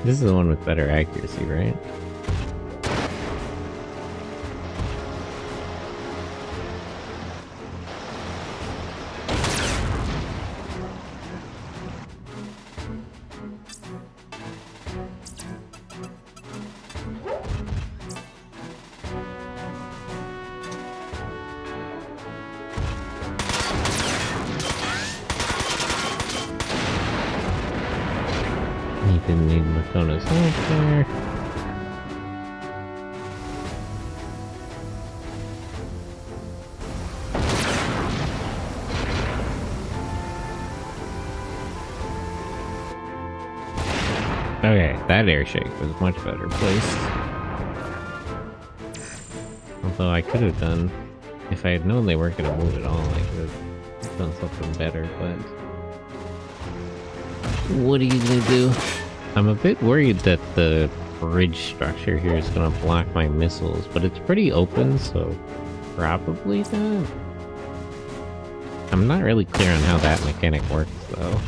Speaker 1: This is the one with better accuracy, right? He didn't need Makona's help there. Okay, that airshake was much better placed. Although I could have done, if I had known they weren't going to move at all, I could have done something better, but... What are you going to do? I'm a bit worried that the bridge structure here is going to block my missiles, but it's pretty open, so probably not. I'm not really clear on how that mechanic works, though.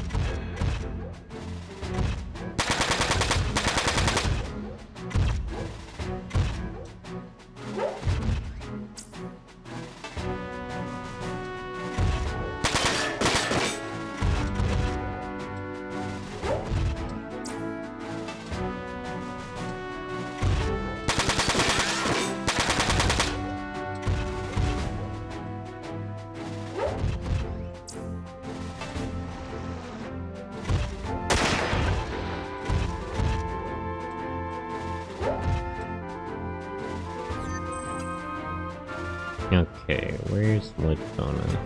Speaker 1: Okay, where's Madonna?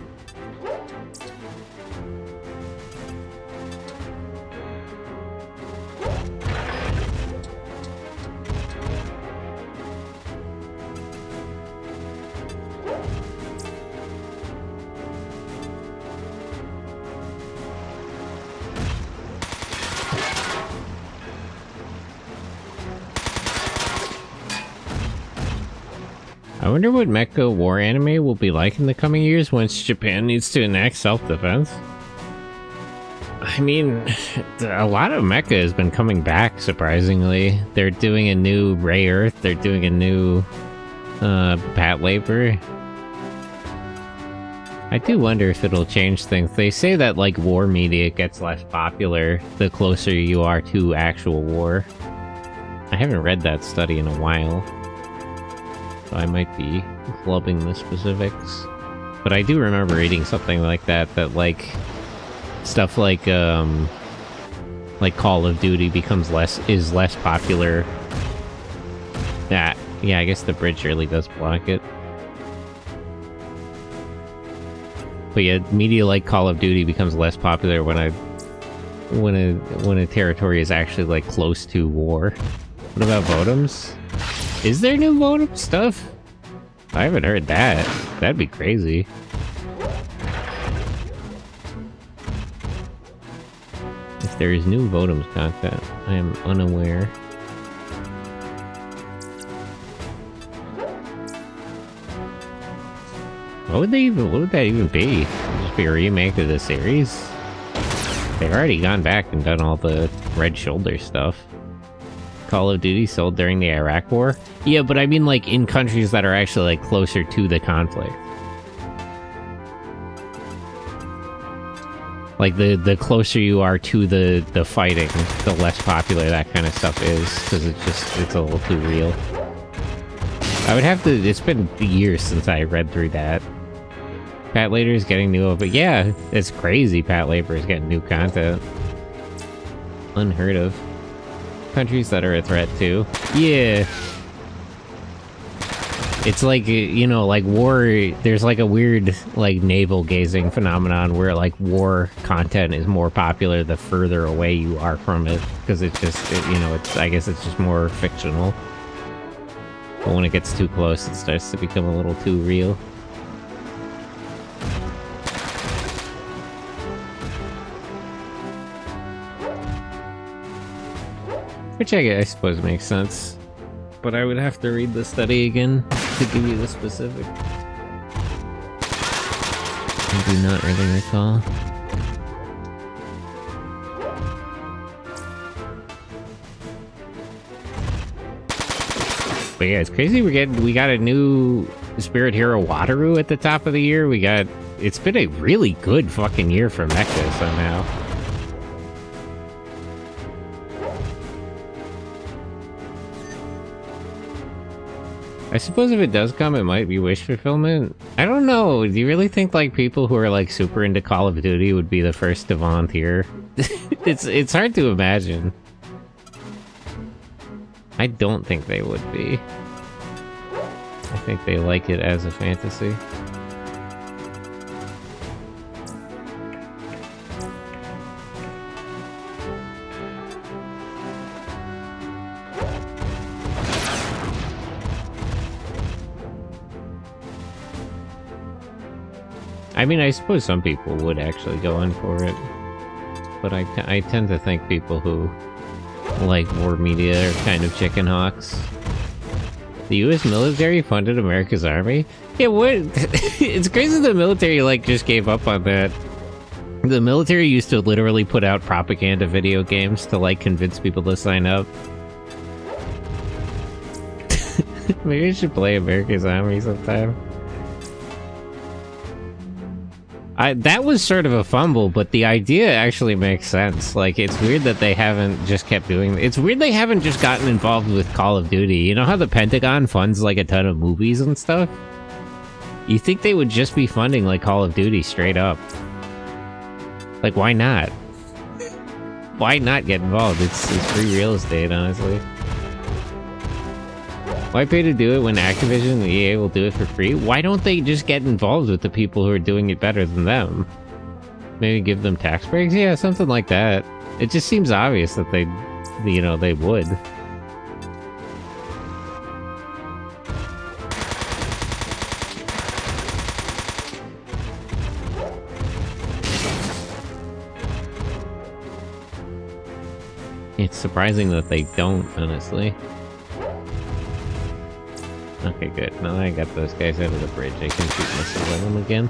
Speaker 1: I wonder what Mecha war anime will be like in the coming years once Japan needs to enact self-defense. I mean, a lot of Mecha has been coming back, surprisingly. They're doing a new Ray Earth, they're doing a new Pat Labor. I do wonder if it'll change things. They say that, like, war media gets less popular the closer you are to actual war. I haven't read that study in a while. So I might be flubbing the specifics. But I do remember reading something like that, like, stuff like Call of Duty is less popular. Yeah, I guess the bridge really does block it. But yeah, media like Call of Duty becomes less popular when a territory is actually, like, close to war. What about Votems? Is there new Votem stuff? I haven't heard that. That'd be crazy. If there is new Votems content, I am unaware. What would that even be? Just be a remake of the series? They've already gone back and done all the Red Shoulder stuff. Call of Duty sold during the Iraq War? Yeah, but I mean, like, in countries that are actually, like, closer to the conflict. Like, the closer you are to the fighting, the less popular that kind of stuff is, because it's a little too real. I would have to... It's been years since I read through that. Pat Labor is getting new... But yeah, it's crazy Pat Labor is getting new content. Unheard of. Countries that are a threat too. Yeah. It's like, you know, like war, there's like a weird, like, navel-gazing phenomenon where, like, war content is more popular the further away you are from it, because it's just, you know, I guess it's just more fictional. But when it gets too close, it starts to become a little too real. Which I suppose makes sense. But I would have to read the study again to give you the specific. I do not really recall. But yeah, it's crazy. We got a new Spirit Hero Wataru at the top of the year. It's been a really good fucking year for Mecha somehow. I suppose if it does come, it might be wish fulfillment. I don't know. Do you really think like people who are like super into Call of Duty would be the first to volunteer? It's hard to imagine. I don't think they would be. I think they like it as a fantasy. I mean, I suppose some people would actually go in for it, but I tend to think people who like war media are kind of chicken hawks. The U.S. military funded America's army? Yeah, what? It's crazy the military, like, just gave up on that. The military used to literally put out propaganda video games to, like, convince people to sign up. Maybe I should play America's Army sometime. That was sort of a fumble, but the idea actually makes sense. Like, it's weird that they haven't just kept doing it. It's weird they haven't just gotten involved with Call of Duty. You know how the Pentagon funds, like, a ton of movies and stuff? You think they would just be funding, like, Call of Duty straight up. Like, why not? Why not get involved? It's free real estate, honestly. Why pay to do it when Activision and EA will do it for free? Why don't they just get involved with the people who are doing it better than them? Maybe give them tax breaks? Yeah, something like that. It just seems obvious that they would. It's surprising that they don't, honestly. Okay, good. Now that I got those guys out of the bridge, I can shoot missiles at them again.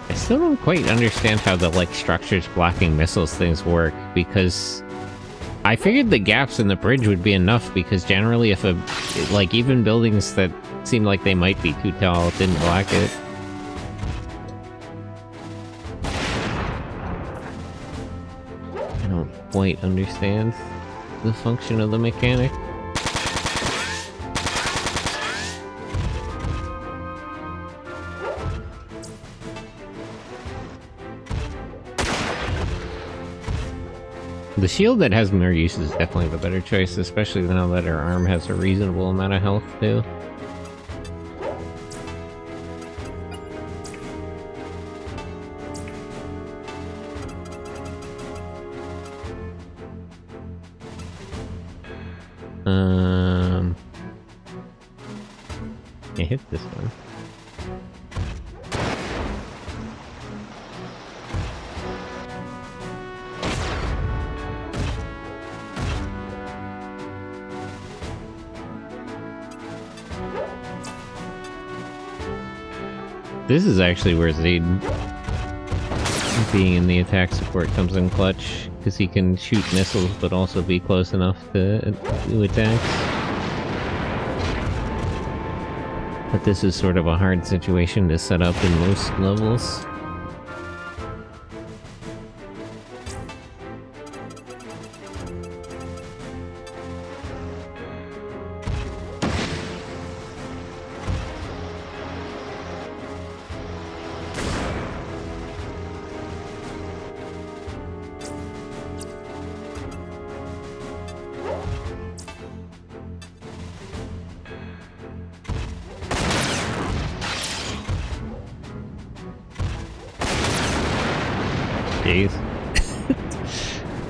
Speaker 1: I still don't quite understand how the, like, structures blocking missiles things work, because I figured the gaps in the bridge would be enough, because generally if even buildings that seem like they might be too tall didn't block it. I don't quite understand the function of the mechanic. The shield that has more uses is definitely the better choice, especially now that her arm has a reasonable amount of health, too. I hit this one. This is actually where Zayd being in the attack support comes in clutch, because he can shoot missiles but also be close enough to do attacks. But this is sort of a hard situation to set up in most levels. Jeez.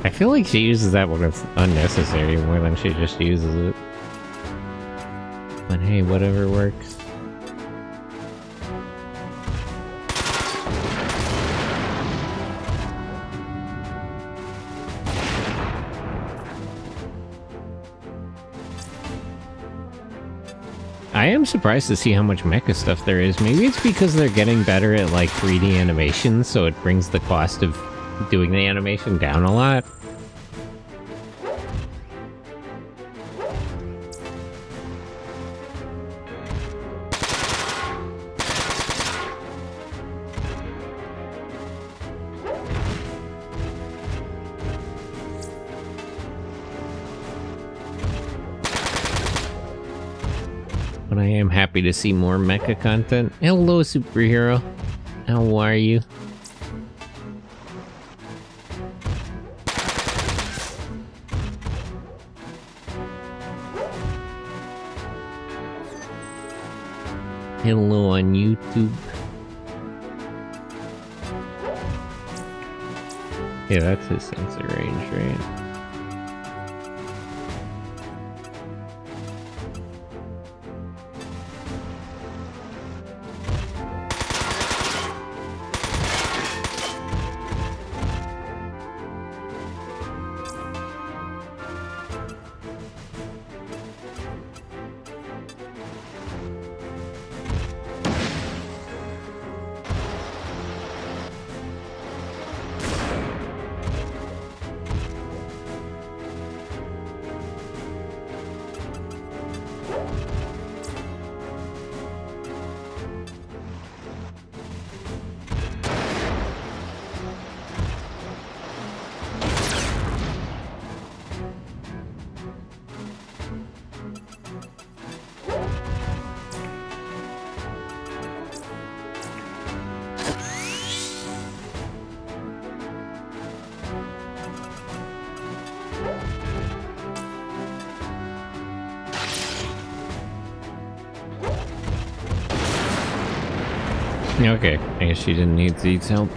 Speaker 1: I feel like she uses that when it's unnecessary more than she just uses it. But hey, whatever works. I am surprised to see how much mecha stuff there is. Maybe it's because they're getting better at like 3D animation, so it brings the cost of doing the animation down a lot. But I am happy to see more mecha content. Hello, superhero. How are you? Hello on YouTube. Yeah, that's his sensor range, right? Okay, I guess she didn't need Zeed's help.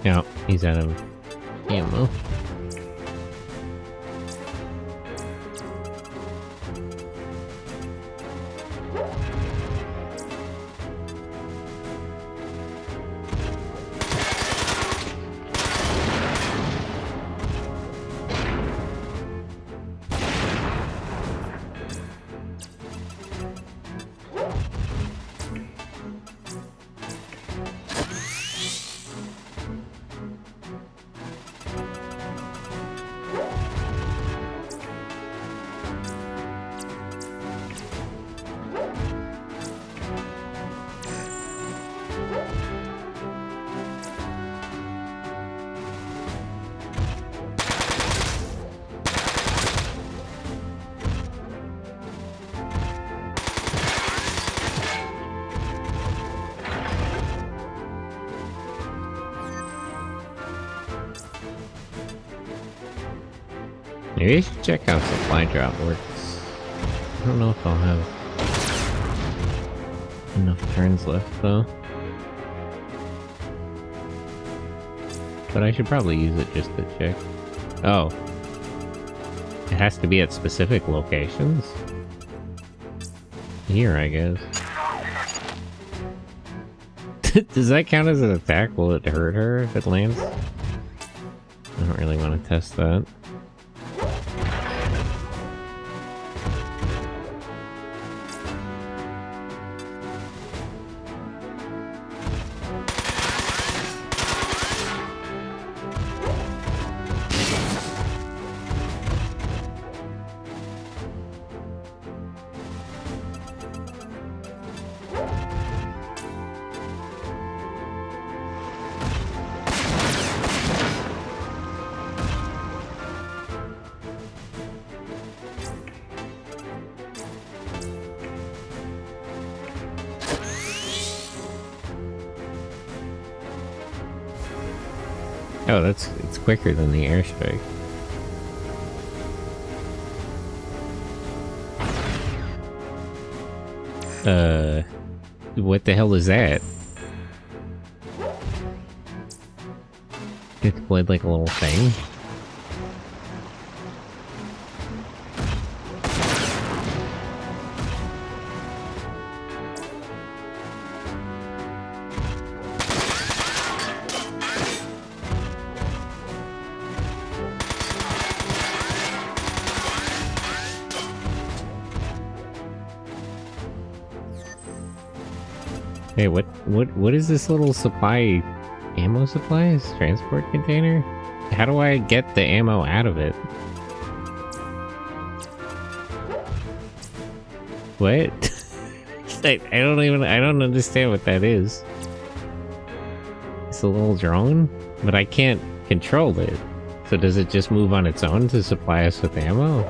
Speaker 1: Yeah, he's out of ammo. Maybe I should check out supply drop works. I don't know if I'll have enough turns left though. But I should probably use it just to check. Oh. It has to be at specific locations? Here, I guess. Does that count as an attack? Will it hurt her if it lands? I don't really want to test that. Oh, it's quicker than the airstrike. What the hell is that? It deployed like a little thing. Hey, what is this little supply? Ammo supplies? Transport container? How do I get the ammo out of it? What? I don't understand what that is. It's a little drone, but I can't control it. So does it just move on its own to supply us with ammo?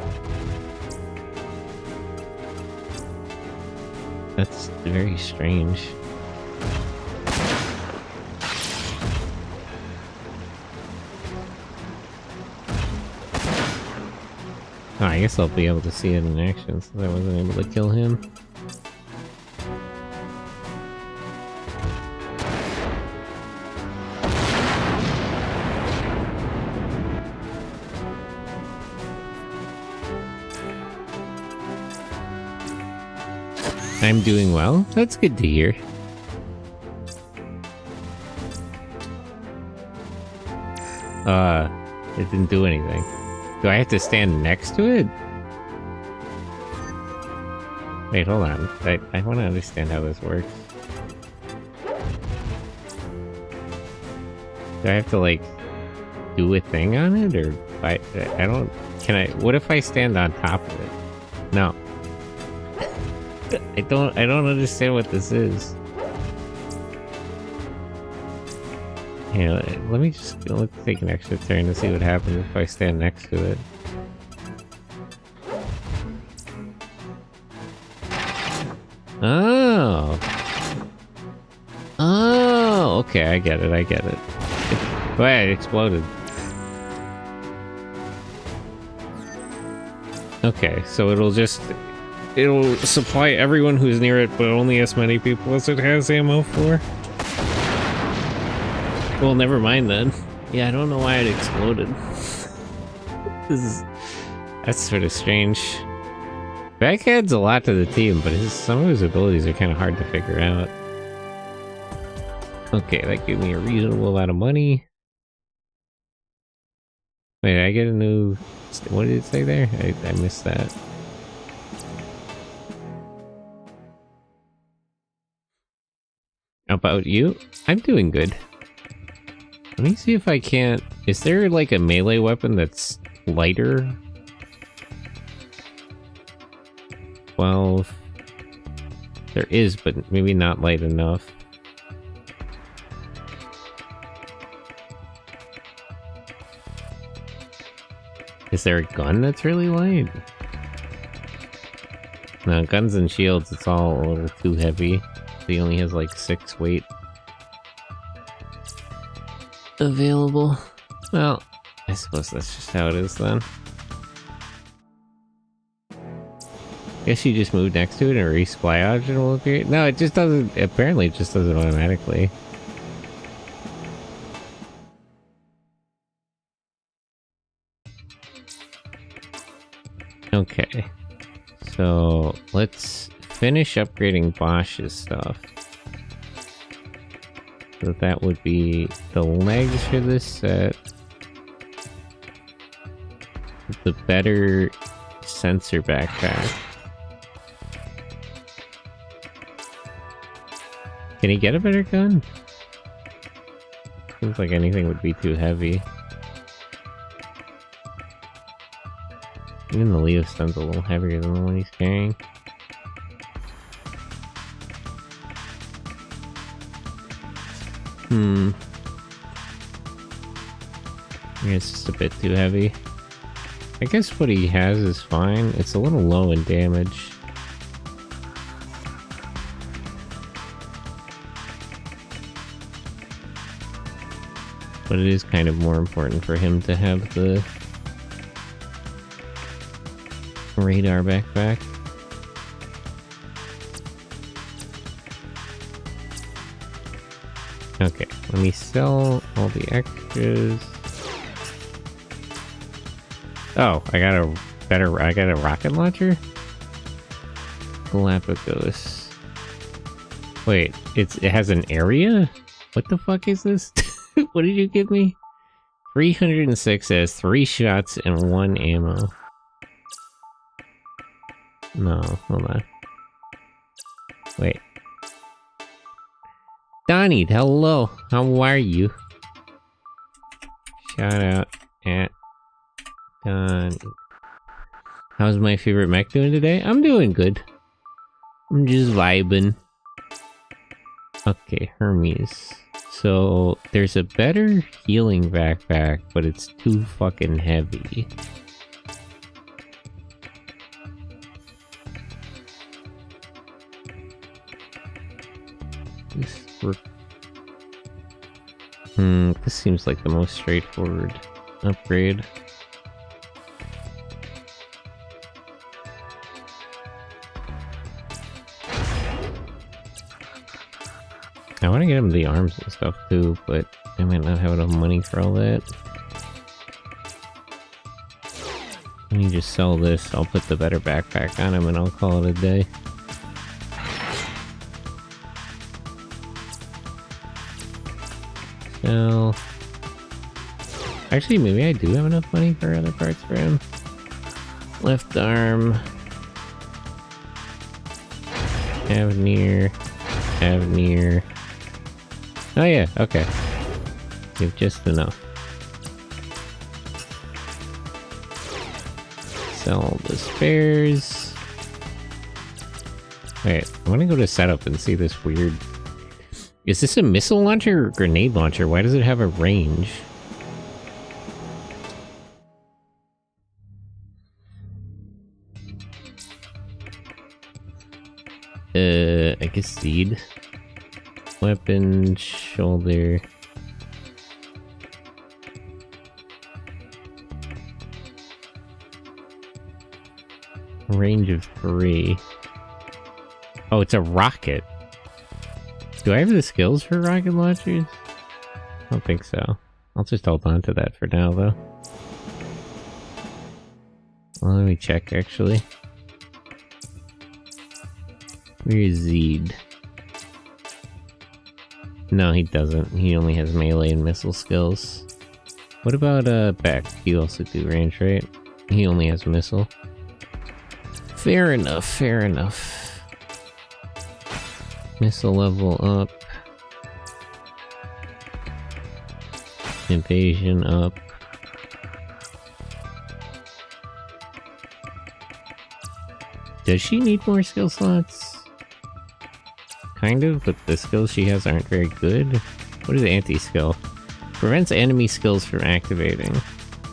Speaker 1: That's very strange. Oh, I guess I'll be able to see it in action since I wasn't able to kill him. I'm doing well. That's good to hear. It didn't do anything. Do I have to stand next to it? Wait, hold on. I want to understand how this works. Do I have to, like, do a thing on it? Or I don't... Can I... What if I stand on top of it? No. I don't understand what this is. Yeah, let me just let's take an extra turn to see what happens if I stand next to it. Oh. Oh, okay, I get it. Oh, yeah, it exploded. Okay, so it'll supply everyone who's near it, but only as many people as it has ammo for. Well, never mind then. Yeah, I don't know why it exploded. That's sort of strange. Back adds a lot to the team, but some of his abilities are kind of hard to figure out. Okay, that gave me a reasonable amount of money. Wait, did I get a new... What did it say there? I missed that. How about you? I'm doing good. Let me see if I can't... Is there like a melee weapon that's lighter? 12. There is, but maybe not light enough. Is there a gun that's really light? No, guns and shields, it's all a little too heavy. He only has like 6 weight available. Well, I suppose that's just how it is then. Guess you just move next to it and a resplash and it will appear. No, it just doesn't. Apparently, it just does it automatically. Okay, so let's finish upgrading Bosch's stuff. So that would be the legs for this set. The better sensor backpack. Can he get a better gun? Seems like anything would be too heavy. Even the Leo stun's a little heavier than the one he's carrying. Yeah, it's just a bit too heavy. I guess what he has is fine. It's a little low in damage. But it is kind of more important for him to have the radar backpack. Okay, let me sell all the extras. Oh, I got a rocket launcher? Galapagos. Wait, it has an area? What the fuck is this? What did you give me? 306 has 3 shots and 1 ammo. No, hold on. Wait. Donnie, hello. How are you? Shout out at Donnie. How's my favorite mech doing today? I'm doing good. I'm just vibing. Okay, Hermes. So, there's a better healing backpack, but it's too fucking heavy. This seems like the most straightforward upgrade. I want to get him the arms and stuff too, but I might not have enough money for all that. Let me just sell this. I'll put the better backpack on him and I'll call it a day. Sell. Actually, maybe I do have enough money for other parts for him. Left arm. Avenir. Avenir. Oh yeah, okay. You have just enough. Sell all the spares. Wait, I want to go to setup and see this weird... Is this a missile launcher or grenade launcher? Why does it have a range? I guess seed. Weapon, shoulder. Range of 3. Oh, it's a rocket. Do I have the skills for rocket launchers? I don't think so. I'll just hold on to that for now, though. Well, let me check, actually. Where's Zeed? No, he doesn't. He only has melee and missile skills. What about Beck? You also do range, right? He only has missile. Fair enough, fair enough. Missile level up. Invasion up. Does she need more skill slots? Kind of, but the skills she has aren't very good. What is anti-skill? Prevents enemy skills from activating.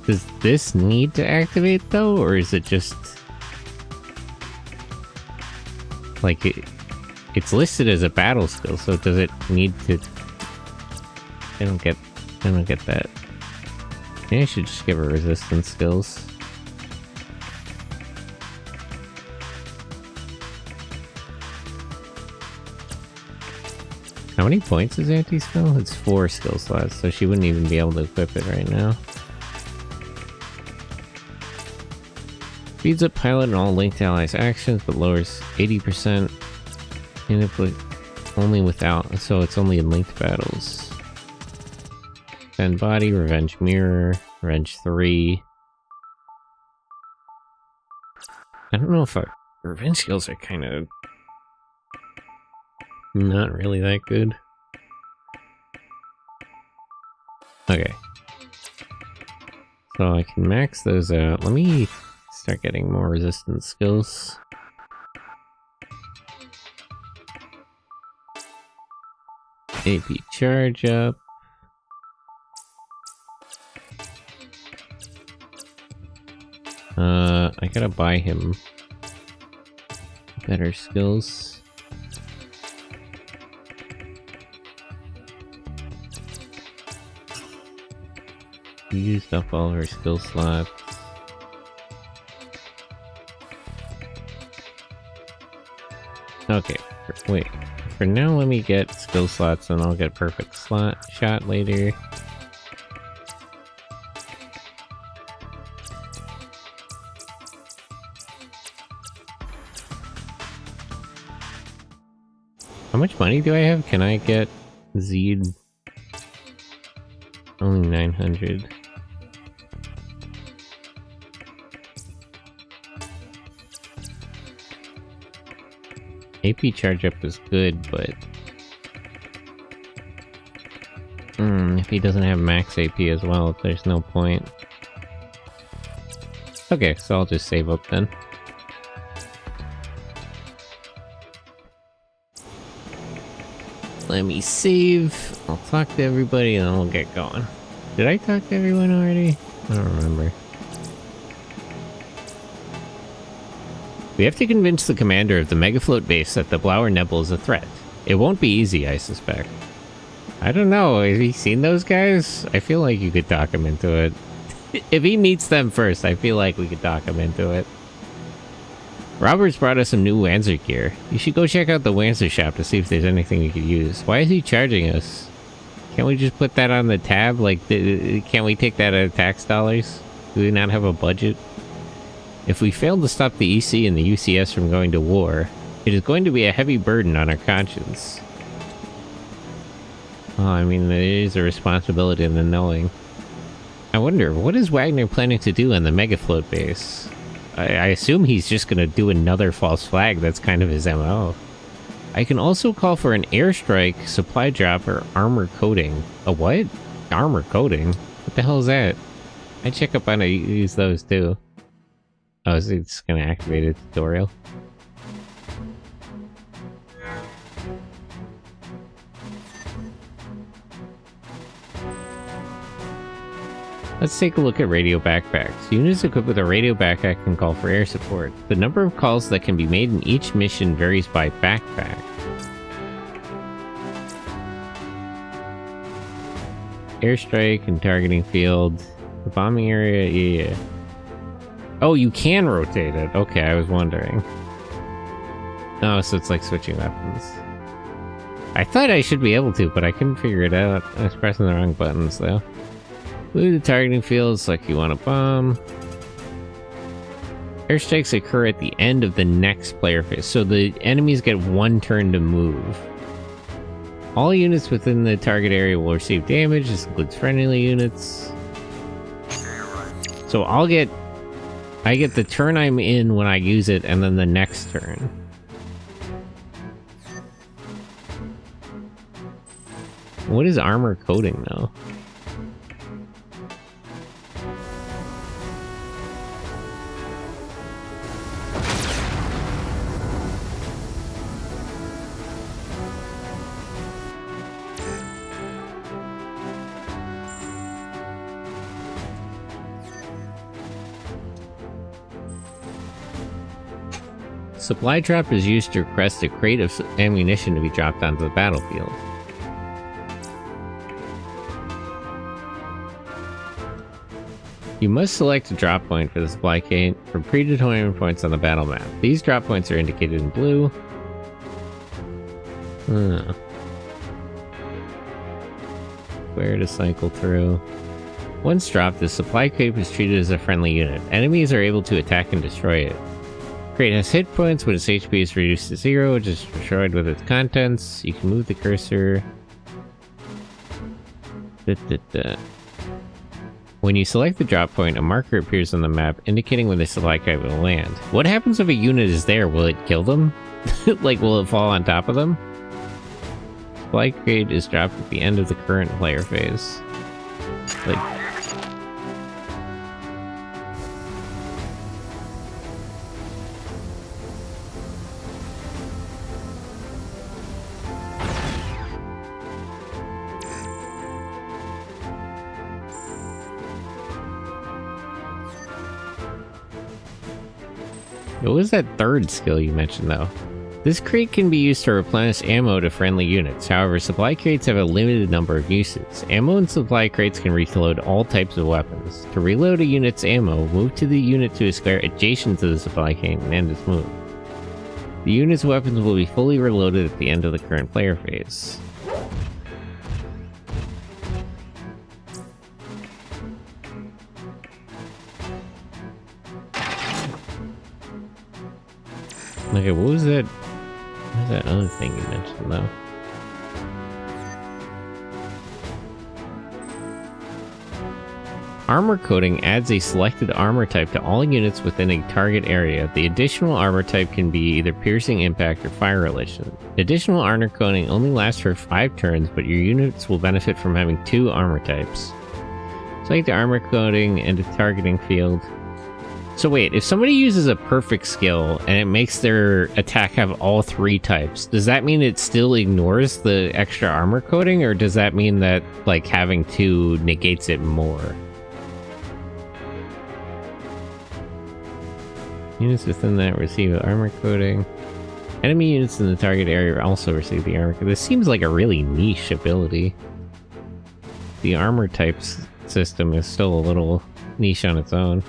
Speaker 1: Does this need to activate though, or is it just... like, it's listed as a battle skill, so does it need to... I don't get that. Maybe I should just give her resistance skills. How many points is anti-skill? It's 4 skill slots, so she wouldn't even be able to equip it right now. Speeds up pilot and all linked allies' actions, but lowers 80% only without, so it's only in linked battles. Send body, revenge mirror, revenge 3. I don't know if revenge skills are kind of not really that good. Okay. So I can max those out. Let me start getting more resistance skills. AP charge up. I gotta buy him better skills. We used up all of our skill slots. Okay, wait. For now, let me get skill slots and I'll get perfect shot later. How much money do I have? Can I get Z'd? Only 900. AP charge up is good, but if he doesn't have max AP as well, there's no point. Okay, so I'll just save up then. Let me save. I'll talk to everybody and then we'll get going. Did I talk to everyone already? I don't remember. We have to convince the commander of the Megafloat base that the Blower Nebel is a threat. It won't be easy, I suspect. I don't know, have you seen those guys? I feel like you could talk him into it. If he meets them first, I feel like we could talk him into it. Robert's brought us some new Wanzer gear. You should go check out the Wanzer shop to see if there's anything we could use. Why is he charging us? Can't we just put that on the tab? Like, can't we take that out of tax dollars? Do we not have a budget? If we fail to stop the EC and the UCS from going to war, it is going to be a heavy burden on our conscience. Oh, I mean, there is a responsibility in the knowing. I wonder, what is Wagner planning to do on the Megafloat base? I assume he's just gonna do another false flag. That's kind of his MO. I can also call for an airstrike, supply drop, or armor coating. A what? Armor coating? What the hell is that? I check up on how to use those too. Oh, is it just gonna activate a tutorial? Let's take a look at radio backpacks. Units equipped with a radio backpack can call for air support. The number of calls that can be made in each mission varies by backpack. Airstrike and targeting field. The bombing area, yeah. Oh, you can rotate it. Okay, I was wondering. Oh, so it's like switching weapons. I thought I should be able to, but I couldn't figure it out. I was pressing the wrong buttons, though. Move the targeting fields like you want to bomb. Airstrikes occur at the end of the next player phase, so the enemies get one turn to move. All units within the target area will receive damage. This includes friendly units. So I get the turn I'm in when I use it, and then the next turn. What is armor coating, though? Supply drop is used to request a crate of ammunition to be dropped onto the battlefield. You must select a drop point for the supply crate for predetermined points on the battle map. These drop points are indicated in blue. Where to cycle through. Once dropped, the supply crate is treated as a friendly unit. Enemies are able to attack and destroy it. Crate has hit points when its HP is reduced to 0, which is destroyed with its contents. You can move the cursor. When you select the drop point, a marker appears on the map indicating when the supply crate will land. What happens if a unit is there? Will it kill them? Like, will it fall on top of them? Supply crate is dropped at the end of the current player phase. Like, what was that third skill you mentioned, though? This crate can be used to replenish ammo to friendly units. However, supply crates have a limited number of uses. Ammo and supply crates can reload all types of weapons. To reload a unit's ammo, move to the unit to a square adjacent to the supply crate and end its move. The unit's weapons will be fully reloaded at the end of the current player phase. Okay, what was that? What was that other thing you mentioned, though? Armor coating adds a selected armor type to all units within a target area. The additional armor type can be either piercing, impact, or fire resistant. Additional armor coating only lasts for 5 turns, but your units will benefit from having 2 armor types. Select the armor coating and the targeting field. So wait, if somebody uses a perfect skill and it makes their attack have all 3 types, does that mean it still ignores the extra armor coating, or does that mean that, like, having 2 negates it more? Units within that receive armor coating. Enemy units in the target area also receive the armor coating. This seems like a really niche ability. The armor types system is still a little niche on its own.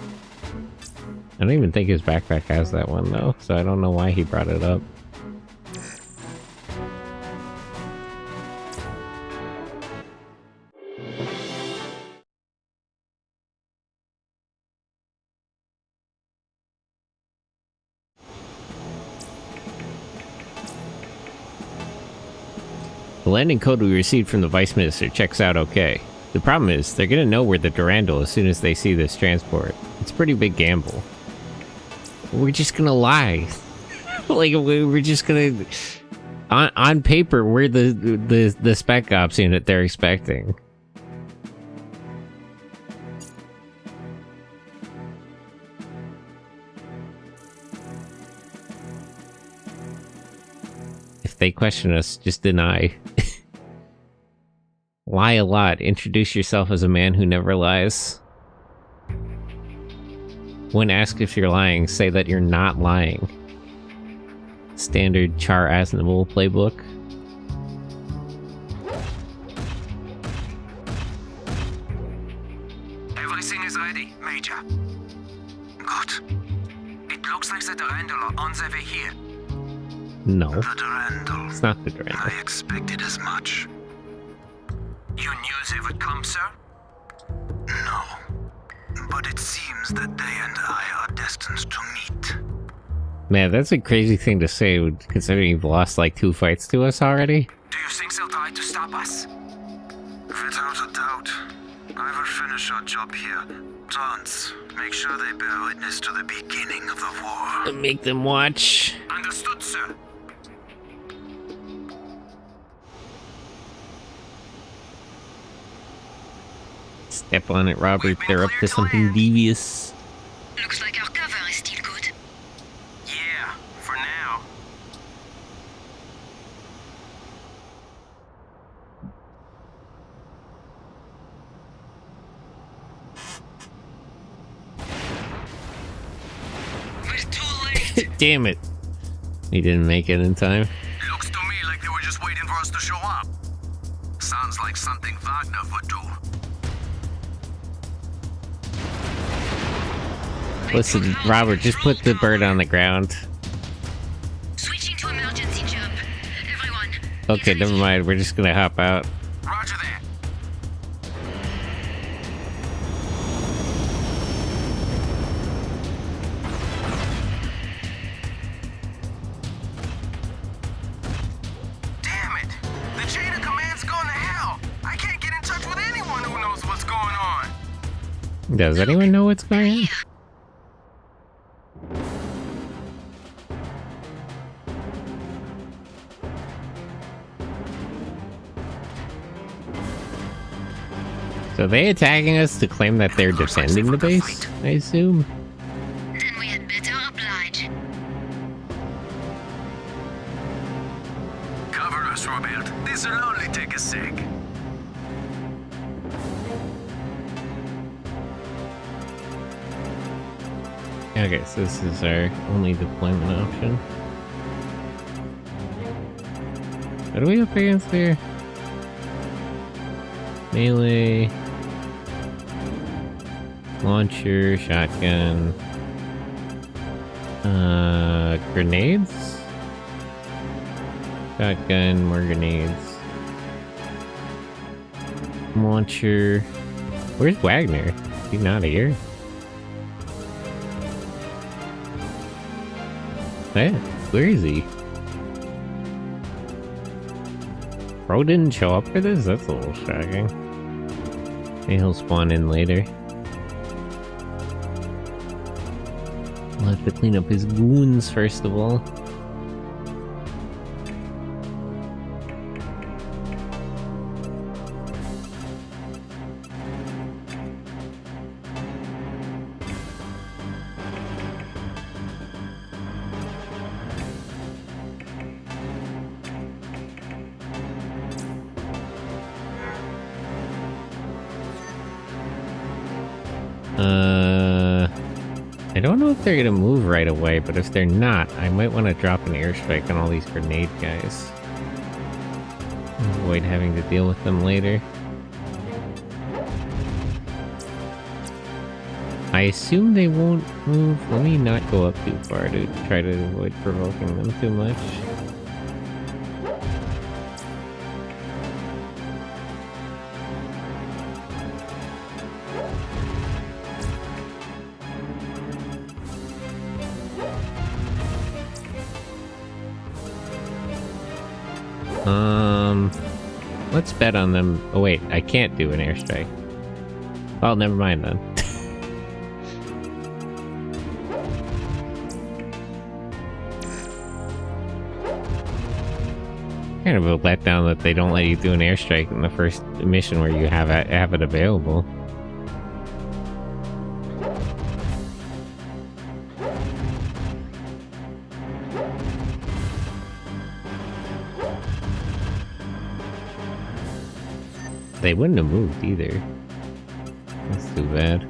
Speaker 1: I don't even think his backpack has that one though, so I don't know why he brought it up. The landing code we received from the Vice Minister checks out okay. The problem is, they're gonna know we're the Durandal as soon as they see this transport. It's a pretty big gamble. We're just gonna lie. Like, we're just gonna... On paper, we're the spec ops unit they're expecting. If they question us, just deny. Lie a lot. Introduce yourself as a man who never lies. When asked if you're lying, say that you're not lying. Standard Char Aznavour playbook.
Speaker 4: Everything is ready, Major. Good. It looks like the Durandal are on their way here.
Speaker 1: No.
Speaker 4: The Durandal.
Speaker 1: It's not the Durandal.
Speaker 4: I expected as much. You knew they would come, sir? No. But it seems that they and I are destined to meet.
Speaker 1: Man, that's a crazy thing to say, considering you've lost like 2 fights to us already.
Speaker 4: Do you think they'll try to stop us? Without a doubt. I will finish our job here. Trance, make sure they bear witness to the beginning of the war.
Speaker 1: Make them watch.
Speaker 4: Understood, sir.
Speaker 1: Step on it, Robert. They're up to something devious.
Speaker 3: Looks like our cover is still good.
Speaker 4: Yeah, for now.
Speaker 3: We're too late.
Speaker 1: Damn it. He didn't make it in time.
Speaker 2: Looks to me like they were just waiting for us to show up. Sounds like something Wagner would do.
Speaker 1: Listen, Robert, just put the bird on the ground.
Speaker 3: Switching to emergency jump. Everyone.
Speaker 1: Okay, never mind. We're just gonna hop out.
Speaker 4: Roger that. Damn it! The chain of command's gone to hell! I can't get in touch with anyone who knows what's going on!
Speaker 1: Does anyone know what's going on? So are they attacking us to claim that they're defending the base, I assume?
Speaker 3: Then we had better oblige.
Speaker 4: Cover us, Robert. This will only take a sec.
Speaker 1: Okay, so this is our only deployment option. What are we up against here? Melee. Launcher, shotgun. Grenades? Shotgun, more grenades. Launcher. Where's Wagner? He's not here. Hey, where is he? Bro didn't show up for this? That's a little shocking. Maybe he'll spawn in later. We'll have to clean up his wounds first of all. I don't know if they're gonna move right away, but if they're not, I might want to drop an airstrike on all these grenade guys. Avoid having to deal with them later. I assume they won't move. Let me not go up too far to try to avoid provoking them too much. Let's bet on them. Oh wait, I can't do an airstrike. Well, never mind then. Kind of a letdown that they don't let you do an airstrike in the first mission where you have it available. They wouldn't have moved either. That's too bad.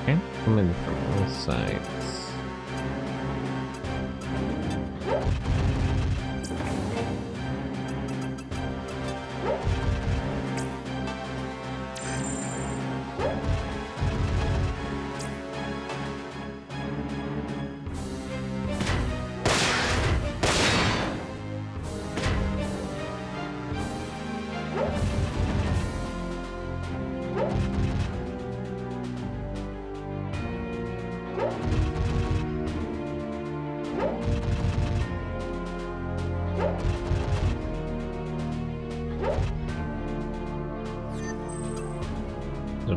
Speaker 1: Okay, coming from all sides.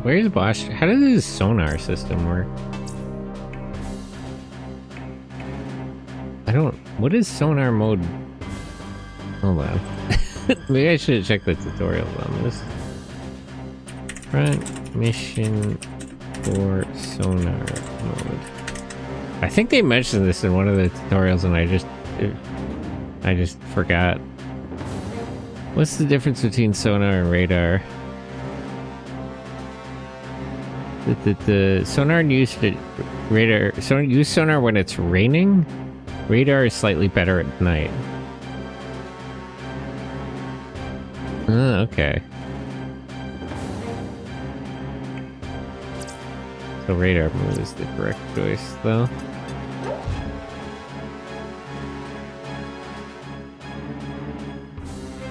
Speaker 1: Where's Bosch? How does his sonar system work? I don't... What is sonar mode? Hold on. Maybe I should check the tutorials on this. Front mission for sonar mode. I think they mentioned this in one of the tutorials and I just forgot. What's the difference between sonar and radar? The sonar used to radar. Use sonar when it's raining. Radar is slightly better at night. Okay. So radar mode is the correct choice, though.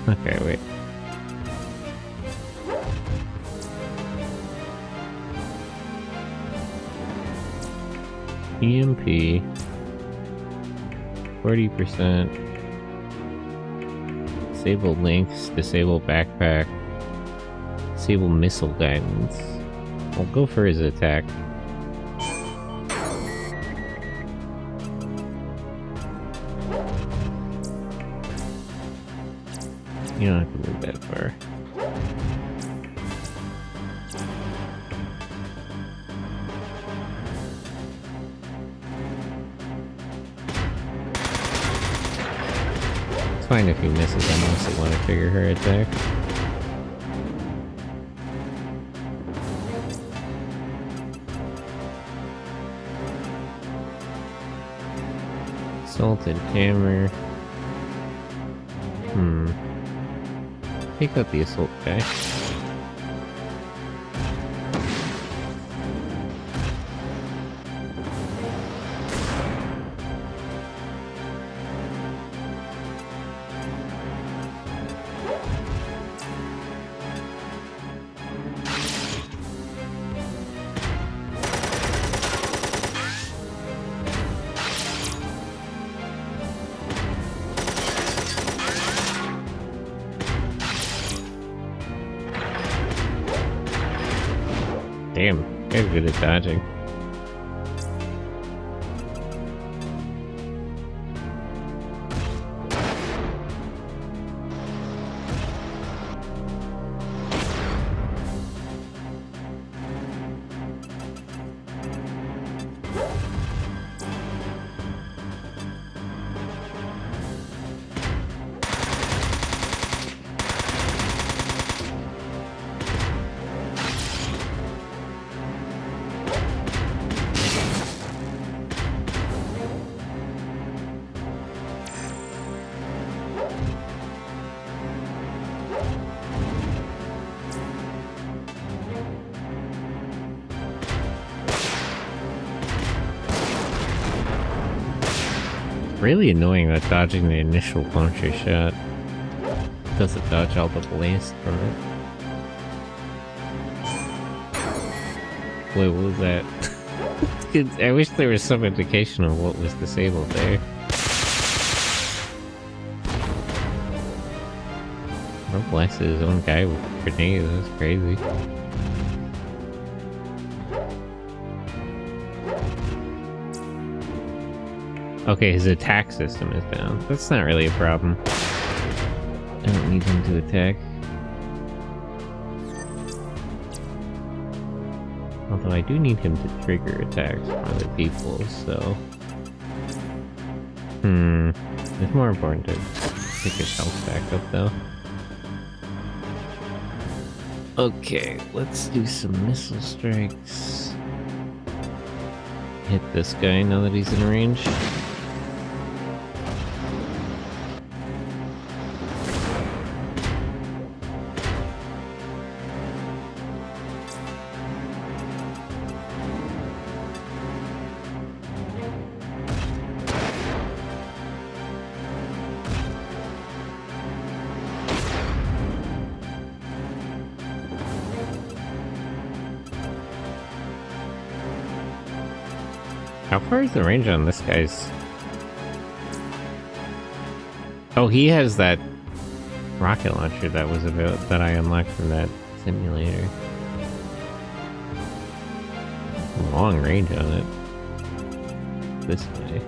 Speaker 1: Okay, wait. EMP 40%. Disable links, disable backpack, disable missile guidance. I'll go for his attack. You don't have to move that far. It's fine if he misses. I mostly want to trigger her attack. Salted hammer. Pick up the assault guy. Damn, you're good at dodging. Really annoying that dodging the initial launcher shot doesn't dodge all the blast from it. Wait, what was that? I wish there was some indication of what was disabled there. Or blasted his own guy with grenades, that's crazy. Okay, his attack system is down. That's not really a problem. I don't need him to attack. Although I do need him to trigger attacks from other people, so... It's more important to pick his health back up, though. Okay, let's do some missile strikes. Hit this guy now that he's in range. How far is the range on this guy's? Oh, he has that rocket launcher that was that I unlocked from that simulator. Long range on it. This way.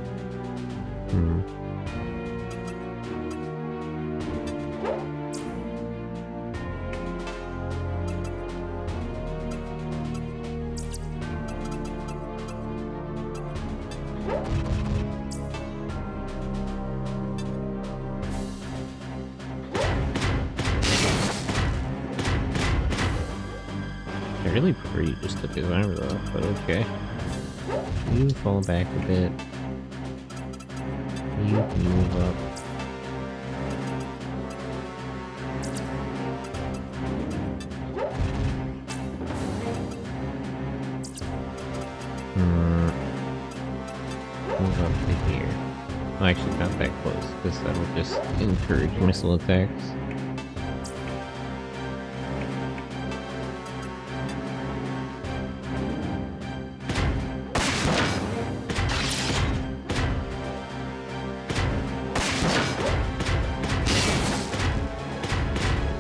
Speaker 1: Really pretty just took his armor off, but okay. You fall back a bit. You can move up. Move up to here. Well, actually not that close, because that'll just encourage missile attacks.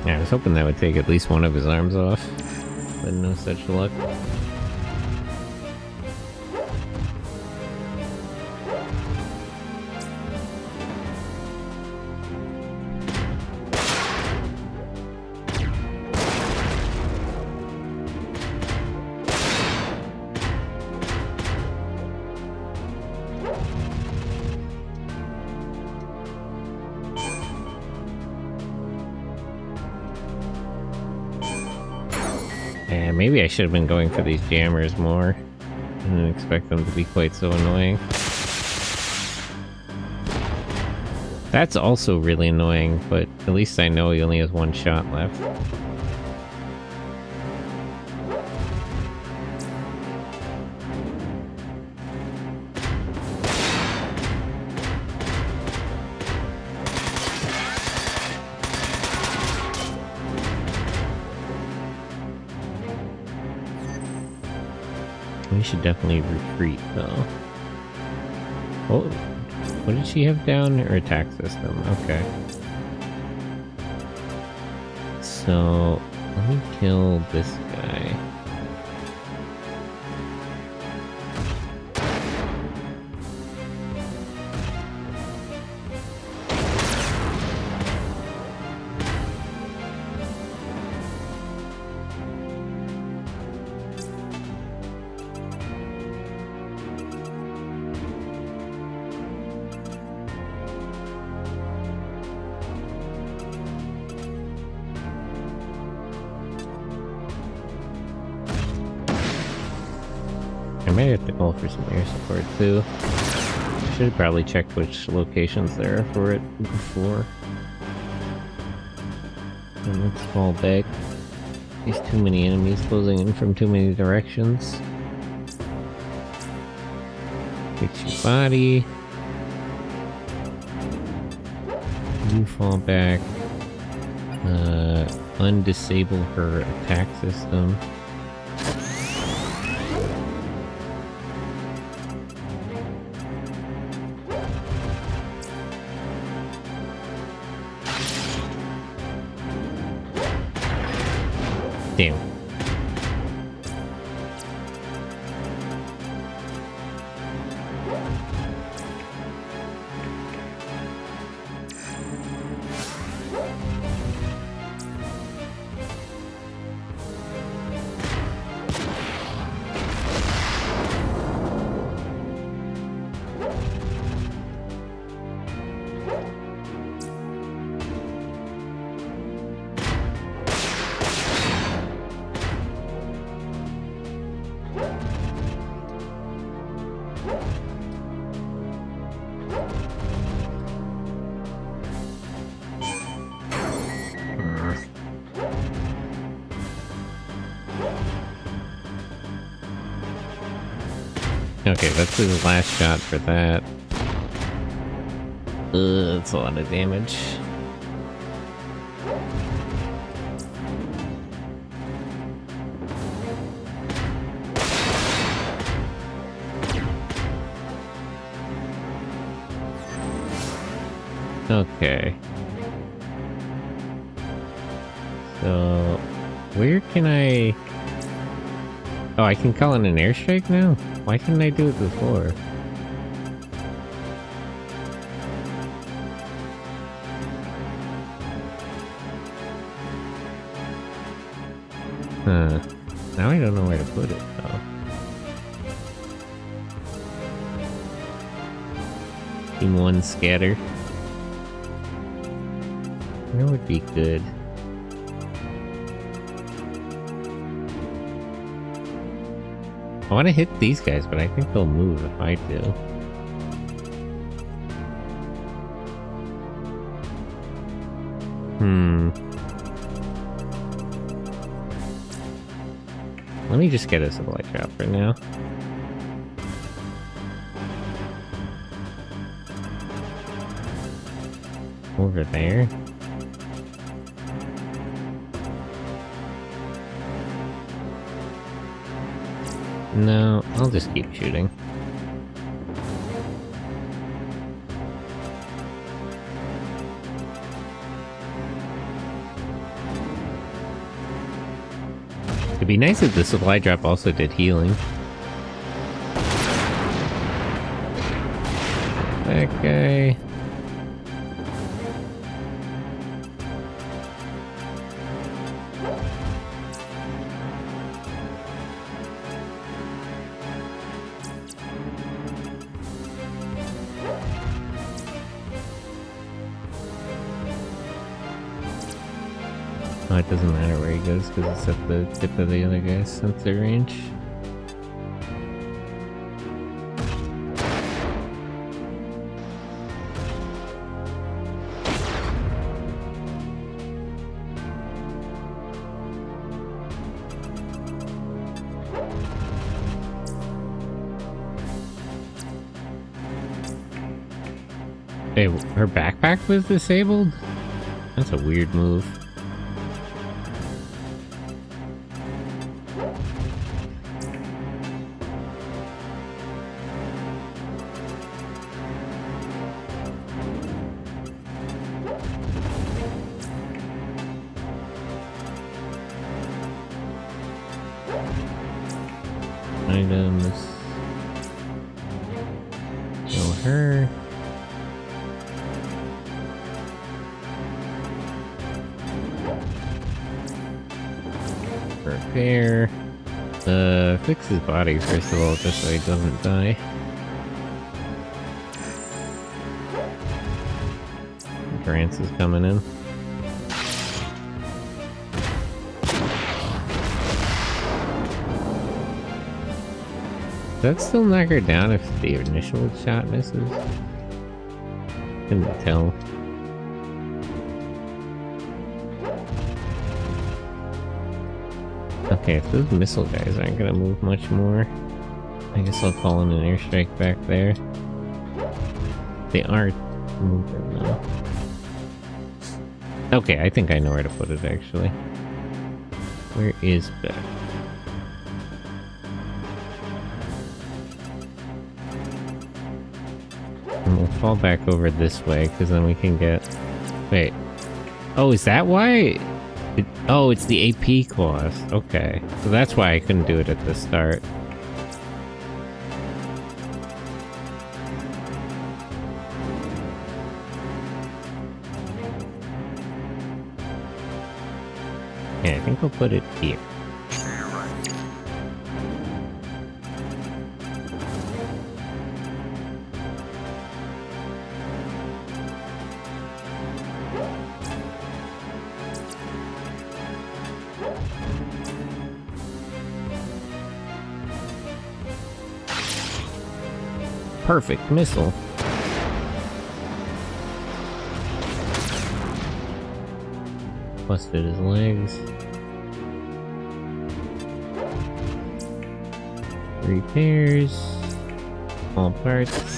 Speaker 1: Yeah, I was hoping that would take at least one of his arms off, but no such luck. Yeah, maybe I should have been going for these jammers more. I didn't expect them to be quite so annoying. That's also really annoying, but at least I know he only has one shot left. We should definitely retreat, though. Oh, what did she have down? Her attack system. Okay. So, let me kill this guy. I might have to call for some air support too. Should have probably checked which locations there are for it before. And let's fall back. There's too many enemies closing in from too many directions. Fix your body. You fall back. Undisable her attack system. Damn. Okay, that's his last shot for that. That's a lot of damage. Okay. So, where can I... Oh, I can call in an airstrike now? Why couldn't I do it before? Huh. Now I don't know where to put it, though. Team 1 scatter. That would be good. I want to hit these guys, but I think they'll move if I do. Let me just get a supply drop for now. Over there. No, I'll just keep shooting. It'd be nice if the supply drop also did healing. That guy... Oh, it doesn't matter where he goes because it's at the tip of the other guy's sensor range. Hey, her backpack was disabled? That's a weird move. Items. Kill her. Repair. Fix his body first of all, just so he doesn't die. Grants is coming in. Does that still knock her down if the initial shot misses? Couldn't tell. Okay, if those missile guys aren't gonna move much more, I guess I'll call in an airstrike back there. They aren't moving though. Okay, I think I know where to put it actually. Where is Beck? And we'll fall back over this way, because then we can get... Wait. Oh, is that why? Oh, it's the AP clause. Okay. So that's why I couldn't do it at the start. Yeah, I think I'll put it here. Perfect missile. Busted his legs. Repairs. All parts.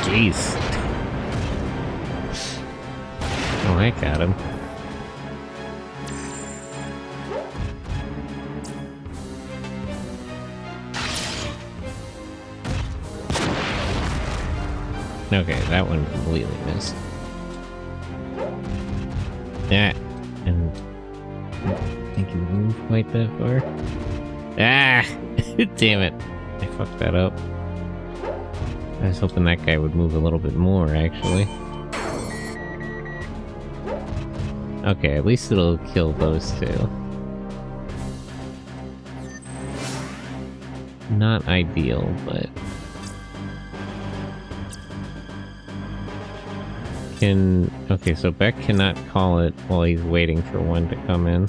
Speaker 1: Jeez. Oh, I got him. Okay, that one completely missed. Yeah, and I don't think he moved quite that far. Ah! Damn it. I fucked that up. I was hoping that guy would move a little bit more, actually. Okay, at least it'll kill those two. Not ideal, but... Okay, so Beck cannot call it while he's waiting for one to come in.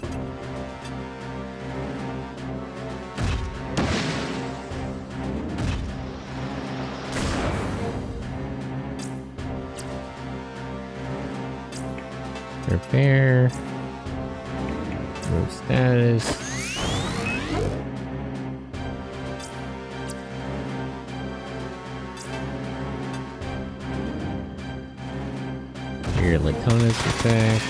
Speaker 1: Repair. Move status. trigger Latona's attack.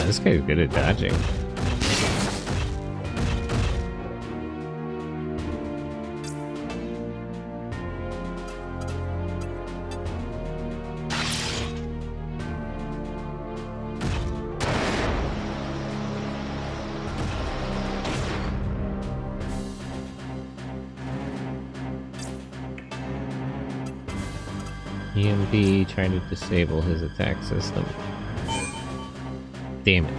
Speaker 1: This guy's good at dodging. EMP trying to disable his attack system. Damn it.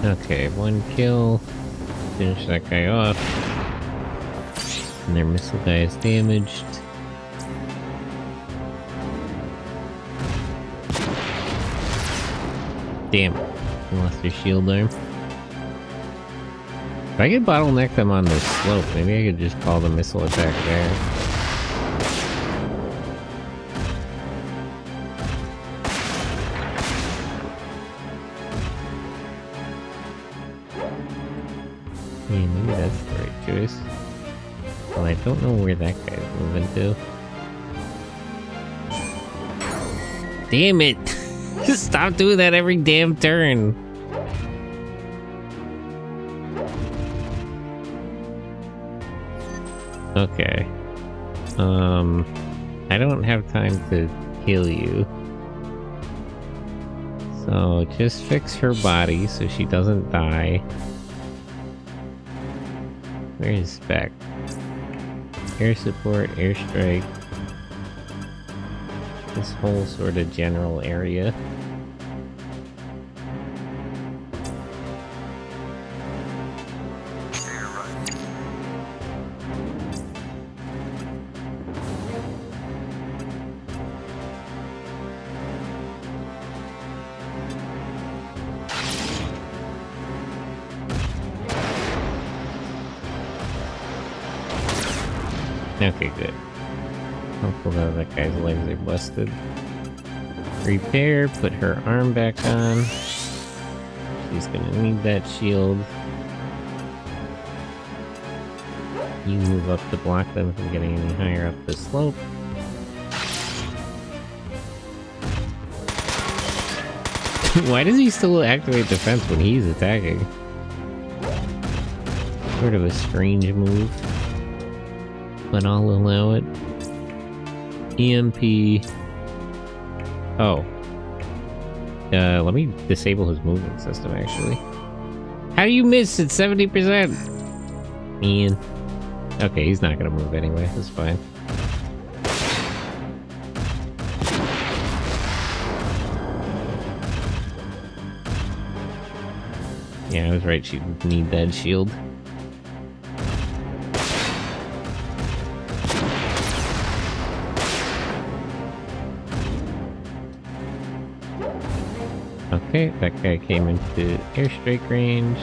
Speaker 1: Okay, 1 kill. Finish that guy off. And their missile guy is damaged. Damn it. You lost your shield arm. If I could bottleneck them on this slope, maybe I could just call the missile attack there. Yeah, maybe that's the right choice. Well, I don't know where that guy's moving to. Damn it! Stop doing that every damn turn! Okay. I don't have time to heal you. So just fix her body so she doesn't die. Where is Spec? Air support, airstrike. This whole sort of general area. Okay, good. Hopefully that guy's legs are busted. Repair, put her arm back on. She's gonna need that shield. You move up to block them from getting any higher up the slope. Why does he still activate defense when he's attacking? Sort of a strange move. But I'll allow it. EMP. Oh. Let me disable his movement system, actually. How do you miss at 70%? Ian. Okay, he's not gonna move anyway. That's fine. Yeah, I was right. She'd need that shield. Okay, that guy came into airstrike range.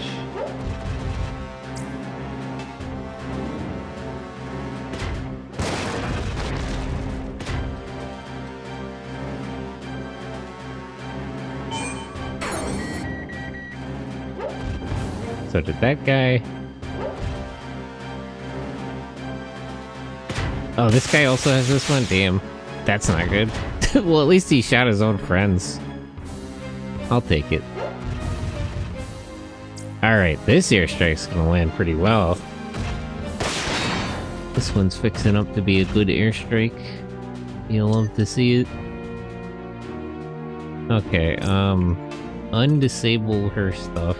Speaker 1: So did that guy. Oh, this guy also has this one? Damn. That's not good. Well, at least he shot his own friends. I'll take it. Alright, this airstrike's gonna land pretty well. This one's fixing up to be a good airstrike. You'll love to see it. Okay, undisable her stuff.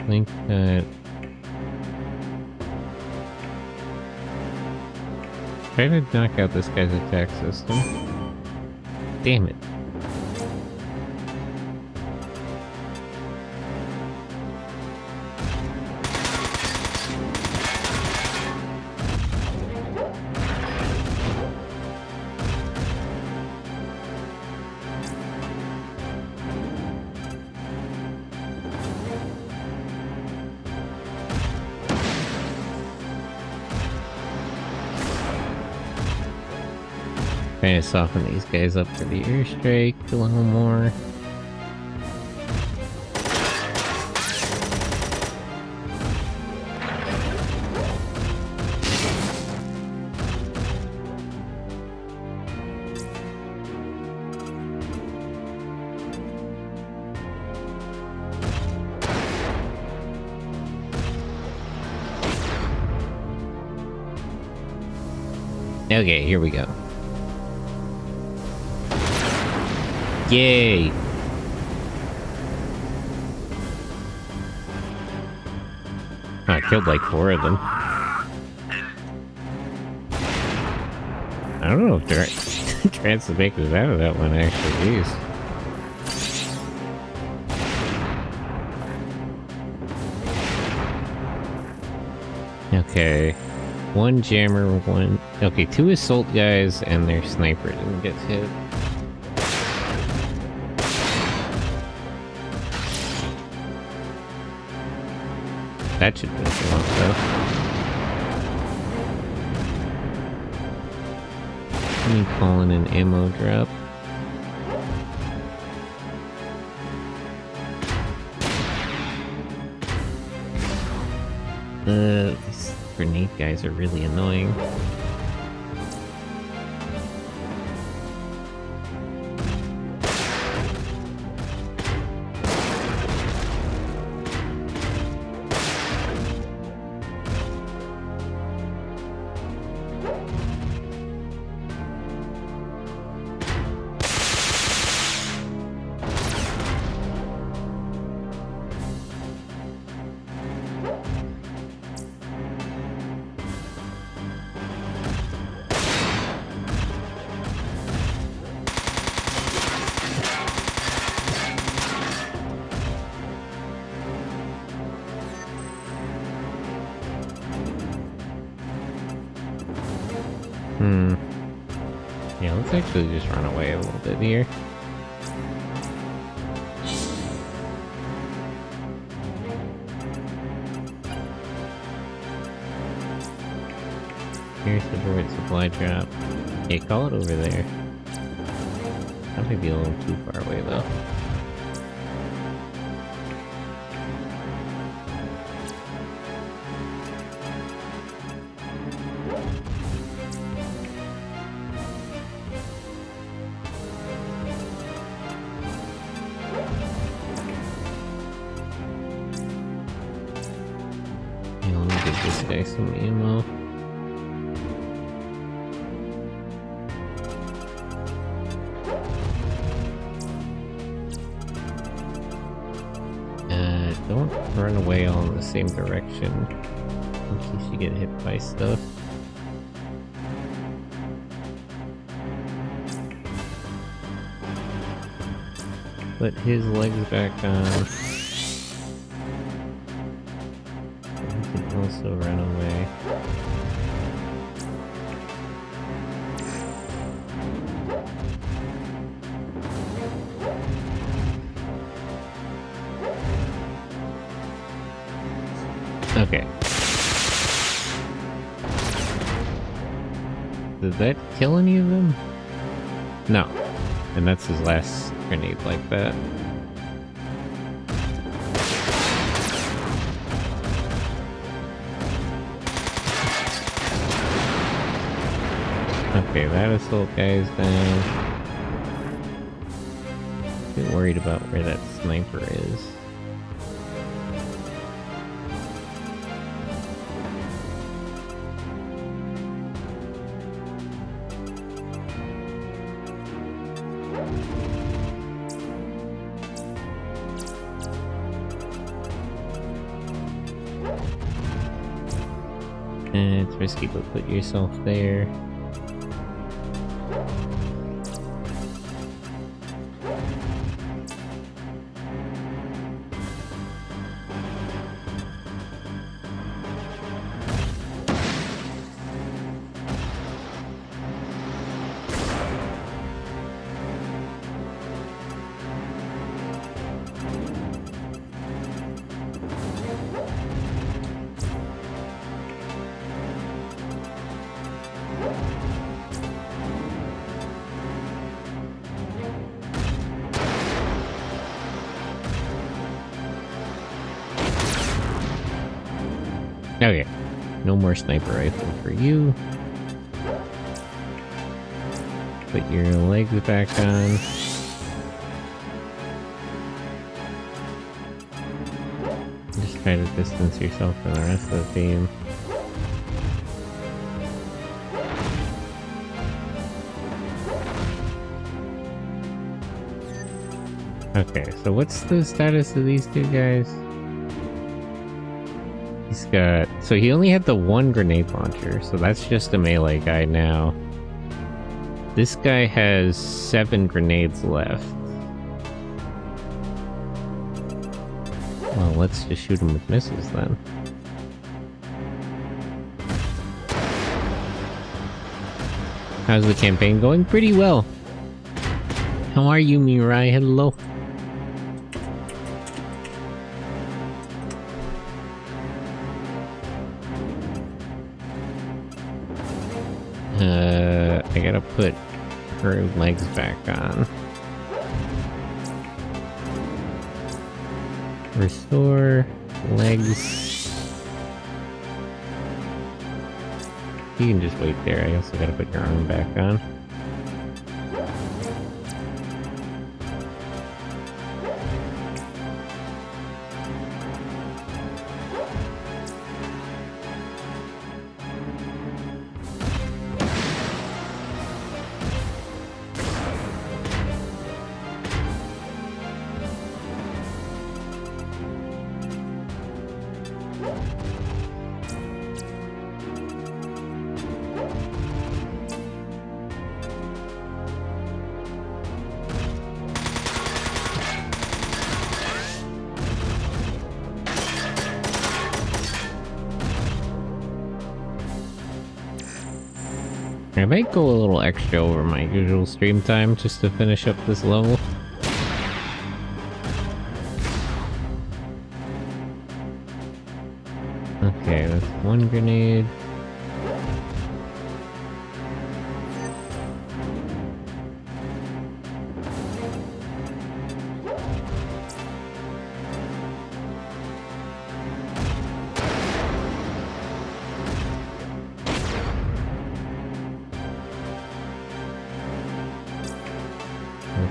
Speaker 1: I think that try to knock out this guy's attack system. damn it. Trying to soften these guys up for the airstrike a little more. Okay, here we go. Yay! I killed like 4 of them. I don't know if they're trying to make it out of that one, actually. Jeez. Okay. 1 jammer, 1... Okay, 2 assault guys, and their sniper didn't get hit. That should finish him off, though. Me calling an ammo drop. These grenade guys are really annoying. Yeah, let's actually just run away a little bit here. Here's the bird supply drop. Yeah, call it over there. That might be a little too far away though. This guy some ammo. Don't run away all in the same direction in case you get hit by stuff. Put his legs back on. Also run away. Okay. Did that kill any of them? No. And that's his last grenade like that. Okay, that assault guy's down. A bit worried about where that sniper is. It's risky, but put yourself there. Okay, no more sniper rifle for you. Put your legs back on. Just try to distance yourself from the rest of the team. Okay, so what's the status of these two guys? He's got... So he only had the one grenade launcher, so that's just a melee guy now. This guy has 7 grenades left. Well, let's just shoot him with missiles then. How's the campaign going? Pretty well. How are you, Mirai? Hello. I gotta put her legs back on. Restore legs. You can just wait there. I also gotta put your arm back on. I might go a little extra over my usual stream time just to finish up this level. Okay, that's one grenade.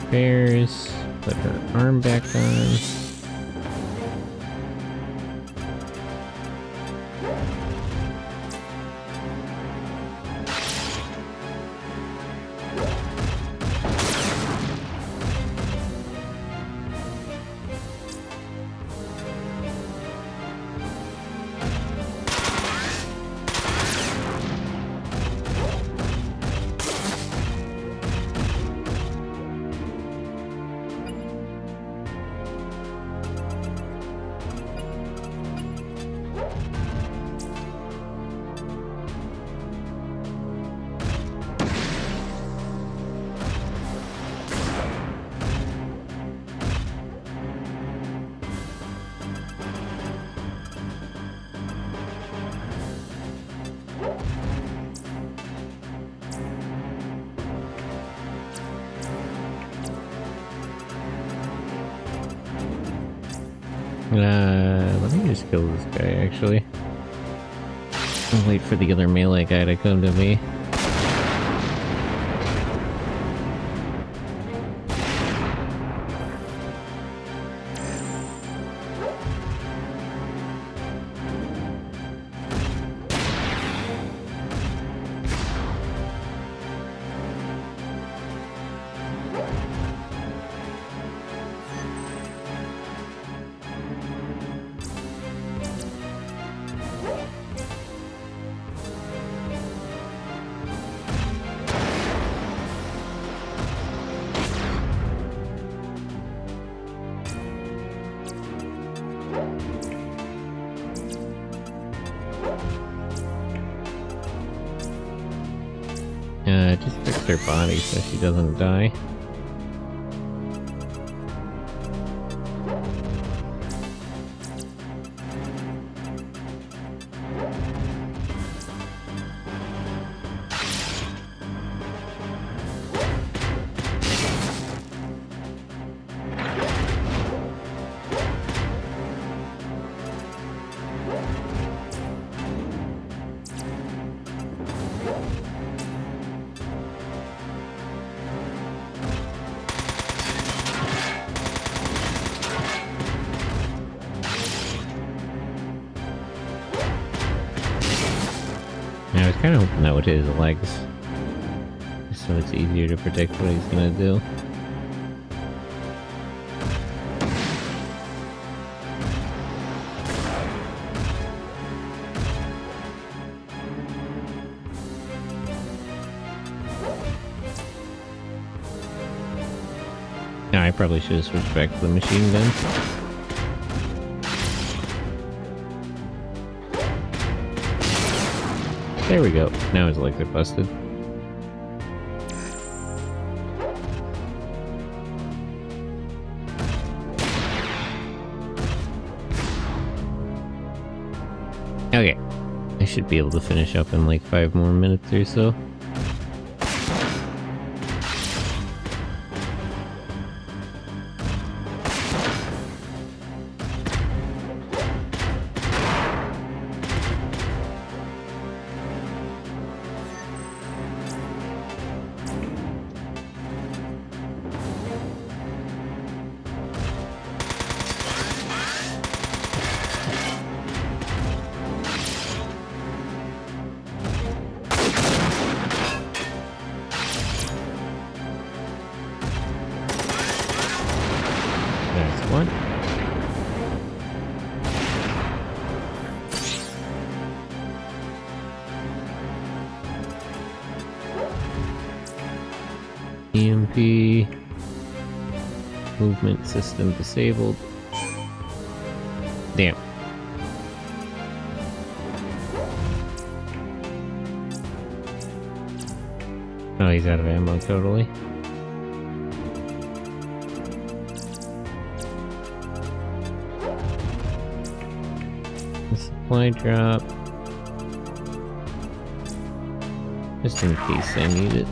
Speaker 1: Repairs. Put her arm back on. Let me just kill this guy, actually. I'll wait for the other melee guy to come to me. Just fix her body so she doesn't die. Yeah, I was kind of hoping that would hit his legs. Just so it's easier to predict what he's gonna do. No, I probably should have switched back to the machine gun. There we go. Now his legs are busted. Okay. I should be able to finish up in like 5 more minutes or so. That's one. EMP. Movement system disabled. Damn. Oh, he's out of ammo totally. Supply drop. Just in case I need it.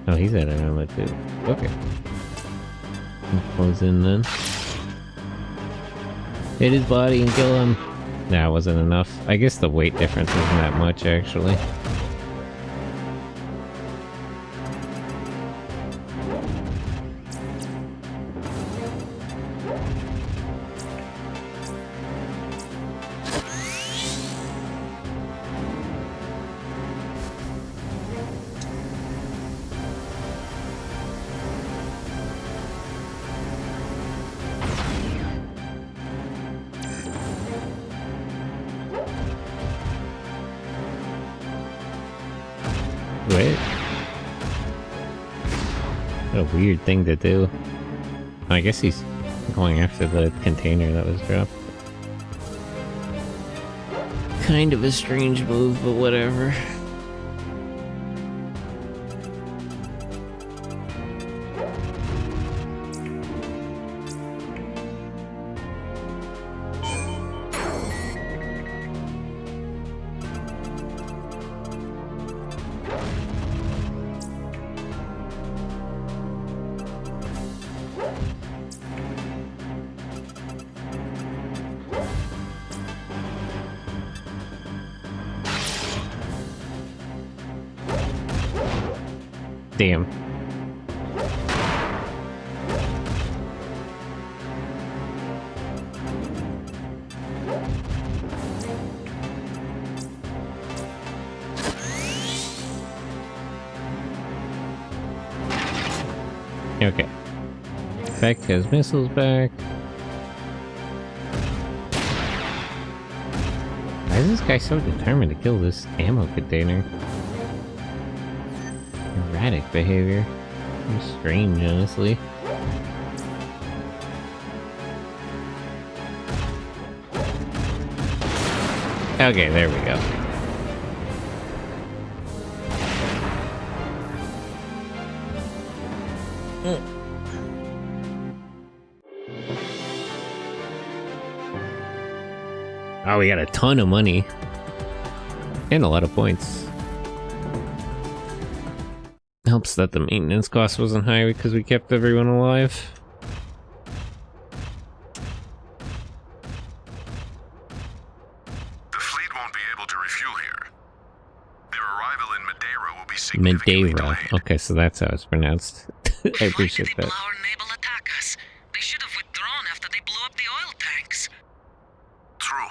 Speaker 1: Oh, he's out of ammo too. Okay. I'll close in then. Hit his body and kill him. Nah, wasn't enough. I guess the weight difference isn't that much actually. Wait. What a weird thing to do. I guess he's going after the container that was dropped. Kind of a strange move, but whatever. Damn. Okay. Beck has missiles back. Why is this guy so determined to kill this ammo container? Erratic behavior. Strange, honestly. Okay, there we go. Oh, we got a ton of money. And a lot of points. Helps that the maintenance cost wasn't high because we kept everyone alive.
Speaker 5: The fleet won't be able to refuel here. Their arrival in Madeira will be significantly
Speaker 1: Madeira.
Speaker 5: delayed.
Speaker 1: Okay, so that's how it's pronounced. I appreciate
Speaker 8: Why did
Speaker 1: that.
Speaker 8: they blow our naval attackers? They should have withdrawn after they blew up the oil tanks.
Speaker 5: True.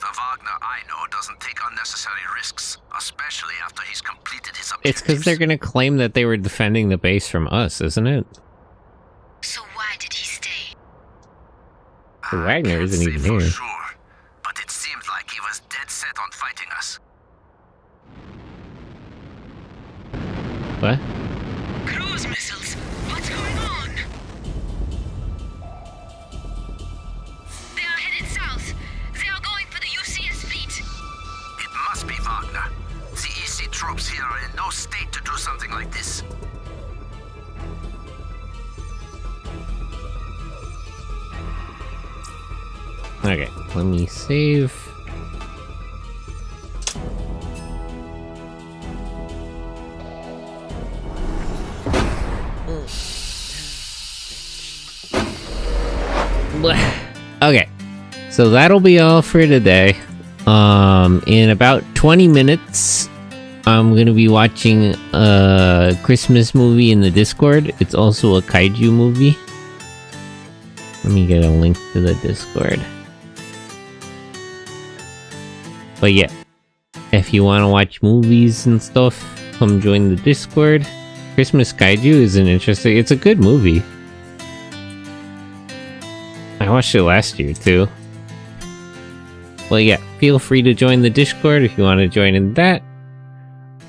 Speaker 2: The Wagner I know doesn't take unnecessary risks, especially after he's completed his objectives.
Speaker 1: It's because they're gonna claim that they were defending the base from us, isn't it?
Speaker 3: So why did he stay?
Speaker 1: The Wagner
Speaker 2: Can't
Speaker 1: isn't
Speaker 2: say
Speaker 1: even
Speaker 2: for
Speaker 1: here.
Speaker 2: sure, but it seemed like he was dead set on fighting us.
Speaker 1: What?
Speaker 3: Cruise missiles! What's going on? They are headed south. They are going for the UCS fleet.
Speaker 2: It must be Wagner. The EC troops here are in no state to do something like this.
Speaker 1: Okay, let me save. Okay, so that'll be all for today. In about 20 minutes, I'm gonna be watching a Christmas movie in the Discord. It's also a kaiju movie. Let me get a link to the Discord. But yeah, if you want to watch movies and stuff, come join the Discord. Christmas Kaiju is it's a good movie. I watched it last year too. Well, yeah, feel free to join the Discord if you want to join in that.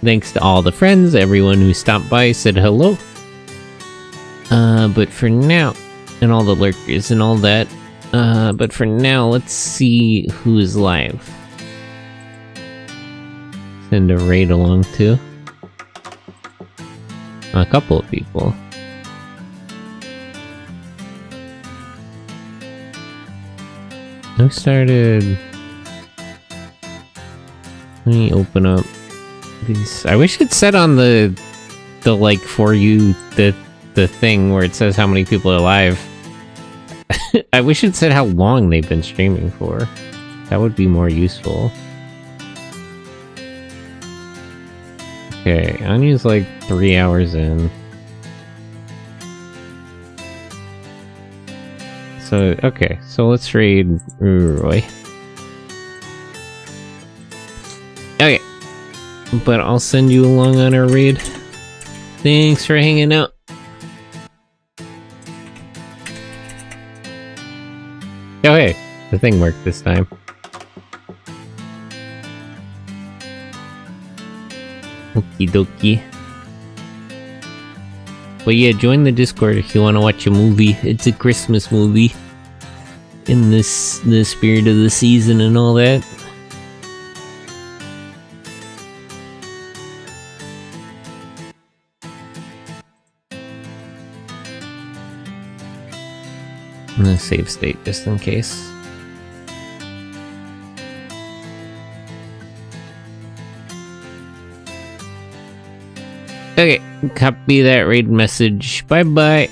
Speaker 1: Thanks to all the friends, everyone who stopped by, said hello. But for now, and all the lurkers and all that, but for now, let's see who is live. Send a raid along too. A couple of people. Who started? Let me open up these. I wish it said on the like for you the thing where it says how many people are live. I wish it said how long they've been streaming for. That would be more useful. Okay, Anya's like 3 hours in. So, okay, so let's raid Roy. Okay, but I'll send you along on our raid. Thanks for hanging out. Oh hey, the thing worked this time. Okie dokie. But yeah, join the Discord if you want to watch a movie. It's a Christmas movie. In the spirit of the season and all that. I'm gonna save state just in case. Okay, copy that raid message. Bye bye.